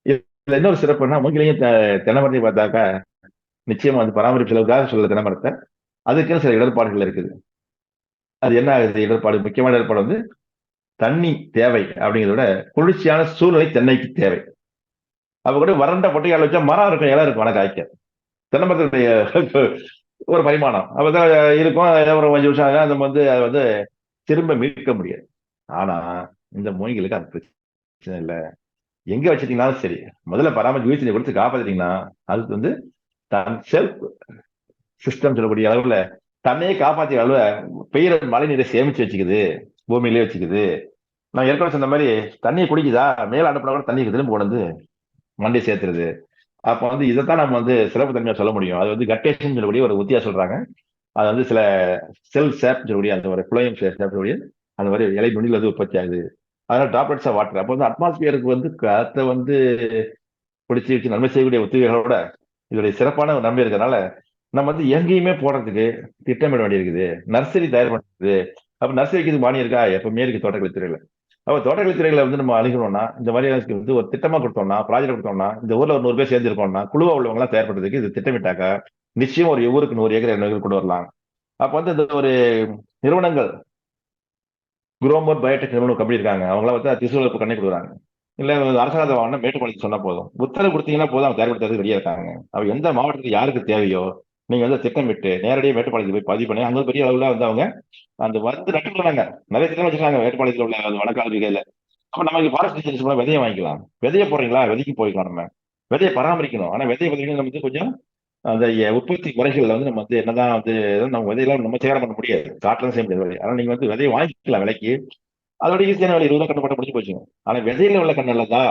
இதுல இன்னொரு சிறப்புன்னா, மூங்கிலையும் தென்னை மரத்தையும் பார்த்தாக்கா நிச்சயமா வந்து பராமரிப்பு செலவுக்காக சொல்ல தென்னை மரத்தை, அதுக்குன்னு சில இடர்பாடுகள் இருக்குது. அது என்ன ஆகுது இடர்பாடு? முக்கியமான இடர்பாடு வந்து தண்ணி தேவை அப்படிங்கிறத விட குளிர்ச்சியான சூழ்நிலை தென்னைக்கு தேவை. அப்ப கூட வறண்ட பொட்டையால் வச்சா மரம் இருக்கும், இடம் இருக்கும், ஆனால் காய்க்க. தென்னை மரத்துடைய ஒரு பரிமாணம் அப்பதான் இருக்கும். ஒரு 5 வருஷம் ஆகும், அதை வந்து அதை வந்து திரும்ப மீட்க முடியாது. ஆனா இந்த மூங்கிலுக்கு அது பிரச்சனை இல்லை. எங்க வச்சிட்டீங்கன்னாலும் சரி, முதல்ல பராமரிப்பு வீழ்ச்சியை கொடுத்து காப்பாத்திட்டீங்கன்னா அதுக்கு வந்து தன் செல்ஃப் சிஸ்டம் சொல்லக்கூடிய அளவுல தன்னையே காப்பாற்றிய அளவுல பெய்யற மழை நீரை சேமிச்சு வச்சுக்குது, பூமியிலே வச்சுக்குது. நான் ஏற்கனவே சொன்ன மாதிரி தண்ணியை குடிக்குதா, மேல அனுப்பினா கூட தண்ணிக்கு திரும்ப கொண்டு வந்து மண்டி சேர்த்துருது. அப்ப வந்து இதைத்தான் நம்ம வந்து சிறப்பு தன்மையா சொல்ல முடியும். அது வந்து கட்டேஷன் சொல்லக்கூடிய ஒரு உத்தியா சொல்றாங்க. அது வந்து சில செல் சேப் சொல்லக்கூடிய அந்த ஒரு குளோயம் சொல்லக்கூடிய அந்த மாதிரி இலை நுனியில் வந்து உற்பத்தி ஆகுது. அதனால டிராப்லெட்ஸ் ஆஃப் வாட்டர் அப்போ வந்து அட்மாஸ்பியருக்கு வந்து காற்றை வந்து பிடிச்சி வச்சு நன்மை செய்யக்கூடிய உத்திகளோட இதோடைய சிறப்பான ஒரு நன்மை இருக்கிறதுனால நம்ம வந்து எங்கேயுமே போடுறதுக்கு திட்டமிட வேண்டியிருக்குது. நர்சரி தயார் பண்ணுறது. அப்போ நர்சரிக்கு இது மானியம் இருக்கா? எப்பவுமே இருக்கு தோட்டக்கலைத்துறையில. அப்போ தோட்டக்கலைத்துறையில வந்து நம்ம அணுகணும்னா இந்த மாதிரி வந்து ஒரு திட்டமா கொடுத்தோம்னா, ப்ராஜெக்ட் கொடுத்தோம்னா, இந்த ஊர்ல ஒரு 100 பேர் சேர்ந்துருக்கோம்னா குழுவா உள்ளவங்க எல்லாம் தயார் பண்றதுக்கு இது திட்டமிட்டாக்கா நிச்சயம் ஒரு ஊருக்கு 100 ஏக்கர் 200 ஏக்கர் கொண்டு வரலாம். அப்ப வந்து இந்த ஒரு நிறுவனங்கள் குரோமோர் பயோடெக் நிறுவனம் கம்பெனி இருக்காங்க, அவங்களாம் வந்து திசுவளர்ப்பு கண்ணை கொடுக்குறாங்க. இல்ல அரசாங்கத்தை வாங்கினா மேட்டுப்பாளையத்துக்கு சொன்னா போதும், உத்தரவு கொடுத்தீங்கன்னா போதும், அவங்க தயார்படுத்துறதுக்கு ரெடியா இருக்காங்க. அவ எந்த மாவட்டத்துக்கு யாருக்கு தேவையோ நீங்க வந்து திட்டமிட்டு நேரடியாக மேட்டுப்பாளையத்துக்கு போய் பதிவு பண்ணி அங்க பெரிய அளவுல வந்து அவங்க அந்த வந்து நட்டுக்கிறாங்க. நிறைய திட்டம் வச்சிருக்காங்க மேட்டுப்பாளையத்தில் உள்ள வடக்கால. அப்ப நமக்கு ஃபாரஸ்ட் டிசைன்ஸ் மூலம் விதையை வாங்கிக்கலாம். விதைய போடுறீங்களா, விதைக்கு போய்க்கலாம். நம்ம விதையை பராமரிக்கணும். ஆனா விதையை பத்தி நம்ம வந்து கொஞ்சம் அந்த உற்பத்தி முறைகள்ல வந்து நம்ம வந்து என்னதான் வந்து நம்ம விதையெல்லாம் நம்ம சேகரம் பண்ண முடியாது, காட்டுல செய்ய முடியாது. ஆனா நீங்க வந்து விதையை வாங்கிக்கலாம் விலைக்கு. அதோட ஈஸியான வேலை 20 கண்ணு போட்ட முடிச்சு போச்சுங்க. ஆனா விதையில உள்ள கண் நல்லதா,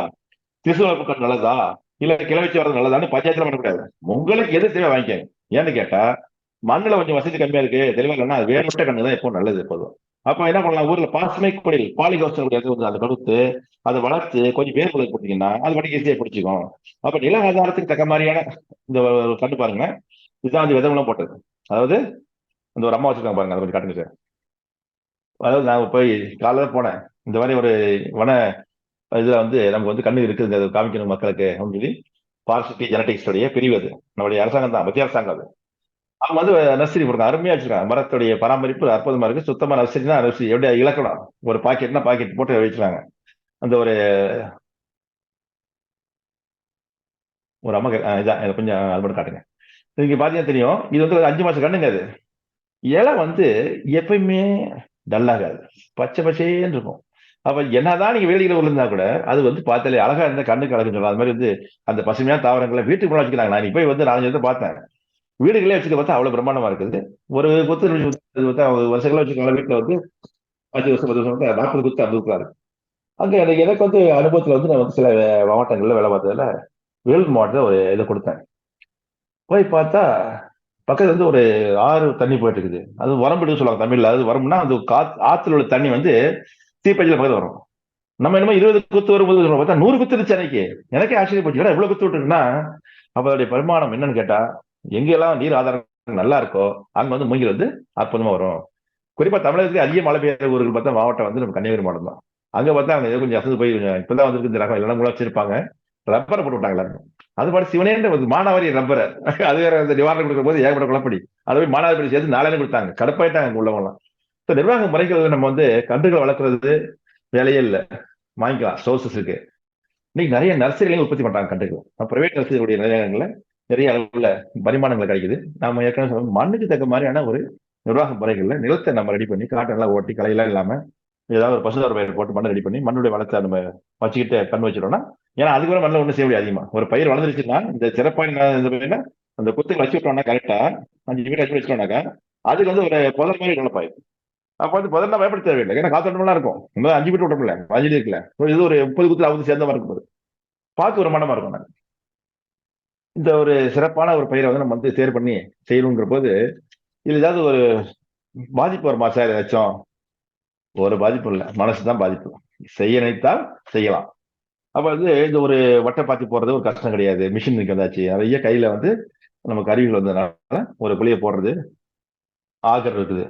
திசு வளர்ப்பு கண் நல்லதா, இல்ல கிளவச்சு வர்றது நல்லதான்னு பஞ்சாயத்துல பண்ணக்கூடாது. உங்களுக்கு எது தேவை வாங்கிக்கங்க. ஏன்னு கேட்டா மண்ணுல கொஞ்சம் வசதி கம்மியா இருக்கு, தெளிவா இல்லைன்னா அது வேறுபட்ட கண்ணு தான் எப்போ நல்லது எப்போதும். அப்ப என்ன பண்ணலாம், ஊர்ல பசுமை குடில் பாலிகவுஸ் வந்து அதை கொடுத்து அதை வளர்த்து கொஞ்சம் வேர் குலை போட்டீங்கன்னா அது வட்டி ஈஸியா பிடிச்சிக்கும். அப்ப நில ஆதாரத்துக்கு தக்க மாதிரியான இந்த கண்டு பாருங்க. இதுதான் வந்து விதம்லாம் போட்டது. அதாவது இந்த ஒரு அம்மா வச்சிருக்காங்க பாருங்க, அதை கொஞ்சம் காட்டுங்க சார். அதாவது நான் போய் காலையில போனேன், இந்த மாதிரி ஒரு வன இதுல வந்து நமக்கு வந்து கண்ணு இருக்குது, அதை காமிக்கணும் மக்களுக்கு அப்படின்னு சொல்லி ஃபாரஸ்ட்ரி ஜெனடிக்ஸ் உடைய பிரிவு அது நம்மளுடைய அரசாங்கம் தான், மத்திய அரசாங்கம் அது. அவங்க வந்து நர்சரி போடுறாங்க, அருமையா வச்சிருக்காங்க. மரத்துடைய பராமரிப்பு அற்புதமா இருக்கு. சுத்தமா நர்சரினா நர்சரி எப்படி இலக்கணம், ஒரு பாக்கெட்னா பாக்கெட் போட்டு வச்சிருக்காங்க. அந்த ஒரு ஒரு அம்மா இதான் இதை கொஞ்சம் அது மட்டும் காட்டுங்க. நீங்க பாத்தீங்கன்னா தெரியும், இது வந்து ஒரு 5 மாசம் கண்ணுங்க. அது இலை வந்து எப்பயுமே டல்லாகாது, பச்சை பச்சைன்னு இருக்கும். அப்ப என்னதான் நீங்க வேலிகளை விழுந்தா கூட அது வந்து பார்த்தாலே அழகா இருந்தா கண்ணுக்கு அழகுன்னு சொல்லலாம். அது மாதிரி வந்து அந்த பசுமையான தாவரங்களை வீட்டுக்கு முன்னாடி வச்சுக்கிறாங்க. நான் போய் வந்து 4 இடத்த பார்த்தேன், வீடுகளே வச்சுக்க பார்த்தா அவ்வளவு பிரம்மாண்டமா இருக்குது. ஒரு கொத்து வருஷங்களா வச்சுக்கலாம். வீட்டுல வந்து 5 வருஷம் 10 வருஷம் 40 குத்து 50 குத்து இருக்கு. அங்க எனக்கு வந்து அனுபவத்துல வந்து நான் வந்து சில மாவட்டங்கள்ல வேலை பார்த்ததுல வேலூர் மாவட்டத்துல ஒரு இதை கொடுத்தேன். போய் பார்த்தா பக்கத்துல வந்து ஒரு ஆறு தண்ணி போயிட்டு இருக்குது. அது வரம்புன்னு சொல்லுவாங்க தமிழ்ல. அது வரம்புனா அந்த ஆத்துல உள்ள தண்ணி வந்து தீப்பஞ்சில பக்கத்துல வரும். நம்ம என்னமோ 20 குத்து வரும்போது பார்த்தா 100 குத்து இருந்துச்சு அன்னைக்கு. எனக்கே ஆச்சரியப்பட்டு எவ்வளவு குத்து விட்டுருக்குன்னா, அவருடைய பரிமாணம் என்னன்னு கேட்டா, எங்கெல்லாம் நீர் ஆதாரம் நல்லா இருக்கோ அங்க வந்து மூங்கில் வந்து அற்புதமா வரும். குறிப்பா தமிழகத்துக்கு அதிக மழை பெய்யுற ஊர்கள் பார்த்தா மாவட்டம் வந்து நம்ம கன்னியாகுமரி மாவட்டம் தான். அங்க பார்த்தா அங்க ஏதோ கொஞ்சம் அசந்து போய் இப்பதான் வந்து இந்த ரகம் இல்லைன்னா கூட வச்சிருப்பாங்க. ரப்பரை போட்டு விட்டாங்க எல்லாரும். அது பாட்டு சிவனேன்ற மானாவாரி ரப்பரை அது வேற அந்த நிவாரணம் கொடுக்கும் போது ஏகப்பட்ட குழப்படி. அதை போய் மானாவாரி சேர்த்து 4 கொடுத்தாங்க. கடுப்பாயிட்டாங்க அங்க உள்ளவங்களாம். இப்போ நிர்வாக முறைகள் நம்ம வந்து கன்றுகளை வளர்க்கறது வேலையே இல்லை, வாங்கிக்கலாம், சோர்சஸ் இருக்கு. இன்னைக்கு நிறைய நர்சரிகளையும் உற்பத்தி பண்றாங்க கன்றுகள். பிரைவேட் நர்சரிகளுடைய நிலையங்கள்ல நிறைய அளவுல பரிமாணங்கள் கிடைக்குது. நாம ஏற்கனவே சொன்ன மண்ணுக்கு தக்க மாதிரியான ஒரு நிர்வாக முறைகள்ல நிலத்தை நம்ம ரெடி பண்ணி காட்டை நல்லா ஓட்டி களையெல்லாம் இல்லாம ஏதாவது ஒரு பசுதார பயிர் போட்டு மண்ணை ரெடி பண்ணி மண்ணுடைய வளத்தை நம்ம வச்சுக்கிட்டு கண் வச்சிடோம்னா, ஏன்னா அதுக்கு கூட மண்ணில் ஒன்றும் செய்ய முடியாது. அதிகமா ஒரு பயிர் வளர்ந்துருச்சுன்னா இந்த சிறப்பான அந்த குத்துக்கு வச்சு விட்டோம்னா கரெக்டா 5 மீட்டர் வச்சு வச்சிட்டோம்னாக்கா அதுக்கு வந்து ஒரு புதர் மாதிரி டெவலப். அப்ப வந்து புதர்னா பயப்பட தேவையில்லை, ஏன்னா காத்தோட்டமெல்லாம் இருக்கும். 5 மீட்டர் விட்டோம்ல 5 இருக்குல்ல, இது ஒரு 30 குத்துல 60 சேர்ந்த மாதிரி இருக்கும். பார்த்து ஒரு மனமா இருக்கும். இந்த ஒரு சிறப்பான ஒரு பயிரை வந்து நம்ம வந்து தேர்வு பண்ணி செய்யணுங்கிற போது இதுல ஏதாவது ஒரு பாதிப்பு வருமா சார்? ஏதாச்சும் ஒரு பாதிப்பு இல்லை, மனசுதான் பாதிப்பு. செய்ய நினைத்தால் செய்யலாம். அப்ப வந்து இந்த ஒரு வட்டை பாத்தி போடுறது ஒரு கஷ்டம் கிடையாது. மிஷின் வந்தாச்சு, நிறைய கையில வந்து நமக்கு கருவிகள் வந்ததுனால ஒரு குழியை போடுறது ஆகர் இருக்குது.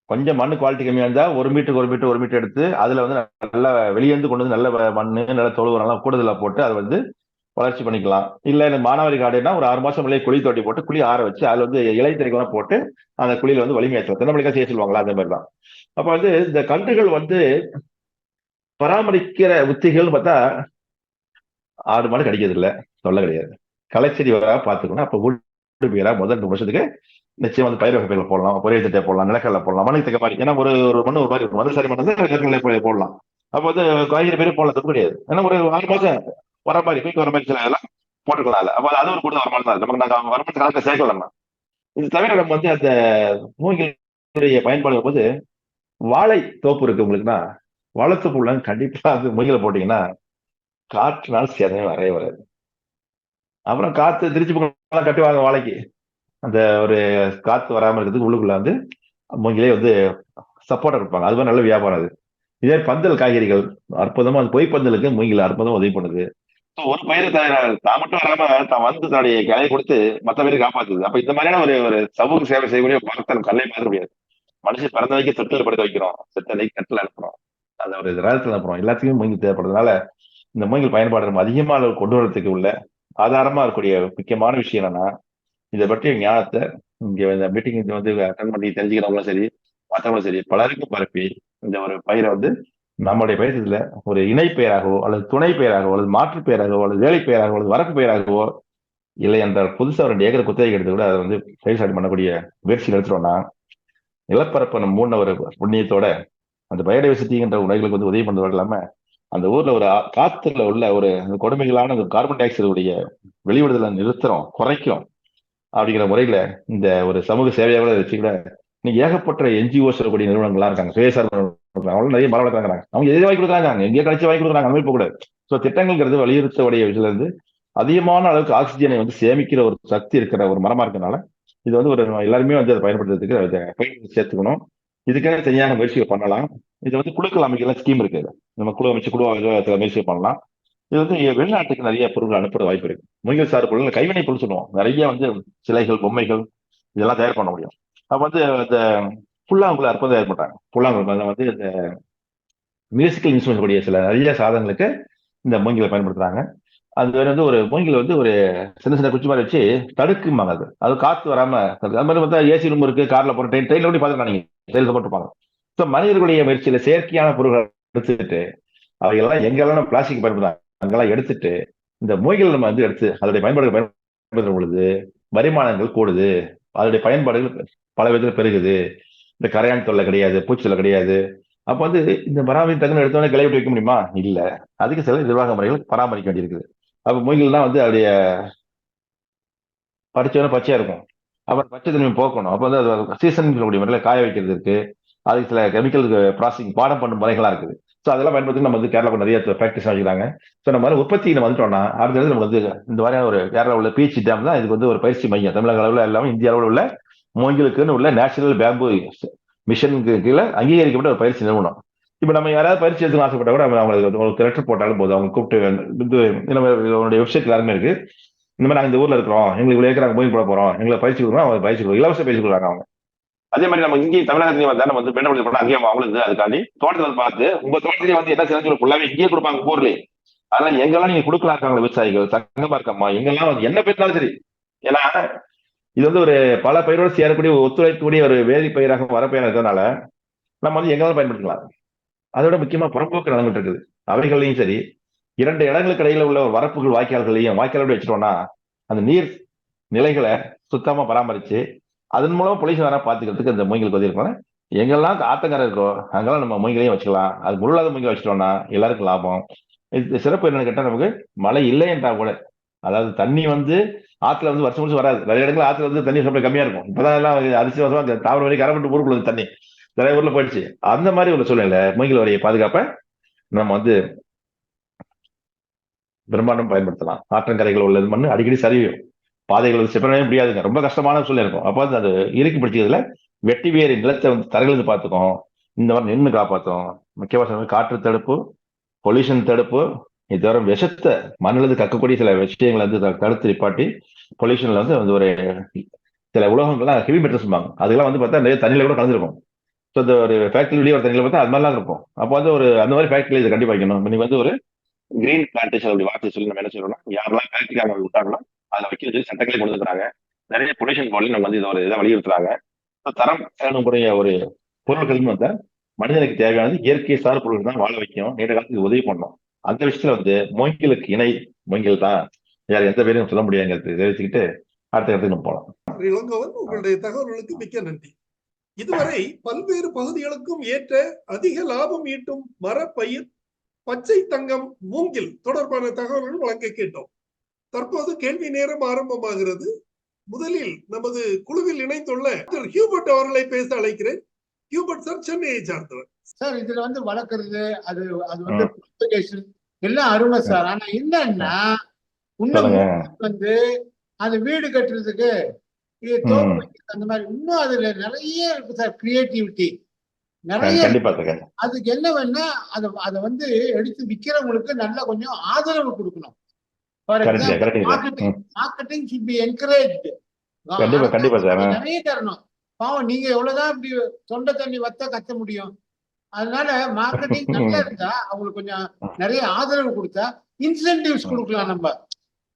கொஞ்சம் மண்ணு குவாலிட்டி கம்மியா இருந்தா 1 மீட்டர் எடுத்து அதுல வந்து நல்லா வெளியேந்து கொண்டு வந்து நல்ல மண்ணு நல்ல தொழு உரம்லாம் கூடுதலா போட்டு அதை வந்து வளர்ச்சி பண்ணிக்கலாம். இல்ல எனக்கு மானாவாரி காடுனா ஒரு 6 மாசம் குழி தோண்டி போட்டு குழி ஆற வச்சு அதுல வந்து இலை திரைக்கெல்லாம் போட்டு அந்த குழியில வந்து வலிமையாச்சலாம் தென்னம்பிள்ளைக்கா செய்ய சொல்லுவாங்களா, அந்த மாதிரி தான். அப்ப வந்து இந்த கன்றுகள் வந்து பராமரிக்கிற உத்திகள்னு பார்த்தா ஆடு மாடு கிடைக்கிறது இல்லை, சொல்ல கிடையாது. களைச்செடி வர பார்த்துக்கணும். அப்ப வீட்டு பயிரா முதல் 2 வருஷத்துக்கு நிச்சயம் வந்து பயிர் வகைகள் போடலாம், பொரிய திட்டை போடலாம், நிலக்கடலை போடலாம், மண்ணுக்கு தக்க மாதிரி. ஏன்னா ஒரு மண்ணு ஒரு மாதிரி இருக்கும், மண் சரி மண் வந்து நிலக்கடலை போடலாம். அப்ப வந்து காய்கறி பயிர் போடலாம், தப்பு கிடையாது. ஏன்னா ஒரு 6 மாசம் வர மாதிரி போய் வர மாதிரி சில இதெல்லாம் போட்டுக்கலாம். அப்ப அது ஒரு கூடுதல் வருமானம் தான். நமக்கு நாங்க வருமானத்தை கணக்கில் சேர்க்க வரலாம். இது தவிர நம்ம வந்து அந்த மூங்கிலுடைய பயன்பாடு போது வாழை தோப்பு இருக்கு உங்களுக்குன்னா, வாழைத்தோப்பு உள்ள கண்டிப்பா அது மூங்கில போட்டீங்கன்னா காற்றுனால சேதமே வரவே வராது. அப்புறம் காத்து திருச்சி பக்கம் கட்டுவாங்க வாழைக்கு, அந்த ஒரு காத்து வராம இருக்கிறதுக்கு உள்ளுக்குள்ள வந்து மூங்கிலே வந்து சப்போர்ட்டா கொடுப்பாங்க. அது மாதிரி நல்ல வியாபாரம். அது இதே பந்தல் காய்கறிகள் அற்புதமா அந்த பொய் பந்தலுக்கு மூங்கில் அற்புதமா உதவி பண்ணுது. ஒரு பயிரை தான் மட்டும் வராம தான் வந்து தன்னுடைய கிளையை கொடுத்து மற்ற பேரை காப்பாத்துது. அப்ப இந்த மாதிரியான ஒரு ஒரு சமூக சேவை செய்யக்கூடிய மரத்தை நம்ம கல்லை மாற்ற முடியாது. மனுஷன் பிறந்த வைக்க தொட்டில் படுக்க வைக்கிறோம், செத்தலைக்கு கட்டில் அனுப்புறோம், அந்த ஒரு நேரத்தில் அனுப்புறோம். எல்லாத்தையும் மூங்கில் தேவைப்படுறதுனால இந்த மூங்கில் பயன்பாடு நம்ம அதிகமா அளவு கொண்டு வரதுக்கு உள்ள ஆதாரமா இருக்கக்கூடிய முக்கியமான விஷயம் என்னன்னா, இதை பற்றிய ஞானத்தை இங்க இந்த மீட்டிங் வந்து அட்டன் பண்ணி தெரிஞ்சுக்கிறவங்களும் சரி மற்றவங்களும் சரி பலருக்கும் பரப்பி இந்த ஒரு பயிரை வந்து நம்முடைய பயிர்ல ஒரு இணை பெயராகவோ அல்லது துணை பெயராகவோ அல்லது மாற்று பெயராகவோ அல்லது வேலை பெயராகவோ அல்லது வரப்பு பெயராகவோ இல்லை என்றால் புதுசா 2 ஏக்கர் குத்தகை எடுத்து கூட அதை வந்து பயிர் சாடி பண்ணக்கூடிய முயற்சி எடுத்துட்டோம்னா நிலப்பரப்பை நம்ம மூண ஒரு புண்ணியத்தோட அந்த பயோடைவர்சிட்டிங்கிற உணவுகளுக்கு வந்து உதவி பண்றது இல்லாம அந்த ஊர்ல ஒரு காத்துல உள்ள ஒரு கொடுமைகளான கார்பன் டை ஆக்சைடுடைய வெளிவிடுதலை நிறுத்துறோம், குறைக்கும். அப்படிங்கிற முறையில இந்த ஒரு சமூக சேவையாக வச்சு கூட நீங்க ஏகப்பட்ட என்ஜிஓ சொல்லக்கூடிய நிறுவனங்கள்லாம் இருக்காங்க, சுயசார் அவங்களும் நிறைய மரம் வளர்க்குறாங்க. அவங்க எதை வாங்கி கொடுக்குறாங்க, எங்கேயே கழிச்சு வாங்கி கொடுக்குறாங்க, அந்த மாதிரி போகக்கூடாது. ஸோ திட்டங்கள்ங்கிறது வலியுறுத்தக்கூடிய விஷயத்துல இருந்து அதிகமான அளவுக்கு ஆக்சிஜனை வந்து சேமிக்கிற ஒரு சக்தி இருக்கிற ஒரு மரமா இருக்கனால இது வந்து ஒரு எல்லாருமே வந்து அதை பயன்படுத்துறதுக்கு அதை சேர்த்துக்கணும். இதுக்காக தனியாக முயற்சிகள் பண்ணலாம். இது வந்து குழுக்கள் அமைக்கலாம் ஸ்கீம் இருக்கு, நம்ம குழு அமைச்சு குழு முயற்சி பண்ணலாம். இது வந்து வெளிநாட்டுக்கு நிறைய பொருட்கள் அனுப்புற வாய்ப்பு இருக்கு. மூங்கில் சார் பொருள் கைவினை பொருள் சொல்லுவோம், நிறைய வந்து சிலைகள் பொம்மைகள் இதெல்லாம் தயார் பண்ண முடியும். அப்ப வந்து இந்த புல்லாங்குழல் அற்புதம் தயார் பண்றாங்க. புல்லாங்குழல் வந்து இந்த மியூசிக்கல் இன்ஸ்ட்ருமெண்ட் கூடிய சில நிறைய சாதனங்களுக்கு இந்த மூங்கிலை பயன்படுத்துறாங்க. அது வந்து ஒரு மூங்கில் வந்து ஒரு சின்ன சின்ன குச்சி மாதிரி வச்சு தடுக்குமாங்க. அது காத்து வராம அது மாதிரி பார்த்தா ஏசி ரூம் இருக்கு, கார்ல போற ட்ரெயின்ல ஓடி பார்த்துக்கலாம் நீங்க, ட்ரெயின்ல போட்டுருப்பாங்க. ஸோ மனிதர்களுடைய முயற்சியில செயற்கையான பொருட்களை எடுத்துட்டு அவையெல்லாம் எங்கெல்லாம் பிளாஸ்டிக் பயன்படுத்தாங்க அங்கெல்லாம் எடுத்துட்டு இந்த மூங்கில் நம்ம வந்து எடுத்து அதோடைய பயன்பாடுகள் பயன்படுத்தும் பொழுது வருமானங்கள் கூடுது, அதோடைய பயன்பாடுகள் பல விதத்துல பெருகுது. இந்த கரையான் தொல்லை கிடையாது, பூச்சி தொல்லை கிடையாது. அப்ப வந்து இந்த பராமரிப்பு டக்குன்னு எடுத்தோடனே கிளை விட்டு வைக்க முடியுமா? இல்ல. அதுக்கு சில நிர்வாக முறைகள் பராமரிக்க வேண்டியிருக்குது. அப்ப மூங்கில் தான் வந்து அப்படியே பறிச்சோன்னா பச்சையா இருக்கும். அப்புறம் பச்சை தன்மை போக்கணும். அப்ப வந்து அது சீசன் சொல்லக்கூடிய முறையில் காய வைக்கிறது இருக்கு. அதுக்கு சில கெமிக்கல் ப்ராசஸிங் பாடம் பண்ணும் முறைகள்லாம் இருக்குது. ஸோ அதெல்லாம் பயன்படுத்தி நம்ம வந்து கேரளா நிறைய ப்ராக்டிஸ் வச்சுக்கிறாங்க. ஸோ நம்ம மாதிரி உற்பத்தி நம்ம வந்துட்டோம்னா அடுத்தது நம்ம வந்து இந்த மாதிரியான ஒரு கேரளா உள்ள பீச் டேம் தான் இதுக்கு வந்து ஒரு பயிற்சி மையம். தமிழக அளவில் எல்லாமே இந்திய அளவில் உள்ள மூங்கிலுக்குன்னு உள்ள நேஷனல் பேம்பு மிஷனுக்கு கீழே அங்கீகரிக்கப்பட்ட ஒரு பயிற்சி நிறுவனம். இப்ப நம்ம யாராவது பயிற்சி எடுத்து ஆசைப்பட்டா கூட அவங்களுக்கு லெட்டர் போட்டாலும் போதும். அவங்க கூப்பிட்டு நம்மளுடைய வெப்சைட் எல்லாருமே இருக்கு. இந்த மாதிரி நாங்க இந்த ஊர்ல இருக்கிறோம், எங்களுக்கு இவ்வளவு ஏக்கர் மூங்கில் போட போறோம், எங்களுக்கு பயிற்சி கொடுக்கணும், அவங்க பயிற்சி கொடுக்கும், இலவச பயிற்சி கொடுக்குறாங்க அவங்க. அதே மாதிரி நம்ம இங்கேயும் தமிழகத்திலேயே வந்தா நம்ம வந்து பெண்ணை பண்ணா அங்கேயும் அவங்களுக்கு அதுக்காண்டி தோட்டத்தை வந்து பார்த்து உங்க தோட்டத்திலேயே வந்து என்ன செஞ்சு ஃபுல்லாவே இங்கேயே கொடுப்பாங்க ஊர்லயே. அதெல்லாம் எங்கெல்லாம் நீங்க கொடுக்கலாம் இருக்காங்க விவசாயிகள் சங்கமா இருக்கம்மா எங்கெல்லாம் வந்து என்ன பேசினாலும் சரி. ஏன்னா இது வந்து ஒரு பல பயிரோடு சேரக்கூடிய ஒத்துழைக்கக்கூடிய ஒரு வேதி பயிராக வரப்பயிராக இருக்கிறதுனால நம்ம வந்து எங்கெல்லாம் பயன்படுத்திக்கலாம். அதோட முக்கியமா புறம்போக்கு நிலங்கள் இருக்குது, அவைகளையும் சரி 2 இடங்களுக்கு இடையில உள்ள ஒரு வரப்புகள் வாய்க்கால்களையும் வாய்க்காலோட வச்சுட்டோம்னா அந்த நீர் நிலைகளை சுத்தமா பராமரிச்சு அதன் மூலம் பொலிஷன் வர பாத்துக்கிறதுக்கு இந்த மூங்கில் பதிவு இருக்கணும். எங்கெல்லாம் ஆத்தங்கரை இருக்கோ அங்கெல்லாம் நம்ம மூங்கிலையும் வச்சுக்கலாம். அது முள்ளாத மூங்கில் வச்சுட்டோம்னா எல்லாருக்கும் லாபம். இது சிறப்பு என்னன்னு கேட்டா நமக்கு மழை இல்லை என்றா கூட, அதாவது தண்ணி வந்து ஆத்துல வந்து வருஷம் வருஷம் வராது. நிறைய இடத்துல ஆத்துல வந்து தண்ணி சப்ளை கம்மியா இருக்கும். இப்பதான் எல்லாம் அரிசி வருஷம் தாவர வரை கரப்பட்டு ஊருக்குள்ள தண்ணி நிறைய ஊர்ல போயிடுச்சு. அந்த மாதிரி ஒரு சூழ்நிலை மூங்கில் வரையை பாதுகாப்ப நம்ம வந்து பிரம்மாண்டம் பயன்படுத்தலாம். ஆற்றங்கரைகள் உள்ளது மண்ணு அடிக்கடி சரியும், பாதைகள் செப்பரவே முடியாதுங்க, ரொம்ப கஷ்டமான சூழ்நிலை இருக்கும். அப்போ வந்து அது இறுக்கி பிடிச்சதுல வெட்டி வேறு நிலத்தை வந்து தரையிலிருந்து பார்த்துக்கும், இந்த மாதிரி நின்று காப்பாற்றும். முக்கியமான காற்று தடுப்பு, பொல்யூஷன் தடுப்பு, இது தவிர விஷத்தை மண்ணிலிருந்து கக்கக்கூடிய சில விஷயங்களை வந்து தடுத்து நிப்பாட்டி பொல்யூஷன்ல வந்து ஒரு சில உலகங்கள்லாம் ஹெவி மெட்டல்ஸ் சொல்லுவாங்க, அதெல்லாம் வந்து பார்த்தா நிறைய தண்ணியில கூட கலந்துருக்கும். ஸோ இந்த ஒரு ஃபேக்டரி வெளியே ஒரு தண்ணியில் பார்த்தா அது மாதிரிலாம் இருக்கும். அப்போ வந்து ஒரு அந்த மாதிரி ஃபேக்டரி இதை கண்டிப்பாக வைக்கணும். இன்னைக்கு வந்து ஒரு கிரீன் பிளான்டேஷன் அப்படி வார்த்தை சொல்லி நம்ம என்ன சொல்றோம்னா யாரெல்லாம் ஃபேக்டரிக்காக விட்டாங்களோ அதை வைக்கிறது சட்டங்களே கொண்டு வந்துருக்காங்க. நிறைய பொல்யூஷன் பாடி நம்ம வந்து இதை ஒரு இதை வலியுறுத்துறாங்க. தரம் வேணும்க்கூடிய ஒரு பொருட்கள் வந்து மனிதனுக்கு தேவையானது இயற்கை சார் பொருட்கள் தான் வாழ வைக்கும், நீண்ட காலத்துக்கு உதவி பண்ணணும். அந்த விஷயத்துல வந்து மூங்கிலுக்கு இணை மூங்கில் தான், வேற எந்த பேரையும் சொல்ல முடியாதுங்கிறது தெரிவிச்சுக்கிட்டு அடுத்த இடத்துக்கு நம்ம போகலாம். இளங்கோவன், உங்களுடைய தகவல்களுக்கு மிக்க நன்றி. இதுவரை பல்வேறு பகுதிகளுக்கும் ஏற்ற அதிக லாபம் ஈட்டும் மரப்பயிர் பச்சை தங்கம் மூங்கில் தொடர்பான தகவல்கள் வழங்க கேட்டோம். தற்போது கேள்வி நேரம் ஆரம்பமாகிறது. முதலில் நமது குழுவில் இணைந்துள்ள ஹியூபர்ட் அவர்களை பேச அழைக்கிறேன். ஹியூபர்ட் சார் சென்னையை சார்ந்தவர். சார் இதுல வந்து வளர்க்கறது அது வந்து எல்லாம் அருமை சார். ஆனா என்னன்னா இன்னும் வந்து அது வீடு கட்டுறதுக்கு அந்த மாதிரி இன்னும் அதுல நிறைய இருக்கு சார், கிரியேட்டிவிட்டி நிறைய. அதுக்கு என்ன வேணா அதை வந்து எடுத்து விக்கிறவங்களுக்கு நல்லா கொஞ்சம் ஆதரவு கொடுக்கணும். For example marketing should be encouraged. நிறைய தரணும். பாவம் நீங்க எவ்வளவுதான் இப்படி தொண்டை தண்ணி வத்த கத்த முடியும். அதனால மார்க்கெட்டிங் நல்லா இருந்தா அவங்களுக்கு கொஞ்சம் நிறைய ஆதரவு கொடுத்தா இன்சென்டிவ்ஸ் கொடுக்கலாம். நம்ம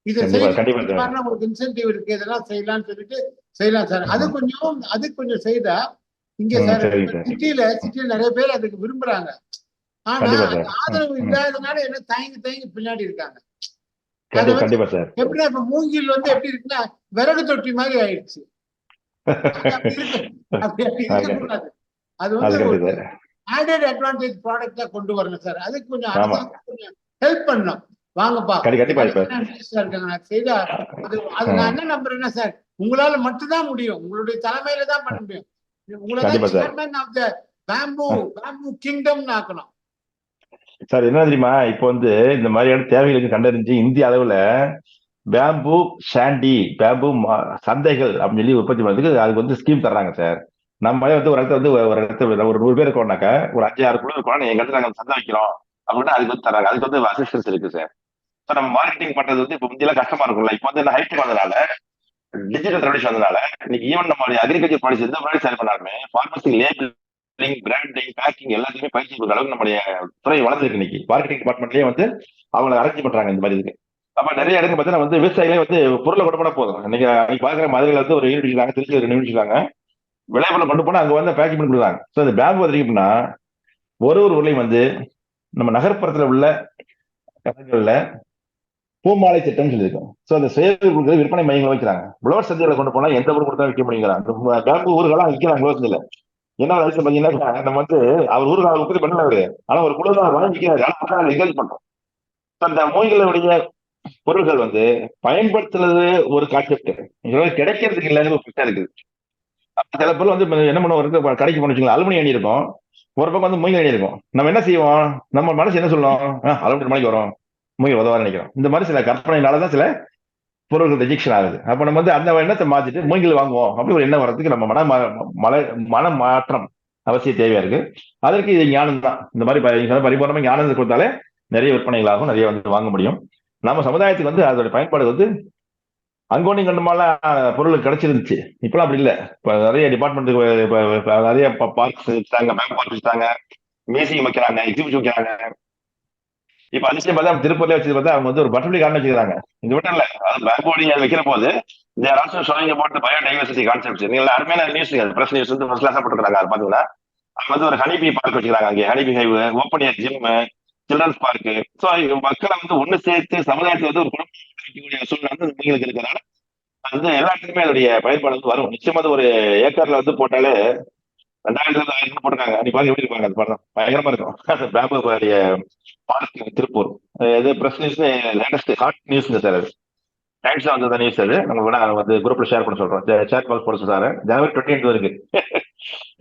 இதை செய்யலாம், உங்களுக்கு இன்சென்டிவ் இருக்கு, இதெல்லாம் செய்யலாம்னு சொல்லிட்டு செய்யலாம் சார். அது கொஞ்சம் செய்தா இங்க சார் சிட்டியில நிறைய பேர் அதுக்கு விரும்புறாங்க. ஆனா அந்த ஆதரவு இல்லாதனால என்ன தயங்கி பின்னாடி இருக்காங்க. எப்படின்னா இப்ப மூங்கில் வந்து எப்படி இருக்குன்னா விறகு தொட்டி மாதிரி ஆயிடுச்சு. இருக்கக்கூடாது. அது வந்து ஆடட் அட்வான்டேஜ் ப்ராடக்டா கொண்டு வரணும் சார். அதுக்கு கொஞ்சம் ஹெல்ப் பண்ணணும். வாங்கப்பா செய்தா அது நான் என்ன நம்புறேன்னா சார், உங்களால மட்டும்தான் முடியும், உங்களுடைய தலைமையில தான் பண்ண முடியும். உங்களதான் chairman of the bamboo kingdom ஆக்கணும் சார். என்ன தெரியுமா, இப்போ வந்து இந்த மாதிரியான தேவைகளுக்கு கண்டறிஞ்சு இந்திய அளவுல பேம்பு சாண்டி பேம்பு சந்தைகள் அப்படின்னு சொல்லி உற்பத்தி பண்றதுக்கு அதுக்கு வந்து ஸ்கீம் தர்றாங்க சார். நம்ம வந்து ஒரு இடத்துல ஒரு 100 பேர் இருக்கோம்னாக்கா ஒரு 5-6 குழு இருக்கோம், எங்க இடத்துல நாங்க சந்தை வைக்கிறோம் அப்படின்னா அதுக்கு வந்து தராங்க. அதுக்கு வந்து அசிஸ்டன்ஸ் இருக்கு சார். ஸோ நம்ம மார்க்கெட்டிங் பண்றது வந்து இப்போ முந்தியெல்லாம் கஷ்டமா இருக்கும்ல. இப்போ வந்து ஹைடெக் வந்ததுனால, டிஜிட்டல் ரெவல்யூஷன் வந்ததுனால இன்னைக்கு ஈவன் நம்ம அக்ரிகல்ச்சர் ப்ராடக்ட்ஸ் எந்த ப்ராடக்ட் சேல் பண்ணாலுமே ஃபார்மசி லேபிளிங், பிராண்டிங், பேக்கிங் எல்லாத்தையுமே பயிற்சி கொடுக்குற அளவுக்கு நம்மளுடைய துறை வளர்ந்துருக்கு. இன்னைக்கு மார்க்கெட்டிங் டிபார்ட்மெண்ட்லயே வந்து அவங்களை அரேஞ்ச் பண்றாங்க இந்த மாதிரி இதுக்கு. அப்ப நிறைய இடங்கள் பார்த்தீங்கன்னா வந்து விவசாயிகளே வந்து பொருளை கொண்டு போனா போதும். இன்னைக்கு பாக்குற மதுரையில வந்து ஒரு யூனிட் இருக்காங்க, திருச்சி ஒரு யூனிட் இருக்காங்க, விளைபொருள் கொண்டு போனா அங்க வந்து பேக்கிங் பண்ணி கொடுக்குறாங்க. ஸோ இந்த பேம்பு பார்த்தீங்கன்னா ஒரு ஊர்லயும் வந்து நம்ம நகர்ப்புறத்துல உள்ள கடைகள்ல பூமாலை திட்டம் சொல்லியிருக்கோம். ஸோ அந்த செயல் விற்பனை மையங்கள் வைக்கிறாங்க. உழவர் சந்தைகளை கொண்டு போனா எந்த ஊர் கொடுத்தா விற்க முடியுங்கிறாங்க. பேம்பு ஊர்களாம் விற்கிறாங்க உழவர் சந்தையில. என்ன விஷயம் பாத்தீங்கன்னா நம்ம வந்து அவர் ஊருக்கு உற்பத்தி பண்ணல, ஆனா ஒரு குழுதான் வாங்கி விற்கிறாரு. ஆனா என்கரேஜ் பண்றோம். அந்த மூலிகளுடைய பொருட்கள் வந்து பயன்படுத்துறது ஒரு கான்செப்ட், கிடைக்கிறதுக்கு இல்லைன்னு ஒரு பிரச்சனை இருக்குது. சில பொருள் வந்து என்ன பண்ணுவோம், கடைக்கு போன வச்சுக்கலாம், அலுமினி அணி இருக்கும், ஒரு பக்கம் வந்து மூங்கில் அணி இருக்கும். நம்ம என்ன செய்வோம், நம்ம மனசு என்ன சொல்லும், அலுமினி மணிக்கு வரும், மூங்கில் உதவா நினைக்கிறோம். இந்த மாதிரி சில கற்பனைனாலதான் சில பொருட்கள் ரிஜெக்ஷன் ஆகுது. அப்ப நம்ம வந்து அந்த எண்ணத்தை மாத்திட்டு மூங்கில் வாங்குவோம் அப்படி ஒரு எண்ணம் வர்றதுக்கு நம்ம மன மாற்றம் அவசியம் தேவையா இருக்கு. அதற்கு இது ஞானம் தான். இந்த மாதிரி பரிபூர்ணமா ஞானத்தை கொடுத்தாலே நிறைய விற்பனைகளாகும், நிறைய வந்து வாங்க முடியும். நம்ம சமுதாயத்துக்கு வந்து அதோட பயன்பாடு வந்து அங்கோனி கண்டுமாலாம் பொருள் கிடைச்சிருந்துச்சு. இப்பெல்லாம் அப்படி இல்லை. இப்ப நிறைய டிபார்ட்மெண்ட்டுக்கு நிறைய பார்க்ஸ் வச்சுட்டாங்க, பேங்க் பார்க் வச்சுட்டாங்க, மியூசியம் வைக்கிறாங்க, எக்ஸிபிஷன் வைக்கிறாங்க. இப்ப அதிசயம் பார்த்தா திருப்பூர்ல வச்சு பார்த்தா அவங்க வந்து ஒரு பட்டர்ஃப்ளை கார்டன் வச்சுக்கிறாங்க. இது மட்டும் இல்ல, அதாவது பேங்க் வைக்கிற போது பயோடைவர்சிட்டி கான்செப்ட் நீங்க அருமையான நியூஸ், பிரஸ் நியூஸ் வந்து ஃபர்ஸ்ட் கிளாஸா போட்டுருக்காங்க. அது பாத்தீங்கன்னா அவங்க வந்து ஒரு ஹனிபி பார்க் வச்சுக்கிறாங்க, அங்கே honeybee hive, open air gym, children's park. So மக்களை வந்து ஒண்ணு சேர்த்து சமுதாயத்தை வந்து ஒரு குடும்பக்கூடிய சூழ்நிலை வந்து நீங்களுக்கு இருக்கிறதால வந்து எல்லாத்துக்குமே அதோடைய பயன்பாடு வந்து வரும். நிச்சயமா அது ஒரு ஏக்கர்ல வந்து போட்டாலே 2000 1000 போட்டிருக்காங்க. நீ பாருங்க எப்படி இருப்பாங்க, அது படம் பயங்கரமா இருக்கும். பேம்பு பார்க் திருப்பூர், இது press news latest hot news sir. அது டைம்ஸ்ல வந்தது நியூஸ். அது நம்ம கூட வந்து குரூப்ல ஷேர் பண்ண சொல்றோம், ஷேர் பால் போட சொல்றாரு. ஜனவரி 28 இருக்கு.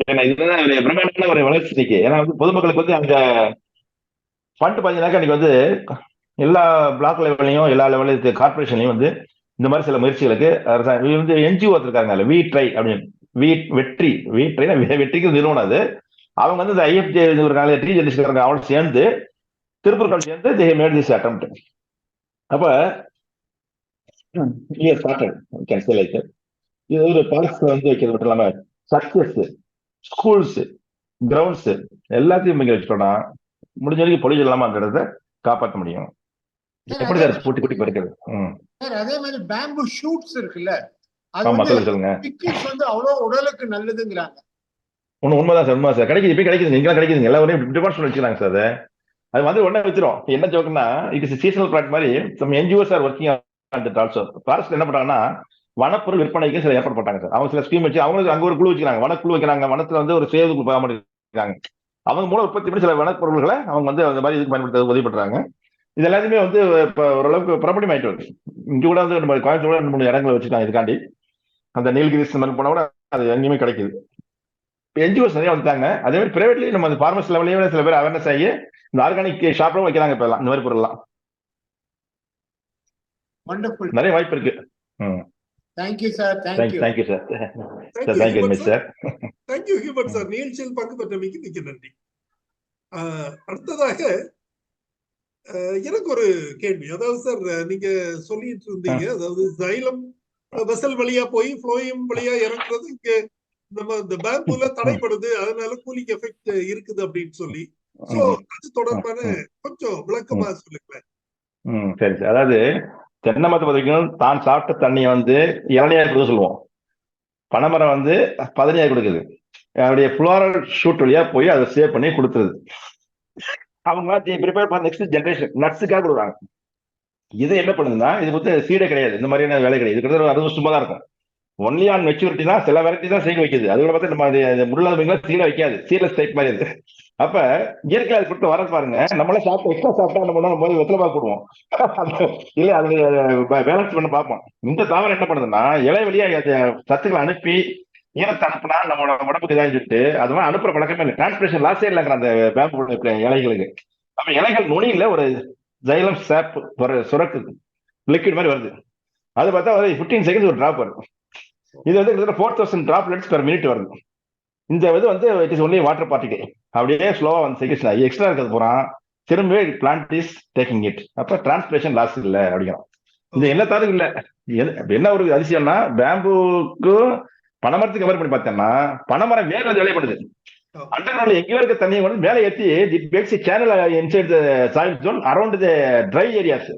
ஏன்னா இதுதான் பிரம்மாண்டமான ஒரு வளர்ச்சி நிற்கு. ஏன்னா வந்து பொதுமக்களுக்கு வந்து அங்க ஃபண்ட் பாத்தீங்கன்னாக்கா இன்னைக்கு வந்து எல்லா பிளாக் லெவல்லையும் எல்லா லெவலையும் கார்பரேஷன்லையும் வந்து இந்த மாதிரி சில முயற்சிகளுக்கு வந்து என்ஜிஓ இருக்காங்க, வி ட்ரை அப்படின்னு, வெற்றிக்கு நிறுவனம் அது. அவங்க வந்து இந்த ஐஎஃப்ஜே இருக்காங்க, ட்ரீ ஜெர்னலிஸ்ட் அவங்களோட சேர்ந்து திருப்பூர் சேர்ந்து they made this attempt. அப்ப இது ஒரு பார்க்ஸ் வந்து வைக்கிறது மட்டும் இல்லாம சர்க்கஸ், ஸ்கூல்ஸ், கிரவுண்ட்ஸ் எல்லாத்தையும் இங்க வச்சுட்டோம்னா முடிஞ்ச வரைக்கும் பொலியூஷன் இல்லாம அந்த இடத்தை காப்பாற்ற முடியும். எப்படி சார் கூட்டி கூட்டி பறிக்கிறது? அதே மாதிரி பேம்பு ஷூட்ஸ் இருக்குல்ல, ஆமா சொல்லுங்க. வந்து அவ்வளவு உடலுக்கு நல்லதுங்கிறாங்க. உண்மைதான் சார், உண்மை சார். கிடைக்குது, இப்ப கிடைக்குது, நீங்களா கிடைக்குது, எல்லாரும் டிபார்ட்மெண்ட் வச்சுக்கிறாங்க சார். அது வந்து உடனே வச்சிரும். என்ன ஜோக்குன்னா இட் இஸ் சீசனல் ப்ராடக்ட் மாதிரி நம்ம NGOs are working also. Forest என்ன பண்றாங்கன்னா வனப்பொருள் விற்பனைக்கு சில ஏற்பாடு பண்ணாங்க சார். அவங்க சில ஸ்கீம் வச்சு அவங்களுக்கு அங்க ஒரு குழு வச்சுக்கிறாங்க, வனக்குழு வைக்கிறாங்க. வனத்துல வந்து ஒரு சேவை இருக்காங்க, அவங்க மூலம் உற்பத்தி பண்ணி சில வனப்பொருள்களை அவங்க வந்து அந்த மாதிரி இதுக்கு பயன்படுத்த உதவி பண்றாங்க. இது எல்லாத்தையுமே வந்து இப்ப ஓரளவுக்கு பிரபலம் ஆயிட்டு வருது. இங்க கூட வந்து நம்ம கோயம்புத்தூர் 2-3 இடங்களை வச்சுட்டாங்க இதுக்காண்டி. அந்த நீலகிரிஸ் மாதிரி போனா கூட அது எங்கேயுமே கிடைக்குது. என்ஜிஓஸ் நிறைய வந்துட்டாங்க. அதே மாதிரி பிரைவேட்லயும் நம்ம ஃபார்மர்ஸ் லெவலையும் சில பேர் அவேர்னஸ் ஆகி இந்த ஆர்கானிக் ஷாப்லாம் வைக்கிறாங்க. இப்ப எல்லாம் இந்த மாதிரி பொருள்லாம் நிறைய வாய்ப்பு இருக்கு. Thank you sir. Thank you sir. Thank you miss sir. Thank you human sir. நிகழ்ச்சியில் பங்கு பெற்றமைக்கு மிக்க நன்றி. அடுத்ததாக எனக்கு ஒரு கேள்வி. அதாவது சார் நீங்க சொல்லிட்டு இருந்தீங்க, அதாவது ஜைலம் வெசல் வழியா போய் ஃப்ளோயம் வழியா இறங்குறது இங்க நம்ம இந்த பேம்புல தடைப்படுது, அதனால கூலிங் எஃபெக்ட் இருக்குது அப்படின்னு சொல்லி. சோ அது தொடர்பான கொஞ்சம் விளக்கமா சொல்லுங்களேன். சரி சார். அதாவது தென்னை மரத்தை பார்த்தீங்கன்னா தான் சாப்பிட்ட தண்ணியை வந்து இளநியார் கொடுக்க சொல்லுவோம், பனைமரம் வந்து பதனியார் கொடுக்குது. அவருடைய ஃப்ளோரல் ஷூட் வழியா போய் அதை சேவ் பண்ணி கொடுத்துருது. அவங்க ப்ரிப்பேர் பண்ண நெக்ஸ்ட் ஜென்ரேஷன் நட்ஸுக்காக கொடுக்குறாங்க. இது என்ன பண்ணுதுன்னா இது வந்து சீடே கிடையாது, இந்த மாதிரியான வேலை கிடையாது. இது கிட்ட 60 வருஷமா தான் இருக்கும். ஒன்லி ஆன் மெச்சூரிட்டி தான் சில வெரைட்டி தான் சீடு வைக்குது. அது கூட பார்த்தா நம்ம முள்ளாத சீடை வைக்காது, சீட்லெஸ் டைப் மாதிரி இருக்கு. அப்ப இயற்கை அது கொடுத்து வர பாருங்க, நம்மளே சாப்பிட்டு எக்ஸ்ட்ரா சாப்பிட்டா நம்ம போது வெத்தலை பாக்கு போடுவோம், இல்ல அது பேலன்ஸ் பண்ண பார்ப்போம். இந்த தாவரம் என்ன பண்ணுதுன்னா இலை வழியா சத்துக்களை அனுப்பி ஈரத்தை அனுப்புனா நம்மளோட உடம்புக்கு இதாக சொல்லிட்டு அது மாதிரி அனுப்புற பழக்கமே இல்லை. டிரான்ஸ்பிரேஷன் லாஸே இல்லைங்கிற அந்த பேம்பு இலைகளுக்கு. அப்ப இலைகள் நுனியில ஒரு ஜைலம் சாப் சுரக்கு லிக்விட் மாதிரி வருது. அது பார்த்தா 15 செகண்ட்ஸ் ஒரு டிராப் வருது. இது வந்து 4000 டிராப்லெட்ஸ் பெர் மினிட் வருது. இந்த இது வந்து it is only water particle. அப்படியே ஸ்லோவா வந்து செகண்ட்ஸ் ஆகி எக்ஸ்ட்ரா இருக்கிறது போறான், திரும்ப பிளான்ட் இஸ் டேக்கிங் இட். அப்ப டிரான்ஸ்பிரேஷன் லாஸ் இல்லை அப்படிங்கிறோம். இது என்ன தவிர இல்லை. என்ன ஒரு அதிசயம்னா பேம்புக்கு பனைமரத்துக்கு கம்பேர் பண்ணி பார்த்தோம்னா பனைமரம் வேற வேலைப்படுது. அண்டர் கிரவுண்ட்ல எங்கேயோ இருக்க தண்ணியை வந்து மேலே ஏற்றி it makes channel inside the soil zone around the dry areas.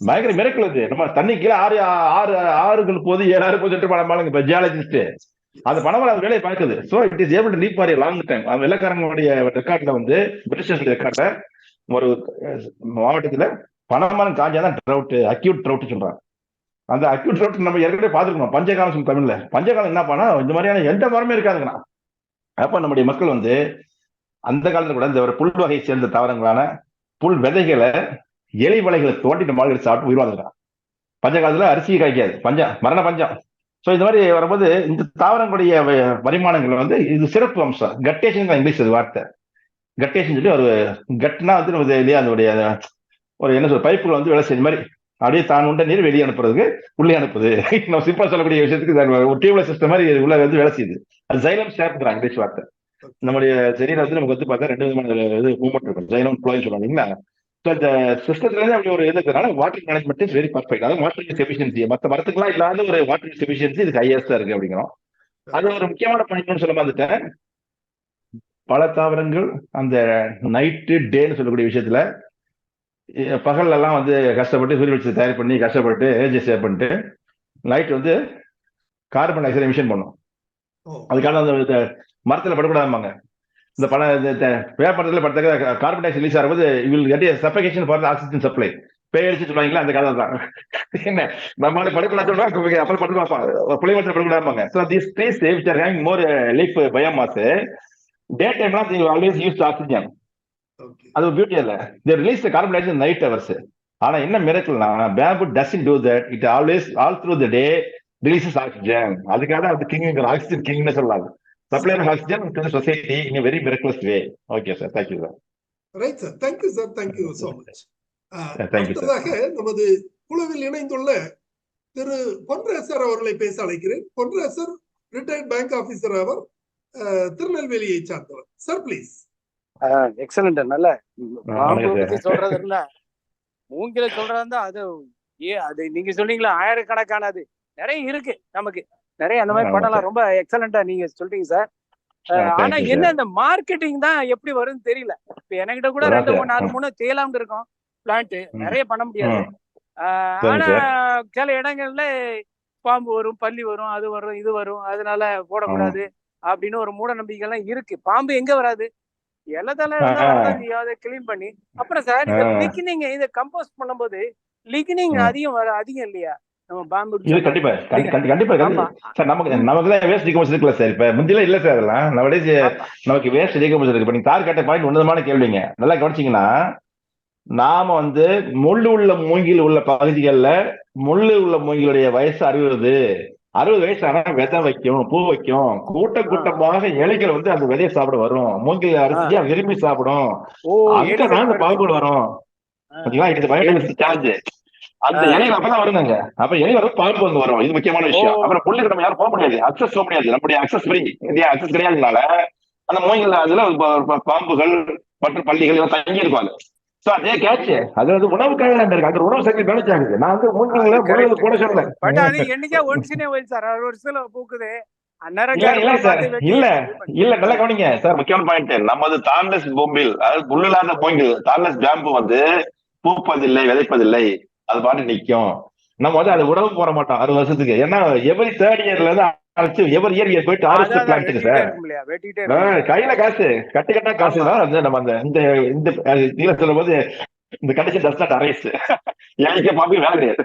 பயங்கர மிரக்கல் அது. நம்ம தண்ணி கீழே ஆறுகள் போது 7 போது பணமாளுங்க இப்ப ஜியாலஜிஸ்ட் அது பணம் அது வேலையை பார்க்குது. So it is able to leave for long time. அவன் வெள்ளக்காரங்களுடைய ரெக்கார்ட்ல வந்து பிரிட்டிஷ் ரெக்கார்ட்ல ஒரு மாவட்டத்துல பணமரம் காஞ்சாதான் ட்ரவுட், அக்யூட் ட்ரவுட் சொல்றாங்க. அந்த அக்யூட் ட்ரவுட் நம்ம ஏற்கனவே பார்த்துருக்கோம். பஞ்சகாலம் சொல்லி தமிழ்ல. பஞ்சகாலம் என்ன பண்ணா இந்த மாதிரியான எந்த மரமே இருக்காதுங்கண்ணா. அப்ப நம்முடைய மக்கள் வந்து அந்த காலத்துல கூட இந்த ஒரு புல் வகை சேர்ந்த தாவரங்களான புல் விதைகளை எலி வலைகளை தோண்டி நம்ம ஆளுகள் சாப்பிட்டு உயிர் வாழ்ந்துருக்கான். பஞ்சகாலத்துல அரிசி காய்க்காது, பஞ்சம், மரண பஞ்சம். ஸோ இந்த மாதிரி வரும்போது இந்த தாவரங்களுடைய வருமானங்கள் வந்து இது சிறப்பு அம்சம். கட்டேஷன் இங்கிலீஷ் அது வார்த்தை. கட்டேஷன் சொல்லி ஒரு கட்னா வந்து இல்லையா அதனுடைய ஒரு என்ன சொல்ற பைப்புகள் வந்து வேலை செஞ்ச மாதிரி அப்படியே தான் உண்ட நீர் வெளியே அனுப்புறதுக்கு உள்ளே அனுப்புது. நம்ம சிம்பிளா சொல்லக்கூடிய விஷயத்துக்கு ஒரு டியூப்லைட் சிஸ்டம் மாதிரி உள்ள வந்து வேலை செய்யுது. அது ஜைலம் ஷேப்ங்கிறாங்க இங்கிலீஷ் வார்த்தை. நம்முடைய சரீரம் வந்து நமக்கு வந்து பார்த்தா 2 விதமான இது மூவ்மெண்ட் இருக்கும். ஜைலம் ஃப்ளோன்னு சொல்லுவாங்க இல்லைங்களா? ஸோ இந்த சிஸ்டத்துல இருந்து அப்படி ஒரு இது இருக்கிறனால water management is very perfect. அதாவது வாட்டர் யூஸ் எஃபிஷியன்சி மற்ற மரத்துக்குலாம் இல்லாத ஒரு வாட்டர் யூஸ் எஃபிஷியன்சி இதுக்கு ஹையஸ்டா இருக்கு அப்படிங்கிறோம். அது ஒரு முக்கியமான பாயிண்ட்னு சொல்ல வந்துட்டேன். பல தாவரங்கள் அந்த நைட்டு டேன்னு சொல்லக்கூடிய விஷயத்துல பகல்ல எல்லாம் வந்து கஷ்டப்பட்டு சூரிய வெளிச்சத்தை தயார் பண்ணி கஷ்டப்பட்டு ஏஜ் சேவ் பண்ணிட்டு நைட் வந்து கார்பன் டை ஆக்சைடு எமிஷன் பண்ணும். அதுக்கான அந்த மரத்துல படக்கூடாதுமாங்க. இந்த பேப்பரத்துல படத்துக்கு கார்பன் டை ஆக்சைடு ரிலீஸ் ஆகும்போது will get suffocation for oxygen supply. பேயடிச்சு சொல்லுவாங்களா அந்த காலம் தான். என்ன நம்மளால படக்கூடாது சொல்றாங்க, அப்புறம் படக்கூடாது புளிமரத்தில் படக்கூடாதுமாங்க. So this trees which are having more leaf biomass day டைம்லாம் they always use oxygen. அது பியூட்டி இல்ல. they release the carbon dioxide in night hours. ஆனா என்ன மிரக்கல்னா bamboo doesn't do that. it always all through the day releases oxygen. அதுக்காக அது king oxygen கிங்னு சொல்லலாம். supply of oxygen to the society in a very miraculous way. Okay sir, thank you sir. Right sir, thank you sir, thank you so much. Thank you sir. அடுத்ததாக நமது குழுவில் இணைந்துள்ள திரு பொன்ராசர் அவர்களை பேச அழைக்கிறேன். பொன்ராசர் ரிட்டையர்ட் பேங்க் ஆபீசர் அவர், திருநெல்வேலியை சார்ந்தவர். Sir please. Excellent. நல்ல பாம்பு பத்தி சொல்றது இல்ல, மூங்கில சொல்றதா அது அது நீங்க சொன்னீங்களா ஆயிரக்கணக்கானது நிறைய இருக்கு. நமக்கு நிறைய அந்த மாதிரி பண்ணலாம். ரொம்ப எக்ஸலண்டா நீங்க சொல்றீங்க சார். ஆனா என்ன இந்த மார்க்கெட்டிங் தான் எப்படி வரும்னு தெரியல. இப்ப என்கிட்ட கூட 2-3 தேலாம்னு இருக்கும் பிளான்ட், நிறைய பண்ண முடியாது. ஆனா சில இடங்கள்ல பாம்பு வரும், பல்லி வரும், அது வரும், இது வரும், அதனால போடக்கூடாது அப்படின்னு ஒரு மூட நம்பிக்கை எல்லாம் இருக்கு. பாம்பு எங்க வராது, எல்லாத்தால கிளீன் பண்ணி அப்புறம் சார் இந்த லிக்னிங் இதை கம்போஸ்ட் பண்ணும்போது லிக்னிங் அதிகம் இல்லையா நம்ம பாம்பு? கண்டிப்பா சார். நமக்குதான் வேஸ்ட் டீகம்போஸ் இருக்குல்ல சார். இப்ப முந்தில இல்ல சார், அதெல்லாம் நமக்கு வேஸ்ட் டீகம்போஸ் இருக்கு. இப்ப நீங்க தார் கேட்ட பாயிண்ட் உன்னதமான கேள்விங்க. நல்லா கவனிச்சீங்கன்னா நாம வந்து முள்ளு உள்ள மூங்கில் உள்ள பகுதிகளில் முள்ளு உள்ள மூங்கிலுடைய வயசு 60 வயசு ஆனா விதை வைக்கும், பூ வைக்கும். கூட்டமாக இலைகள் வந்து அந்த விதையை சாப்பிட வரும். மூங்கில் அரிசியா விரும்பி சாப்பிடும். அங்கதான் அந்த பாம்புகள் வரும். சேலஞ்சு அந்த இலைகள் அப்பதான் வருங்க. அப்ப இலை வரும், பாம்பு வந்து வரும். இது முக்கியமான விஷயம். அப்புறம் புள்ளுக்கு நம்ம யாரும் போக முடியாது, அக்சஸ் போக முடியாது. நம்முடைய அக்சஸ் ஃப்ரீ, இந்தியா அக்சஸ் கிடையாதுனால அந்த மூங்கில் அதுல பாம்புகள் மற்றும் பள்ளிகள் எல்லாம் தங்கி இருப்பாங்க. அதே கேட்ச் அது வந்து உணவுக்காக இருக்கு. அந்த உணவு சக்தி பேலன்ஸ் ஆகுது. நான் வந்து மூங்கில கூட சொல்றேன். பட் அது என்னைக்கே ஒன்ஸ்னே போய் சார் ஒரு வருஷத்துல பூக்குது. இல்ல நல்லா கவனிங்க சார். முக்கியமான பாயிண்ட், நமது தார்லெஸ் பொம்பில் அதாவது புல்லில்லாத மூங்கில் தார்லெஸ் பேம்பு வந்து பூப்பதில்லை, விதைப்பதில்லை, அது பாட்டு நிக்கும். நம்ம வந்து அது உணவு போட மாட்டோம் 60 வருஷத்துக்கு. ஏன்னா எவரி 3rd இயர்ல இருந்து எவரி இயர் போயிட்டு ஆரஸ்ட் பிளான்ட் சார். கையில காசு கட்டா காசு தான் வந்து நம்ம அந்த இந்த சொல்லும் போது இந்த கண்டிஷன் டஸ் நாட் அரைஸ். எனக்கு பாம்பு வேலை கிடையாது.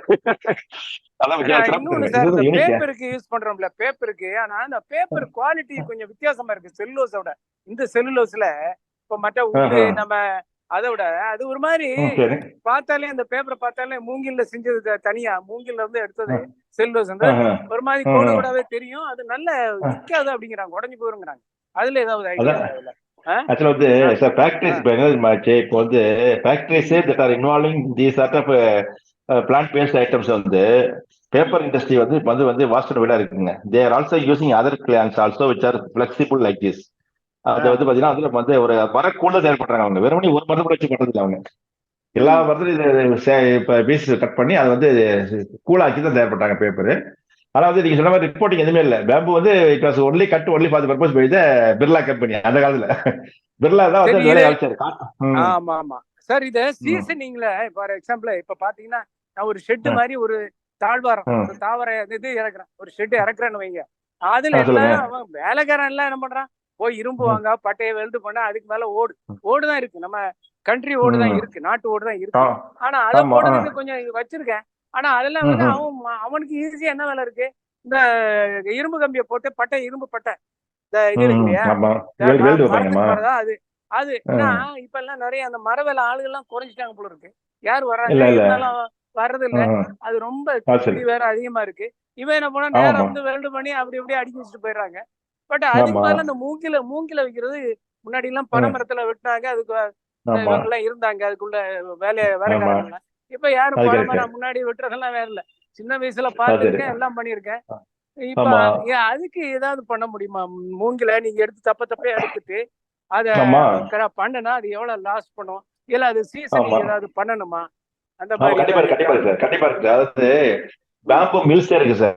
பேப்பருக்கு யூஸ் பண்றோம்ல பேப்பருக்கு. ஆனா அந்த பேப்பர் குவாலிட்டி கொஞ்சம் வித்தியாசமா இருக்கு செல்லுலோஸோட. இந்த செல்லுலோஸ்ல இப்ப மற்ற நம்ம அதை விட அது ஒரு மாதிரி பார்த்தாலே அந்த பேப்பரை பார்த்தாலே மூங்கில்ல செஞ்சது தனியா, மூங்கில்ல வந்து எடுத்தது செல்லுலோஸ் வந்து ஒரு மாதிரி கோடு கூடவே தெரியும். அது நல்ல நிக்காது அப்படிங்கிறாங்க, உடஞ்சு போயிருங்கிறாங்க. அதுல ஏதாவது ஐடியா இல்ல? ஆக்சுவலா வந்து சார் ஃபேக்டரிஸ் இப்போ வந்து factories that are involving the sort of plant based items வந்து பேப்பர் இண்டஸ்ட்ரி வந்து வாஸ்ட் விட இருக்குங்க. They are also using other plans also which are flexible like this. அதை வந்து பாத்தீங்கன்னா அதுல வந்து ஒரு மரக்கூட தயார் பண்றாங்க. அவங்க வெறுமனே ஒரு மரத்தை கூட வச்சு பண்றது இல்லை. அவங்க எல்லா மரத்துலையும் இப்ப பீஸ் கட் பண்ணி அதை வந்து கூலாக்கி தான் தயார் பண்றாங்க பேப்பர். ஆனா வந்து நீங்க சொன்ன மாதிரி ரிப்போர்ட்டிங் எதுவுமே இல்லை. பேம்பு வந்து it was only cut only for the purpose by the Birla company. அந்த காலத்துல பிர்லா தான் வந்து வேலையை ஆரம்பிச்சாரு. ஆமா ஆமா சார். இத சீசனிங்ல ஃபார் எக்ஸாம்பிள் இப்ப பாத்தீங்கன்னா நான் ஒரு ஷெட்டு மாதிரி ஒரு தாழ்வாரம் ஒரு தாவர இது இறக்குறேன், ஒரு ஷெட்டு இறக்குறேன்னு வைங்க. அதுல எல்லாம் அவன் வேலைக்காரன் எல்லாம் என்ன பண்றான், போய் இரும்பு வாங்க, பட்டையை வெல்டு பண்ண, அதுக்கு மேல ஓடுதான் இருக்கு, நம்ம கண்ட்ரி ஓடுதான் இருக்கு, நாட்டு ஓடுதான் இருக்கு. ஆனா அதை போடுறதுக்கு கொஞ்சம் வச்சிருக்கேன். ஆனா அதெல்லாம் வந்து அவனுக்கு ஈஸியா என்ன வேலை இருக்கு, இந்த இரும்பு கம்பியை போட்டு பட்டை, இரும்பு பட்டை இந்த இது இருக்கு இல்லையா, அது அது இப்ப எல்லாம் நிறைய அந்த மர வேலை ஆளுகள் எல்லாம் குறைஞ்சிட்டாங்க போல இருக்கு. யாரு வர்றாங்க, இருந்தாலும் வர்றது இல்ல. அது ரொம்ப வேற அதிகமா இருக்கு. இவன் என்ன பண்ணா நேரம் வந்து வெல்டு பண்ணி அப்படி அப்படியே அடிக்க வச்சுட்டு போயிடுறாங்க. பட் அதுக்கு மேல அந்த மூங்கில வைக்கிறது, முன்னாடி எல்லாம் பனை மரத்துல வெட்டினாங்க, அதுக்கு எல்லாம் இருந்தாங்க, அதுக்குள்ள வேலைக்காரங்க. இப்ப யாரும் பனை மரம் முன்னாடி வெட்டுறதெல்லாம் வேற இல்ல. சின்ன வயசுல பார்த்திருக்கேன், எல்லாம் பண்ணிருக்கேன். இப்ப அதுக்கு ஏதாவது பண்ண முடியுமா? மூங்கில நீங்க எடுத்து தப்பே எடுத்துட்டு அத பண்ணுனா அது எவ்வளவு லாஸ் பண்ணும், இல்ல அது சீசன் ஏதாவது பண்ணணுமா? அந்த மாதிரி கண்டிப்பா இருக்கு. அதாவது பேம்பு மில்ஸ் இருக்கு சார்.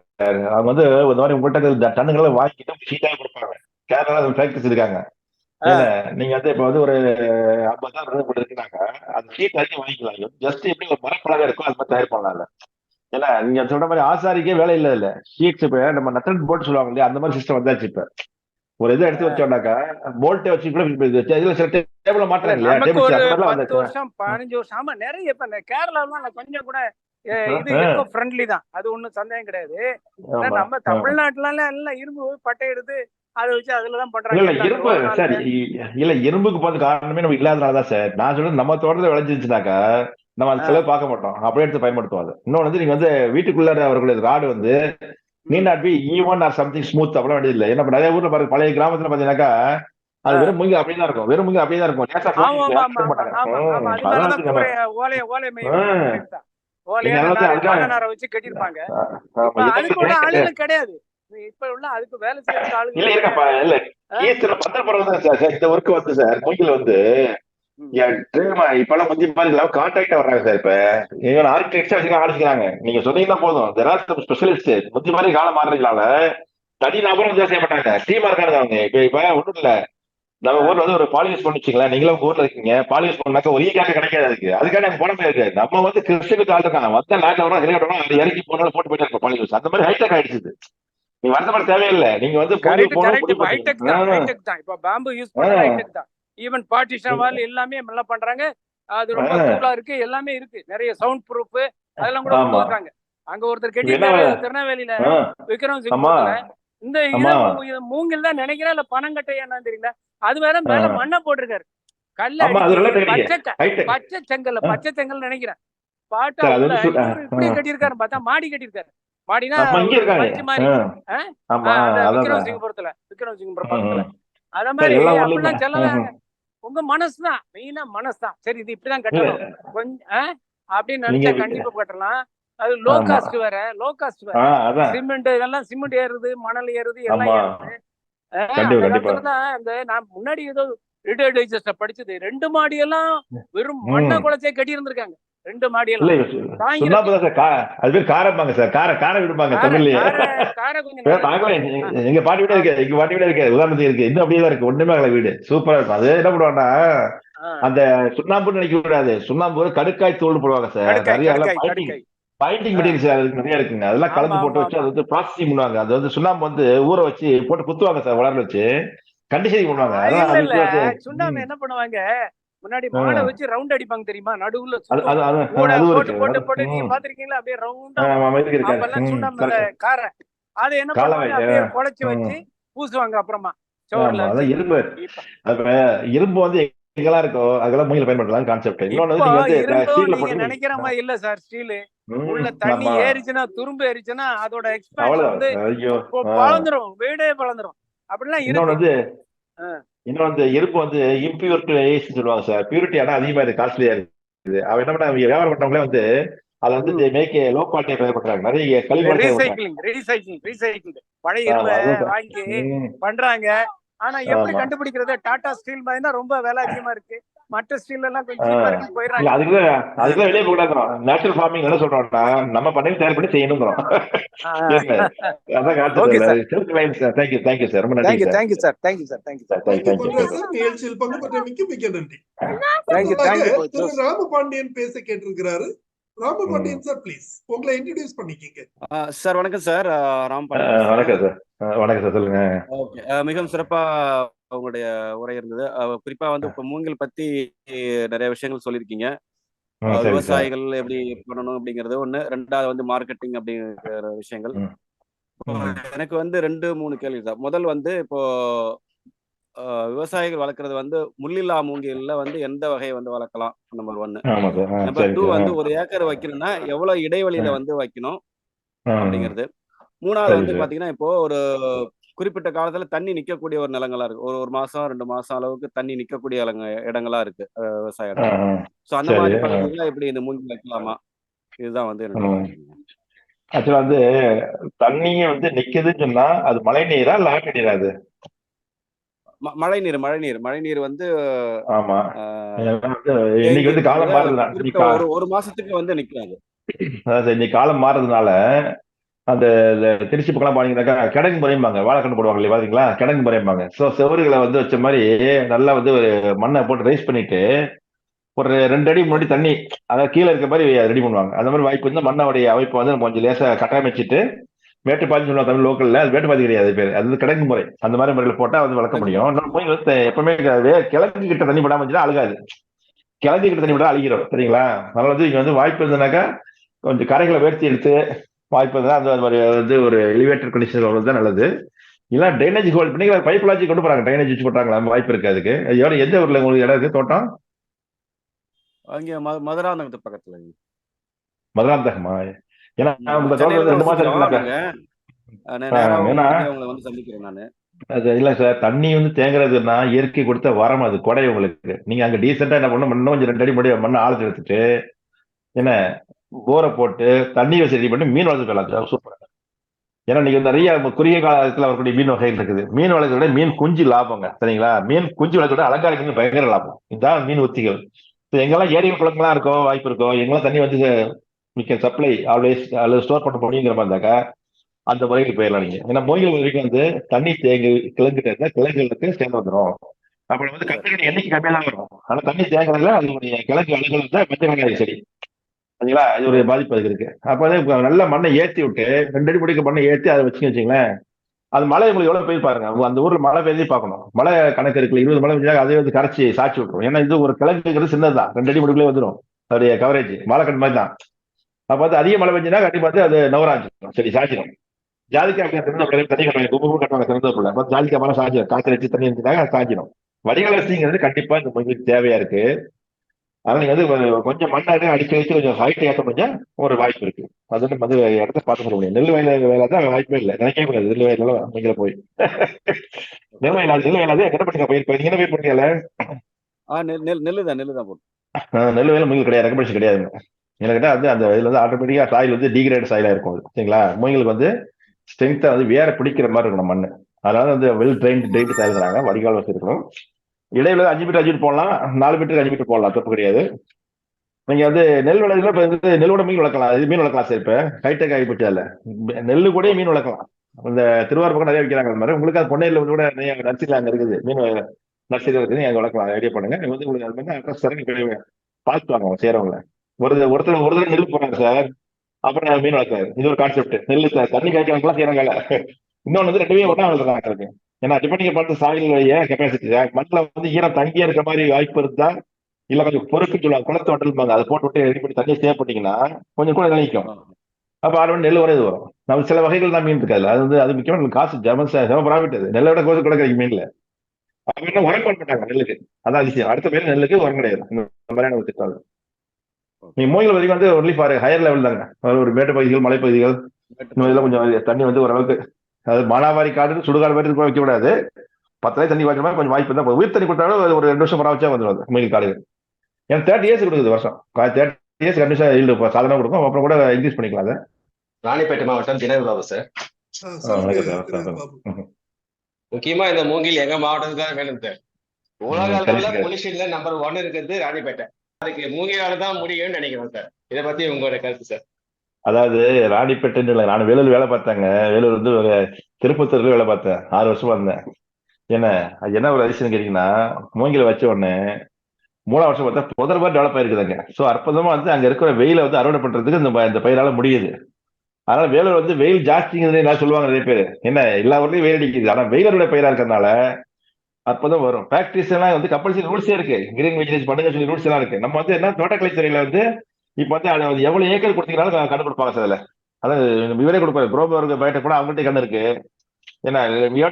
அவங்க வந்து இந்த மாதிரி உங்கள்கிட்ட டன்னுங்களை வாங்கிட்டு ஷீட்டாக கொடுப்பாங்க. கேரளா ஃபேக்டரிஸ் இருக்காங்க. நீங்க வந்து இப்ப வந்து ஒரு 50,000 இருக்குனாங்க, அந்த ஷீட் வரைக்கும் வாங்கிக்கலாம். ஜஸ்ட் எப்படி ஒரு மரப்பலகை இருக்கும் அது மாதிரி தயார் பண்ணலாம். ஏன்னா நீங்க சொல்ற மாதிரி ஆசாரிக்கே வேலை இல்ல. ஷீட்ஸ் இப்ப நம்ம நட்டன் போட்டு சொல்லுவாங்க இல்லையா, அந்த மாதிரி சிஸ்டம் வந்தாச்சு. இப்ப ஒரு இதை எடுத்து வச்சோம்னாக்கா போல்ட்டை வச்சு கூட இதுல சில டேபிள மாட்டேன் இல்லையா, 10 வருஷம் 15 வருஷம். ஆமா, நிறைய இப்ப இந்த கேரளால கொஞ்சம் கூட இது எக்கோ ஃப்ரெண்ட்லி தான், அது ஒண்ணும் சந்தேகம் கிடையாது. நம்ம தமிழ்நாட்டுல எல்லாம் இரும்பு பட்டை எடுத்து அதை வச்சு அதுலதான் பண்றாங்க. இரும்பு சார் இல்ல, இரும்புக்கு போறது காரணமே நம்ம இல்லாதனாலதான் சார். நான் சொல்றது நம்ம தோட்டத்தை விளைஞ்சிருச்சுனாக்கா நம்ம அந்த செலவு பார்க்க மாட்டோம், அப்படியே எடுத்து பயன்படுத்துவாங்க. இன்னொன்னு வந்து நீங்க வந்து வீட்டுக்குள்ள அவர்களுடைய ராடு வந்து need not be even or something smooth அப்படி வேண்டியது இல்லை. ஏன்னா நிறைய ஊர்ல பாருங்க, பழைய கிராமத்துல பாத்தீங்கன்னாக்கா அது வெறும் மூங்கி அப்படிதான் இருக்கும், வெறும் மூங்கி அப்படியே தான் இருக்கும். வச்சு கட்டிருப்பாங்க. அது கூட ஆளுங்க கிடையாது இப்ப உள்ள, அதுக்கு வேலை செய்யறதுக்கு ஆளுங்க இல்ல இருக்கப்பா. இல்ல இந்த ஒர்க் வந்து சார் மூங்கில வந்து இப்பெல்லாம் முந்தி மாதிரி கான்ட்ராக்டா வர்றாங்க சார். இப்ப ஆர்கிடெக்டா வச்சு ஆரம்பிக்கிறாங்க. நீங்க சொன்னீங்கன்னா போதும், ஸ்பெஷலிஸ்ட் முந்தி மாதிரி காலம் மாறுறதுனால தனி நபரும் வந்து செய்ய மாட்டாங்க, டீமா இருக்காங்க அவங்க. இப்ப ஒண்ணும் இல்ல, நம்ம ஊர்ல வந்து ஒரு பாலியூஸ் பண்ணிச்சுங்களேன், நீங்களும் உங்க ஊர்ல இருக்கீங்க, பாலியூஸ் பண்ணாக்க ஒரு ஈக்காக கிடைக்காது. அதுக்காக நாங்க போட முடியாது. நம்ம வந்து கிறிஸ்துக்கு ஆள் இருக்காங்க, மொத்த நாட்டில் வரோம் அது இறக்கி போனாலும் போட்டு போயிட்டு இருக்கோம் பாலியூஸ். அந்த மாதிரி ஹைடெக் ஆயிடுச்சு. நீங்க வருத்தப்பட தேவையில்லை. நீங்க வந்து இப்ப பாம்பு யூஸ் பண்ற ஹைடெக் தான். ஈவன் பார்ட்டிஷன் வால் எல்லாமே நல்லா பண்றாங்க. அது ரொம்ப கூலா இருக்கு, எல்லாமே இருக்கு. நிறைய சவுண்ட் ப்ரூஃப் அதெல்லாம் கூட கொடுக்குறாங்க. அங்க ஒருத்தர் கேட்டிருக்காரு திருநெல்வேலியில, விக்ரம் சிங். இந்த இது மூங்கில் தான் நினைக்கிறேன், இல்ல பனங்கட்டை என்னன்னு தெரியல. அது வேற மேல மண்ணை போட்டிருக்காரு, கல்ல பச்சை செங்கல் நினைக்கிறேன். பாட்டா இப்படி கட்டியிருக்காரு, பார்த்தா மாடி கட்டியிருக்காரு. மாடினா மாதிரி விக்ரம் சிங்கபுரத்துல அத மாதிரி அப்படிலாம் செல்லலாம். உங்க மனசுதான் மெயினா, மனசுதான். சரி இது இப்படிதான் கட்டணும் கொஞ்சம் அப்படின்னு நினைச்சா கண்டிப்பா கட்டலாம். அது லோ காஸ்ட் வேற, சிமெண்ட் இதெல்லாம், சிமெண்ட் ஏறுது, மணல் ஏறுது, எல்லாம் ஏறுது. அந்த நான் முன்னாடி ஏதோ ரிட்டையர்ட் டைஜஸ்ட படிச்சது, 2 மாடி எல்லாம் வெறும் மண்ணை குளச்சே கட்டி இருந்திருக்காங்க. 2 மாடி எல்லாம் எங்க பாட்டி வீடு இருக்கு, எங்க பாட்டி வீடு இருக்கு, உதாரணத்துக்கு இருக்கு, இன்னும் அப்படியே தான் இருக்கு, ஒண்ணுமே வீடு சூப்பரா இருக்கும். அது என்ன பண்ணுவாங்கன்னா அந்த சுண்ணாம்புன்னு நினைக்க கூடாது, சுண்ணாம்பு கடுக்காய் தூள் போடுவாங்க சார். நிறைய பைண்டிங் மெட்டீரியல்ஸ் நிறைய இருக்குங்க, அதெல்லாம் கலந்து போட்டு வச்சு அது வந்து ப்ராசஸிங் பண்ணுவாங்க. அது வந்து சுண்ணாம்பு வந்து ஊற வச்சு போட்டு குத்துவாங்க சார், வளர வச்சு கண்டிஷனிங் பண்ணுவாங்க. சுண்ணாம்பு என்ன பண்ணுவாங்க, முன்னாடி மாடை வச்சு ரவுண்ட் அடிப்பாங்க தெரியுமா, நடுவுல போட்டு நீங்க பாத்திருக்கீங்களா, அப்படியே ரவுண்டா சுண்ணாம்பு காரை அதை என்ன பண்ணுவாங்க, அப்படியே குழைச்சு வச்சு பூசுவாங்க. அப்புறமா இரும்பு வந்து எங்கெல்லாம் இருக்கோ அதெல்லாம் மூங்கில பயன்படுத்தலாம் கான்செப்ட். நீங்க நினைக்கிற மாதிரி இல்ல சார். ஸ்டீல் உள்ள தண்ணி ஏறிச்சுன்னா, துரும்பு ஏறிச்சுன்னா அதோட எக்ஸ்பேன்ஷன் வந்து வளர்ந்துரும், வீடே வளர்ந்துரும். அப்படிலாம் இருக்கு. இன்னொன்று இரும்பு வந்து இம்பியூரிட்டி சொல்லுவாங்க சார். பியூரிட்டி ஆனா அதிகமா இருக்கு, காஸ்ட்லியா இருக்குது. அவன் என்ன பண்ண வியாபாரம் பண்றவங்களே வந்து அதை வந்து மேக் லோ குவாலிட்டியா பயன்படுத்துறாங்க. நிறைய ரீசைக்கிளிங் பழைய இரும்பை வாங்கி பண்றாங்க. ஆனா எப்படி கண்டுபிடிக்கிறது, டாடா ஸ்டீல் மாதிரி ரொம்ப விலை அதிகமா இருக்கு, மற்ற ஸ்டீல் எல்லாம் கொஞ்சம் சீப்பா இருக்கு போயிடுறாங்க. அதுக்குள்ள வெளியே போடாது. நேச்சுரல் ஃபார்மிங் என்ன சொல்றோம்னா நம்ம பண்ணி தயார் பண்ணி செய்யணும். நிகழ்ச்சியில் பங்கு பெற்ற மிக்க நன்றி. ராமபாண்டியன் பேச கேட்டிருக்கிறாரு. ராமபாண்டியன் சார் ப்ளீஸ் உங்களை இன்ட்ரடியூஸ் பண்ணிக்கிங்க. சார் வணக்கம் சார். ராம் வணக்கம் சார். வணக்கம் சார், சொல்லுங்க. ஓகே, மிகவும் சிறப்பா உங்களுடைய உரை இருந்தது. குறிப்பா வந்து இப்ப மூங்கில் பத்தி நிறைய விஷயங்கள் சொல்லியிருக்கீங்க. விவசாயிகள் எப்படி பண்ணணும் அப்படிங்கிறது ஒண்ணு, ரெண்டாவது வந்து மார்க்கெட்டிங் அப்படிங்கிற விஷயங்கள். எனக்கு வந்து 2-3 கேள்வி சார். முதல் வந்து இப்போ விவசாயிகள் வளர்க்கறது வந்து முள்ளில்லா மூங்கில்ல வந்து எந்த வகையை வந்து வளர்க்கலாம், நம்பர் 1. நம்பர் 2 வந்து 1 ஏக்கர் வைக்கணும்னா எவ்வளவு இடைவெளியில வந்து வைக்கணும் அப்படிங்கிறது. 3வது வந்து பாத்தீங்கன்னா இப்போ ஒரு குறிப்பிட்ட காலத்துல தண்ணி நிக்கக்கூடிய ஒரு நிலங்களா இருக்கு, ஒரு மாசம் 2 மாசம் அளவுக்கு தண்ணி நிக்கக்கூடிய இடங்களா இருக்கு விவசாய இடம். சோ அந்த மாதிரி பகுதியில எப்படி இந்த மூங்கில் வைக்கலாமா, இதுதான் வந்து என்னோட. ஆக்சுவலா வந்து தண்ணிய வந்து நிக்குதுன்னு சொன்னா அது மழை நீரா இல்ல ஆற்று நீரா? அது மழை நீர் வந்து ஆமா. இன்னைக்கு வந்து காலம் மாறுதுதான், ஒரு மாசத்துக்கு வந்து நிக்காது. அதாவது இன்னைக்கு காலம் மாறுறதுனால அந்த திருச்சி பக்கம் பாத்தீங்கன்னாக்கா கிடங்கு முறையும்பாங்க, வாழைக்கண்டு போடுவாங்க இல்லையா, பாத்தீங்களா, கிடங்கு முறையும்பாங்க. ஸோ செவறுகளை வந்து வச்ச மாதிரி நல்லா வந்து ஒரு மண்ணை போட்டு ரைஸ் பண்ணிட்டு ஒரு 2 அடி முன்னாடி தண்ணி, அதாவது கீழே இருக்க மாதிரி ரெடி பண்ணுவாங்க. அந்த மாதிரி வாய்ப்பு வந்து மண்ணோடைய அமைப்பு வந்து நம்ம கொஞ்சம் லேசா கட்டமைச்சிட்டு மேட்டுப்பாத்தி சொல்லுவாங்க தமிழ் லோக்கல்ல, அது மேட்டுப்பாத்தி கிடையாது பேர், அது கிடங்கு முறை. அந்த மாதிரி முறையில் போட்டா வந்து வளர்க்க முடியும். மூங்கில் வந்து எப்பவுமே கிழக்கு கிட்ட தண்ணி படாம இருந்துச்சுன்னா அழுகாது, கிழக்கு கிட்ட தண்ணி படா அழுகிறோம், சரிங்களா. அதனால வந்து இங்க வந்து வாய்ப்பு இருந்ததுனாக்கா கொஞ்சம் கரைகளை வேர்த்தி எடுத்து வாய்ப்பு இருந்தா அந்த மாதிரி வந்து ஒரு எலிவேட்டர் கண்டிஷன் தான் நல்லது. இல்ல ட்ரைனேஜ் ஹோல்ட் பண்ணி பைப் லாஜி கொண்டு போறாங்க, ட்ரைனேஜ் வச்சு போட்டாங்களா, வாய்ப்பு இருக்கு அதுக்கு. எந்த ஊர்ல உங்களுக்கு இடம் இருக்கு, தோட்டம்? அங்க மதுராந்தகத்து பக்கத்துல. மதுராந்தகமா? ஏன்னா உங்க தோட்டம் 2 மாசம் சந்திக்கிறேன். அது இல்ல சார், தண்ணி வந்து தேங்குறதுன்னா இயற்கை கொடுத்த வரம், அது கொடை உங்களுக்கு. நீங்க அங்க டீசெண்டா என்ன பண்ணணும், இன்னும் கொஞ்சம் 2 அடி முடி மண்ணை ஆழத்து எடுத்துட்டு என்ன போரை போட்டு தண்ணி வசதி பண்ணி மீன் வளர்த்துக்கலாம், சூப்பர். ஏன்னா நீங்க நிறைய குறுகிய காலத்துல வரக்கூடிய மீன் வகைகள் இருக்குது. மீன் வளர்க்கறத மீன் குஞ்சு லாபங்க, சரிங்களா. மீன் குஞ்சு வளர்க்கறத அலங்காரிக்கு பயங்கர லாபம். இதுதான் மீன் உத்திகள். எங்கெல்லாம் ஏரிகள் குளங்கள்லாம் இருக்கோ வாய்ப்பு இருக்கோ, எங்கெல்லாம் தண்ணி வந்து மிக்க சப்ளை ஆல்வேஸ் அல்லது ஸ்டோர் பண்ண முடியுங்கிற மாதிரி இருந்தாக்கா அந்த முறைக்கு போயிடலாம் நீங்க. ஏன்னா மூங்கில் வரைக்கும் வந்து தண்ணி தேங்கு கிழங்குட்டு இருந்தா கிழங்குகளுக்கு சேர்ந்து வந்துடும். அப்புறம் வந்து கட்டுக்கடி எண்ணிக்கை கம்மியாக தான் வரும். ஆனா தண்ணி தேங்குறதுல அதனுடைய கிழங்கு அணுகள் வந்து மஞ்சள் வெங்காயம் செடி, சரிங்களா, இது ஒரு பாதிப்பு அதுக்கு இருக்கு. அப்ப வந்து நல்ல மண்ணை ஏற்றி விட்டு 2 அடி முடிக்க மண்ணை ஏற்றி அதை வச்சுன்னு வச்சுங்களேன், அது மழை உங்களுக்கு எவ்வளவு பெய்து பாருங்க. அந்த ஊர்ல மழை பெய்து பார்க்கணும். மழை கணக்கு இருக்குல்ல, 20 மழை பெய்ஞ்சா அதே வந்து கரைச்சி சாட்சி விட்டுரும். ஏன்னா இது ஒரு கிழங்குங்கிறது சின்னதுதான், 2 அடி முடிக்குள்ளே வந்துடும் அதோடைய கவரேஜ், வாழைக்கண்டு மாதிரி தான். அப்ப வந்து அதிக மழை பெஞ்சுன்னா கண்டிப்பா வந்து அது நவராஞ்சிடும், சரி, சாய்ச்சிடும். ஜாதிக்காய் தண்ணி கட்டுவாங்க, கும்பு கட்டுவாங்க திறந்ததுக்குள்ள, ஜாதிக்காய் மரம் சாய்ச்சிடும், காய்ச்சல் வச்சு தண்ணி இருந்துச்சுன்னா சாய்ச்சிடும். வடிகால் வசதிங்கிறது கண்டிப்பா இந்த மூங்கிலுக்கு தேவையா இருக்கு. அதனால நீங்க வந்து கொஞ்சம் மண்ணாக அடிக்க வச்சு கொஞ்சம் ஹைட் ஏற்ற முடிஞ்சா ஒரு வாய்ப்பு இருக்கு. அது வந்து மது இடத்த பார்த்து சொல்ல முடியும். நெல் வயல வேலை தான் வாய்ப்பே இல்லை, நினைக்கவே கூடாது. நெல் வயல நீங்கள போய் நெல் வயலாது என்ன பண்ணுங்க பயிர், நீங்க என்ன பயிர் பண்ணீங்கல்ல? நெல்லுதான் போட்டு. நெல் வயல மூங்கில் கிடையாது, ரெக்கமெண்டேஷன் கிடையாதுங்க. எனக்கு வந்து அந்த இதுல வந்து ஆட்டோமேட்டிக்கா சாயில் வந்து டிகிரேட் சாயிலா இருக்கும், சரிங்களா. மூங்கிலுக்கு வந்து ஸ்ட்ரென்த்தா வந்து வேற பிடிக்கிற மாதிரி இருக்கணும் மண்ணு. அதனால வந்து வெல் ட்ரெயின்டு சாயில்ங்கிறாங்க, வடிகால் வசதி இருக்கணும். இடையில 5 மீட்டர் 5 மீட்டர் போடலாம், 4 மீட்டருக்கு 5 மீட்டர் போடலாம், தப்பு கிடையாது. நீங்க வந்து நெல் விளையில இப்ப வந்து நெல்லோட மீன் வளர்க்கலாம், இது மீன் வளர்க்கலாம் சார். இப்ப ஹைடெக் ஆகி போச்சு, அதுல நெல்லு கூட மீன் வளர்க்கலாம். இந்த திருவாரூர் பக்கம் நிறைய வைக்கிறாங்க அது மாதிரி. உங்களுக்கு அது பொன்னையில வந்து கூட நிறைய நர்சரியில் அங்க இருக்குது, மீன் நர்சரி இருக்குது, அங்க வளர்க்கலாம். ஐடியா பண்ணுங்க. வந்து உங்களுக்கு அது மாதிரி அட்ரஸ் தரங்க கிடையாது, பார்த்து வாங்க செய்யறவங்க. ஒருத்தர் நெல் போறாங்க சார், அப்புறம் மீன் வளர்க்காரு. இது ஒரு கான்செப்ட். நெல் தண்ணி காய்க்கலாம் செய்யறாங்க. இன்னொன்னு வந்து 2 ஒன்றா வளர்க்குறாங்க. ஏன்னா டிபெண்டிங் பார்த்து சாயிலுடைய கெப்பாசிட்டி, மண்ணில் வந்து ஈரம் தங்கியா இருக்க மாதிரி வாய்ப்பு இருந்தா, இல்ல கொஞ்சம் பொறுக்கு சொல்லுவாங்க, குளத்து வட்டல்பாங்க, அதை போட்டு விட்டு ரெடி பண்ணி தண்ணியை சேவ் பண்ணிங்கன்னா கொஞ்சம் கூட நினைக்கும். அப்ப ஆறு நெல் வரைது வரும். நம்ம சில வகைகள் தான் மீன் இருக்காது, அது வந்து அது முக்கியமா காசு செம ப்ராஃபிட். அது நெல்லை விட கோசு கூட கிடைக்கும் மீன்ல. அப்ப என்ன உரம் பண்ண மாட்டாங்க நெல்லுக்கு, அதான் அதிசயம். அடுத்த மேல நெல்லுக்கு உரம் கிடையாது, இந்த மாதிரியான ஒரு திட்டம். நீங்க மூங்கில் வரைக்கும் வந்து ஒன்லி ஃபார் ஹையர் லெவல் தாங்க. ஒரு மேட்டு பகுதிகள், மலைப்பகுதிகள், இதெல்லாம் கொஞ்சம் தண்ணி வந்து ஓரளவுக்கு, அது மானாவாரி காடு சுடுகாடு மாதிரி வைக்க கூடாது. 10 நாள் தண்ணி வைக்கிற மாதிரி கொஞ்சம் வாய்ப்பு தான். உயிர் தண்ணி கொடுத்தாலும் ஒரு 2 வருஷம் பரவாச்சா வந்துடும் மூங்கில் காடு. ஏன்னா 30 இயர்ஸ் கொடுக்குது வருஷம், 30 இயர்ஸ் கண்டிஷா சாதனை கொடுக்கும். அப்புறம் கூட இன்க்ரீஸ் பண்ணிக்கலாம். அதை ராணிப்பேட்டை மாவட்டம் தினகர் பாபு சார். முக்கியமா இந்த மூங்கில் எங்க மாவட்டத்துக்காக வேணும் சார். உலக அளவுல பொல்யூஷன்ல நம்பர் 1 இருக்கிறது ராணிப்பேட்டை. அதுக்கு மூங்கிலால தான் முடியும்னு நினைக்கிறேன் சார். இதை பத்தி உங்களோட கருத்து சார்? அதாவது ராணிப்பேட்டைன்னு இல்லை, நான் வேலூர் வேலை பார்த்தாங்க. வேலூர் வந்து ஒரு திருப்பத்தூர்ல வேலை பார்த்தேன், 6 வருஷமா இருந்தேன். என்ன ஒரு அதிசயம் கேட்டீங்கன்னா, மூங்கில வச்ச உடனே 3 வருஷம் பார்த்தா புதர் டெவலப் ஆயிருக்குதுங்க. ஸோ அற்புதமா வந்து அங்க இருக்கிற வெயில வந்து அறுவடை பண்றதுக்கு இந்த பயிரால முடியுது. அதனால வேலூர் வந்து வெயில் ஜாஸ்திங்கிறது என்ன சொல்லுவாங்க நிறைய பேர், என்ன எல்லா ஊர்லயும் வெயில் அடிக்குது, ஆனா வெயிலோட பயிரா இருக்கிறதுனால அப்பதான் வரும். ஃபேக்டரிஸ் எல்லாம் வந்து கம்பல்சரி ரூல்ஸே இருக்கு, கிரீன் வெஜிடேஷன் பண்ணுங்க சொல்லி ரூல்ஸ் எல்லாம் இருக்கு. நம்ம வந்து என்ன தோட்டக்கலைத்துறையில வந்து இப்ப வந்து அதை வந்து எவ்வளவு ஏக்கர் கொடுத்தீங்கன்னாலும் கண்டு கொடுப்பாங்க சார். அதுல அதாவது இவரே கொடுப்பாரு, குரோபருக்கு பயிட்ட கூட அவங்கள்ட்ட கண்ணு இருக்கு. ஏன்னா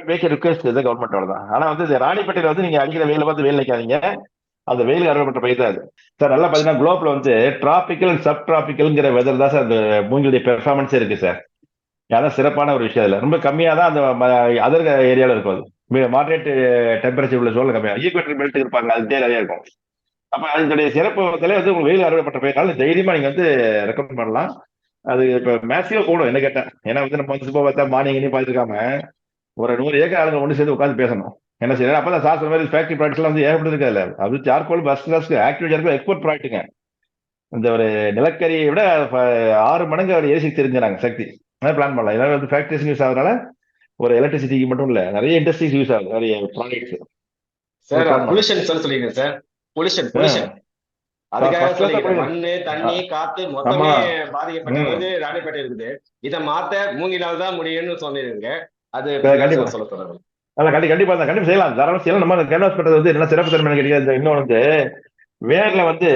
மேக் ரிக்வெஸ்ட் கவர்மெண்டோட தான். ஆனா வந்து ராணிப்பேட்டையில வந்து நீங்க அடிக்கிற வெயில பார்த்து வெயில் நிற்காதீங்க, அந்த வெயில் அறுவடை பயிர் தான் அது சார். நல்லா பாத்தீங்கன்னா குளோப்ல வந்து டிராபிக்கல் அண்ட் சப் டிராபிக்கல்ங்கிற வெதர் தான் சார் அந்த மூங்கிலுடைய பெர்ஃபார்மன்ஸே இருக்கு சார். அதான் சிறப்பான ஒரு விஷயம். இல்லை ரொம்ப கம்மியாக தான் அந்த அதர் ஏரியாவில் இருக்கும். அது மாடரேட் டெம்பரேச்சர் உள்ள சூழல் கம்மியாக ஈக்குவேட்டர் பெல்ட் இருப்பாங்க, அது நிறைய இருக்கும். அப்போ அதனுடைய சிறப்பு வந்து உங்களுக்கு வெயில் அறுவடைப்பட்ட பயிர்னால தைரியமா நீங்க வந்து ரெக்கமெண்ட் பண்ணலாம். அது இப்போ மேக்ஸிமா போடும் என்ன கேட்டேன். ஏன்னா வந்து நம்ம வந்து சும்மா பார்த்தா மார்னிங் பார்த்துருக்காம ஒரு 100 ஏக்கர் ஆளுங்க ஒன்று சேர்ந்து உட்காந்து பேசணும். என்ன செய்யணும் அப்பதான் சார் மாதிரி ஃபேக்டரி ப்ராடக்ட்ஸ்லாம் வந்து ஏற்பட்டு இருக்காது. அது சார்கோல் பஸ் ஆக்டிவ் எக்ஸ்போர்ட் ப்ராடக்ட்டுங்க. இந்த ஒரு நிலக்கரியை விட 6 மடங்கு அவர் எரிசக்தி தெரிஞ்சாங்க சக்தி. பிளான் பண்ணலாம். இதனால வந்து ஃபேக்டரிஸ் யூஸ் ஆகுறதுனால ஒரு எலக்ட்ரிசிட்டிக்கு மட்டும் இல்ல, நிறைய இண்டஸ்ட்ரீஸ் யூஸ் ஆகுது, நிறைய ப்ராடக்ட்ஸ். சார் பொல்யூஷன் சொல்லிருங்க சார். பொல்யூஷன் அதுக்காக சொல்லிருக்கேன். மண்ணு தண்ணி காத்து மொத்தமே பாதிக்கப்பட்டது ராணிப்பேட்டை இருக்குது. இதை மாத்த மூங்கிலால் தான் முடியும்னு சொல்லிருங்க. அது கண்டிப்பா சொல்ல சொல்லுங்க. கண்டிப்பா செய்யலாம், தாராளம் செய்யலாம். நம்ம கேன்வாஸ் பண்றது வந்து என்ன சிறப்பு தன்மை கிடையாது. இன்னொன்று வந்து வேர்ல வந்து